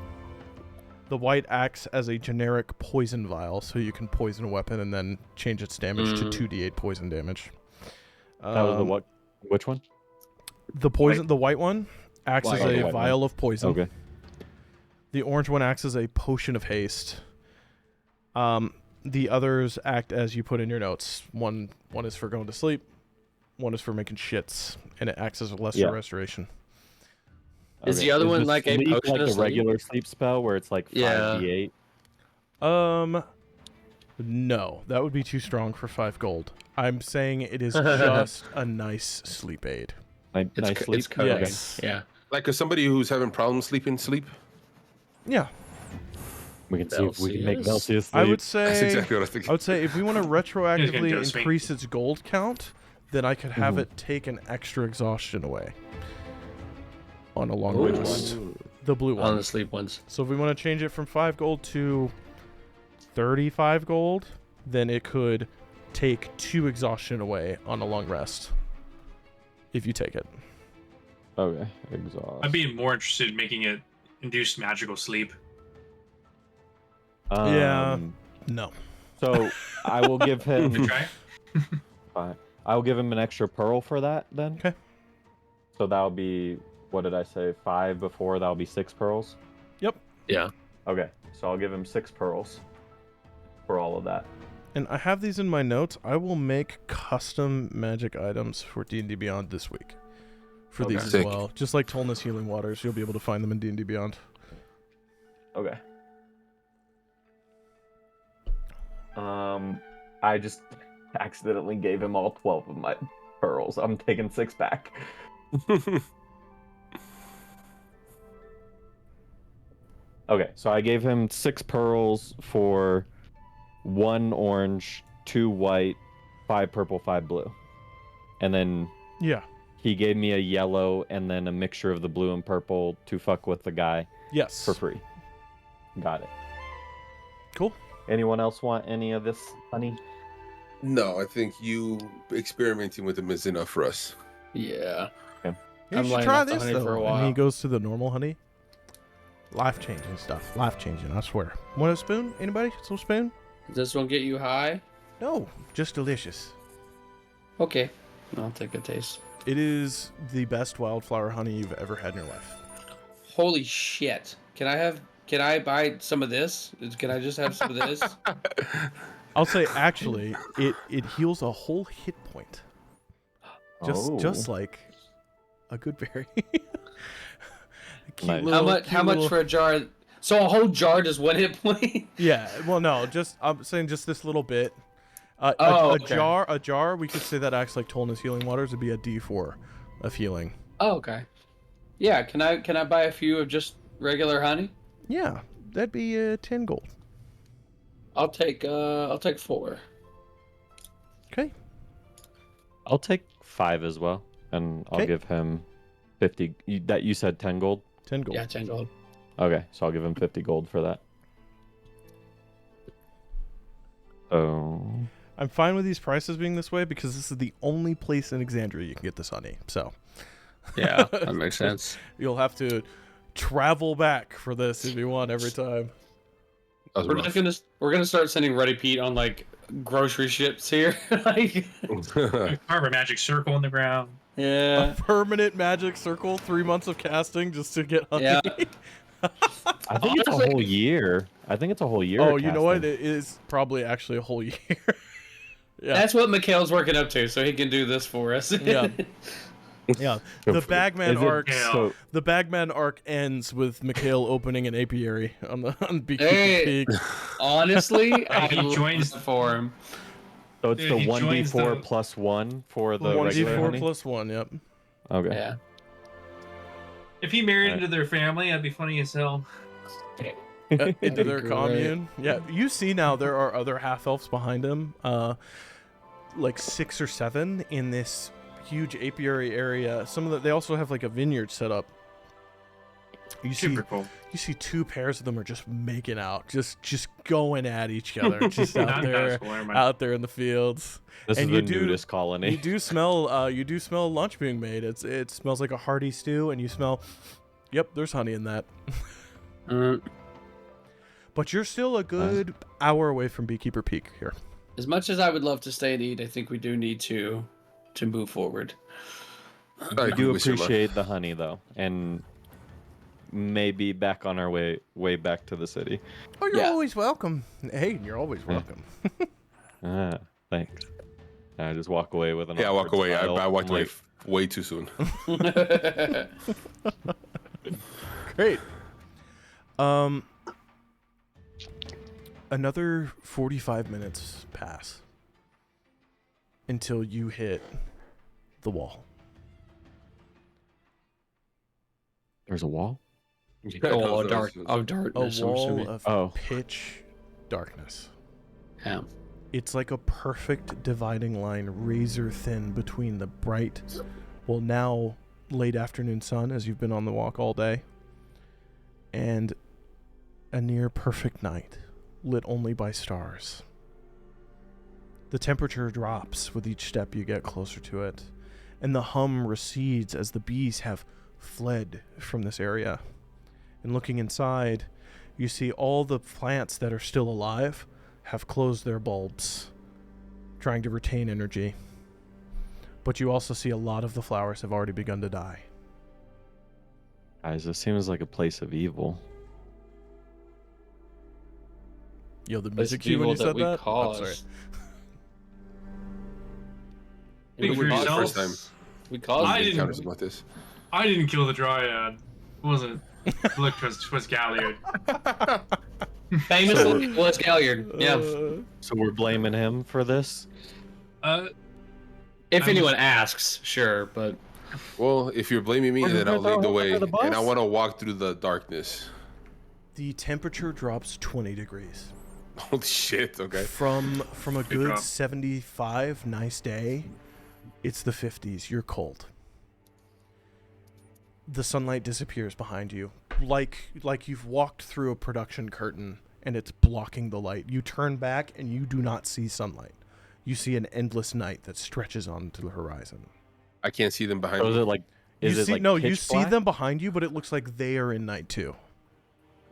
The white acts as a generic poison vial, so you can poison a weapon and then change its damage to 2d8 poison damage. That was the what? Which one? The poison, the white one, acts as White. a White one. vial of poison. Okay. The orange one acts as a potion of haste. The others act as you put in your notes. One is for going to sleep. One is for making shits, and it acts as a lesser Yeah. restoration. Is the other one this like a sleep potion like of a sleep? regular sleep spell where it's like 5d8? No, that would be too strong for 5 gold. I'm saying it is just a nice sleep aid. Nice sleep. It's codeine. Yes. Yeah. Like as somebody who's having problems sleeping, sleep. Yeah, We can see if we can make Velseis. Velseis sleep. I would That's say. exactly what I was thinking. I would say if we want to retroactively dose me. increase its gold count, then I could have it take an extra exhaustion away on a long Ooh. rest. The blue one. On the sleep ones. So if we want to change it from 5 gold to 35 gold, then it could take 2 exhaustion away on a long rest. If you take it. Okay, exhaust. I'd be more interested in making it induced magical sleep. Yeah. No. So I will give him. To try? Fine. I will give him an extra pearl for that then. Okay. So that'll be, what did I say? 5 before. That'll be 6 pearls. Yep. Yeah. Okay. So I'll give him 6 pearls for all of that. And I have these in my notes. I will make custom magic items for D&D Beyond this week. For these as Sick. well. Just like Tolna's Healing Waters, you'll be able to find them in D&D Beyond. Okay. I just accidentally gave him all 12 of my pearls. I'm taking 6 back. Okay, so I gave him 6 pearls for 1 orange, 2 white, 5 purple, 5 blue. And then Yeah. he gave me a yellow and then a mixture of the blue and purple to fuck with the guy Yes. for free. Got it. Cool. Anyone else want any of this honey? No, I think you experimenting with them is enough for us. Yeah. You I'm should lining try up the this honey though. for a And while. he goes to the normal honey. Life-changing stuff. Life-changing, I swear. Want a spoon? Anybody? Some spoon? Does this one get you high? No. Just delicious. Okay. I'll take a taste. It is the best wildflower honey you've ever had in your life. Holy shit. Can I buy some of this? Can I just have some of this? I'll say, actually, it heals a whole hit point. Just like a good berry. Nice. How much for a jar? So a whole jar does 1 hit point? Yeah, well, no, I'm saying just this little bit. Okay. A jar, we could say that acts like Tolna's Healing Waters would be a D4 of healing. Oh, okay. Yeah, can I buy a few of just regular honey? Yeah, that'd be 10 gold. I'll take 4. Okay. I'll take 5 as well, and I'll Okay. give him 50. You said 10 gold? 10 gold. Yeah, 10 gold. Okay, so I'll give him 50 gold for that. Oh. I'm fine with these prices being this way because this is the only place in Exandria you can get this honey. So Yeah, that makes sense. you'll have to travel back for this if you want every time. That was We're rough. just gonna start sending Ruddy Pete on like grocery ships here. Like, Carve a magic circle in the ground. yeah. A permanent magic circle, 3 months of casting just to get honey. Yeah. I think it's a Honestly- whole year. I think it's a whole year. Oh, of you know what? casting. It is probably actually a whole year. Yeah. That's what Mikhail's working up to, so he can do this for us. Yeah. Yeah. The Bagman Is it- arc. Yeah. So, The Bagman arc ends with Mikhail opening an apiary on Beekeeper Hey. Peak. Honestly, I He love joins- that for him. so it's Dude, the he joins 1d4 the- plus 1 for the One regular D4 honey? plus 1. Yep. Okay. Yeah. If he married Right. into their family, that'd be funny as hell. Into their Great. commune. Yeah. You see now there are other half elves behind him. Like 6 or 7 in this huge apiary area. They also have like a vineyard set up. Super cool. You see 2 pairs of them are just making out, just going at each other, just Not out there, basketball, never mind. out there in the fields. This And is you the do- nudist colony. You do smell lunch being made. It smells like a hearty stew, and you smell. Yep, there's honey in that. But you're still a good hour away from Beekeeper Peak here. As much as I would love to stay and eat, I think we do need to move forward. I I agree do with you, Mark. appreciate the honey though, and maybe back on our way back to the city. Oh, you're Yeah. always welcome. Hey, you're always welcome. Ah, thanks. I just walk away with an Yeah, walk awkward away. I smile. walked I'm away like, way too soon. Great. Another 45 minutes pass until you hit the wall. There's a wall. Oh, Those- dark. those- Oh, A darkness. I'm wall assuming. of Oh. pitch darkness. Yeah. It's like a perfect dividing line, razor thin between the bright, well, now late afternoon sun, as you've been on the walk all day, and a near perfect night, lit only by stars. The temperature drops with each step you get closer to it, and the hum recedes as the bees have fled from this area. And looking inside, you see all the plants that are still alive have closed their bulbs, trying to retain energy. But you also see a lot of the flowers have already begun to die. Guys, this seems like a place of evil. Yo, the This music cue when evil you that said we that? I'm caused. sorry. Speak for It would be the yourself. first time We caused I it. didn't- encounter something like this. I didn't kill the dryad. It wasn't. Look, was Galliard. Famously, was Galliard. Yeah. So we're blaming him for this? If I'm anyone asks, sure, but Well, if you're blaming me, We're then I'll gonna lead the throw him way, under the and I bus? want to walk through the darkness. The temperature drops 20 degrees. Holy shit! Okay. From a Big good drop. 75 nice day, it's the 50s. You're cold. The sunlight disappears behind you, like you've walked through a production curtain and it's blocking the light. You turn back and you do not see sunlight. You see an endless night that stretches onto the horizon. I can't see them behind So is me. it like You is it see, like no, you pitch see black? them behind you, but it looks like they are in night too.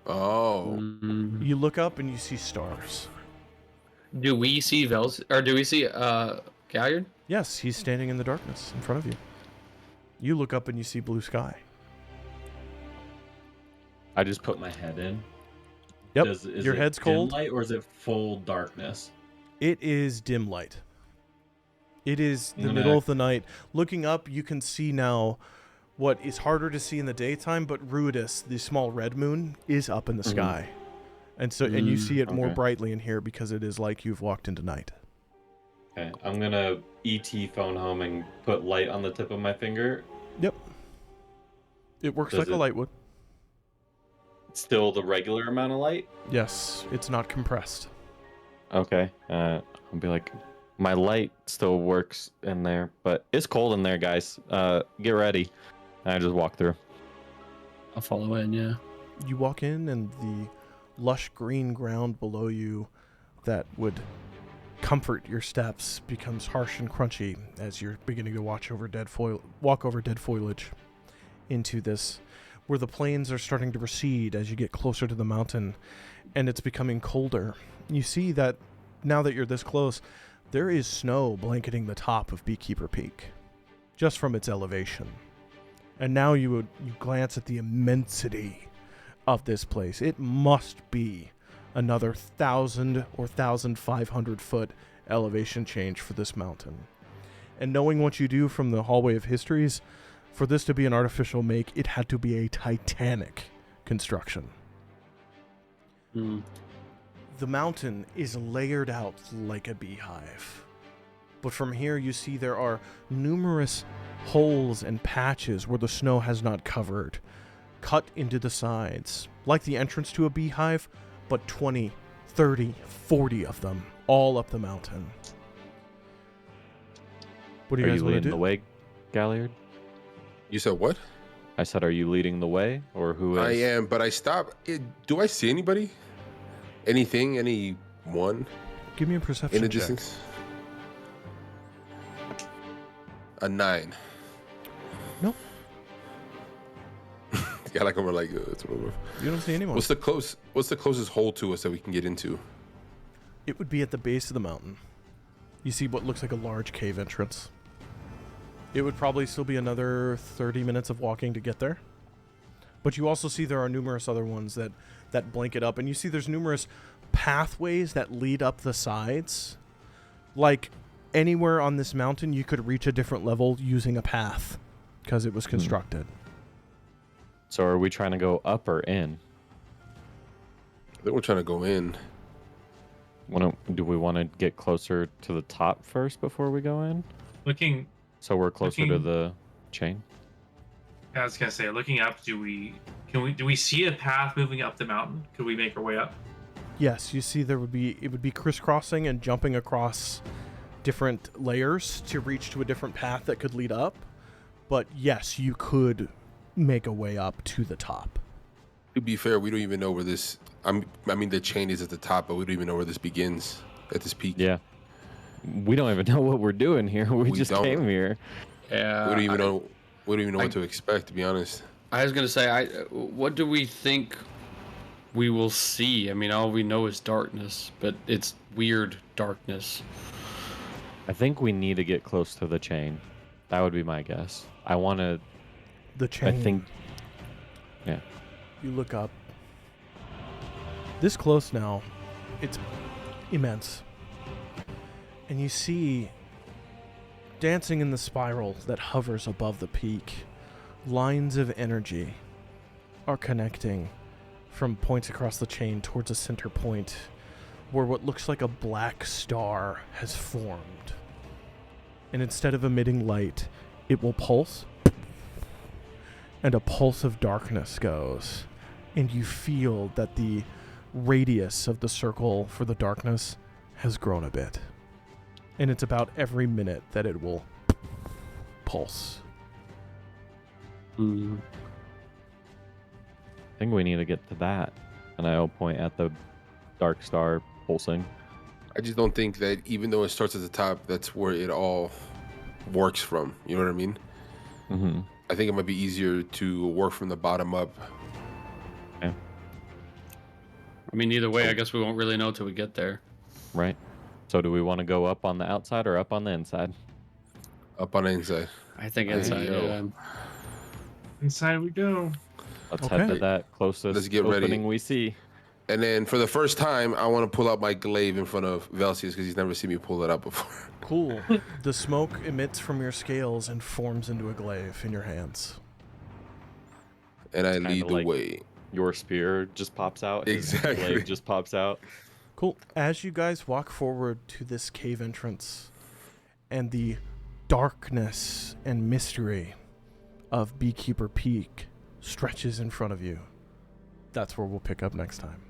Oh, You look up and you see stars. do we see or do we see Galliard? Yes, he's standing in the darkness in front of you. You look up and you see blue sky. I just put my head in. Yep, Is your it head's dim cold. light or is it full darkness? It is dim light. It is the I'm middle gonna- of the night. Looking up, you can see now what is harder to see in the daytime, but Ruidus, the small red moon, is up in the sky. And so and you see it more okay. brightly in here because it is like you've walked into night. Okay, I'm gonna ET phone home and put light on the tip of my finger. Yep. It works Does like a it- light would. Still the regular amount of light? Yes, it's not compressed. Okay. I'll be like, my light still works in there, but it's cold in there, guys. Get ready. And I just walk through. I'll follow in, yeah. You walk in and the lush green ground below you that would comfort your steps becomes harsh and crunchy as you're beginning to walk over dead foliage into this where the plains are starting to recede as you get closer to the mountain and it's becoming colder. You see that now that you're this close, there is snow blanketing the top of Beekeeper Peak just from its elevation. And now you glance at the immensity of this place. It must be another 1,000 or 1,500 foot elevation change for this mountain. And knowing what you do from the Hallway of Histories, for this to be an artificial make, it had to be a titanic construction. Mm. The mountain is layered out like a beehive. But from here you see there are numerous holes and patches where the snow has not covered, cut into the sides, like the entrance to a beehive, but 20, 30, 40 of them, all up the mountain. What do you Are guys you want to leading do? the way, Galliard? you said what? I said, are you leading the way, or who is? I am, but I stopped. Do I see anybody? Anything? Anyone Give me a perception in the check. distance? A 9. Nope. Yeah, like I'm like it's over. You don't see anyone. What's the closest hole to us that we can get into? It would be at the base of the mountain. You see what looks like a large cave entrance. It would probably still be another 30 minutes of walking to get there. But you also see there are numerous other ones that blanket up. And you see there's numerous pathways that lead up the sides. Like anywhere on this mountain, you could reach a different level using a path because it was constructed. So are we trying to go up or in? I think we're trying to go in. Do we want to get closer to the top first before we go in? Looking, So we're closer to Looking- the chain? I was gonna say, looking up, do we see a path moving up the mountain? Could we make our way up? Yes, you see it would be crisscrossing and jumping across different layers to reach to a different path that could lead up. But yes, you could make a way up to the top. To be fair, we don't even know where this. I mean, the chain is at the top, but we don't even know where this begins at this peak. Yeah. We don't even know what we're doing here. We just don't. came here. Yeah. We don't even know. We don't even know I- what to expect, to be honest. I was gonna say, what do we think we will see? I mean, all we know is darkness, but it's weird darkness. I think we need to get close to the chain. That would be my guess. I want to. The I chain. think. Yeah. You look up. This close now, it's immense. And you see, dancing in the spiral that hovers above the peak, lines of energy are connecting from points across the chain towards a center point where what looks like a black star has formed. And instead of emitting light, it will pulse, and a pulse of darkness goes. And you feel that the radius of the circle for the darkness has grown a bit. And it's about every minute that it will pulse. Mm. I think we need to get to that. And I'll point at the dark star pulsing. I just don't think that even though it starts at the top, that's where it all works from. You know what I mean? Mm-hmm. I think it might be easier to work from the bottom up. Yeah. I mean, either way, I guess we won't really know till we get there. Right. So do we want to go up on the outside or up on the inside? Up on the inside. I think Hey, inside. yo. Yeah. Inside we go. Let's Okay. head to that closest Let's get opening ready. we see. And then for the first time, I want to pull out my glaive in front of Velseis because he's never seen me pull that out before. Cool. The smoke emits from your scales and forms into a glaive in your hands. And I Kinda lead the like- way. Your spear just pops out. his Exactly. blade just pops out. Cool. As you guys walk forward to this cave entrance and the darkness and mystery of Beekeeper Peak stretches in front of you, that's where we'll pick up next time.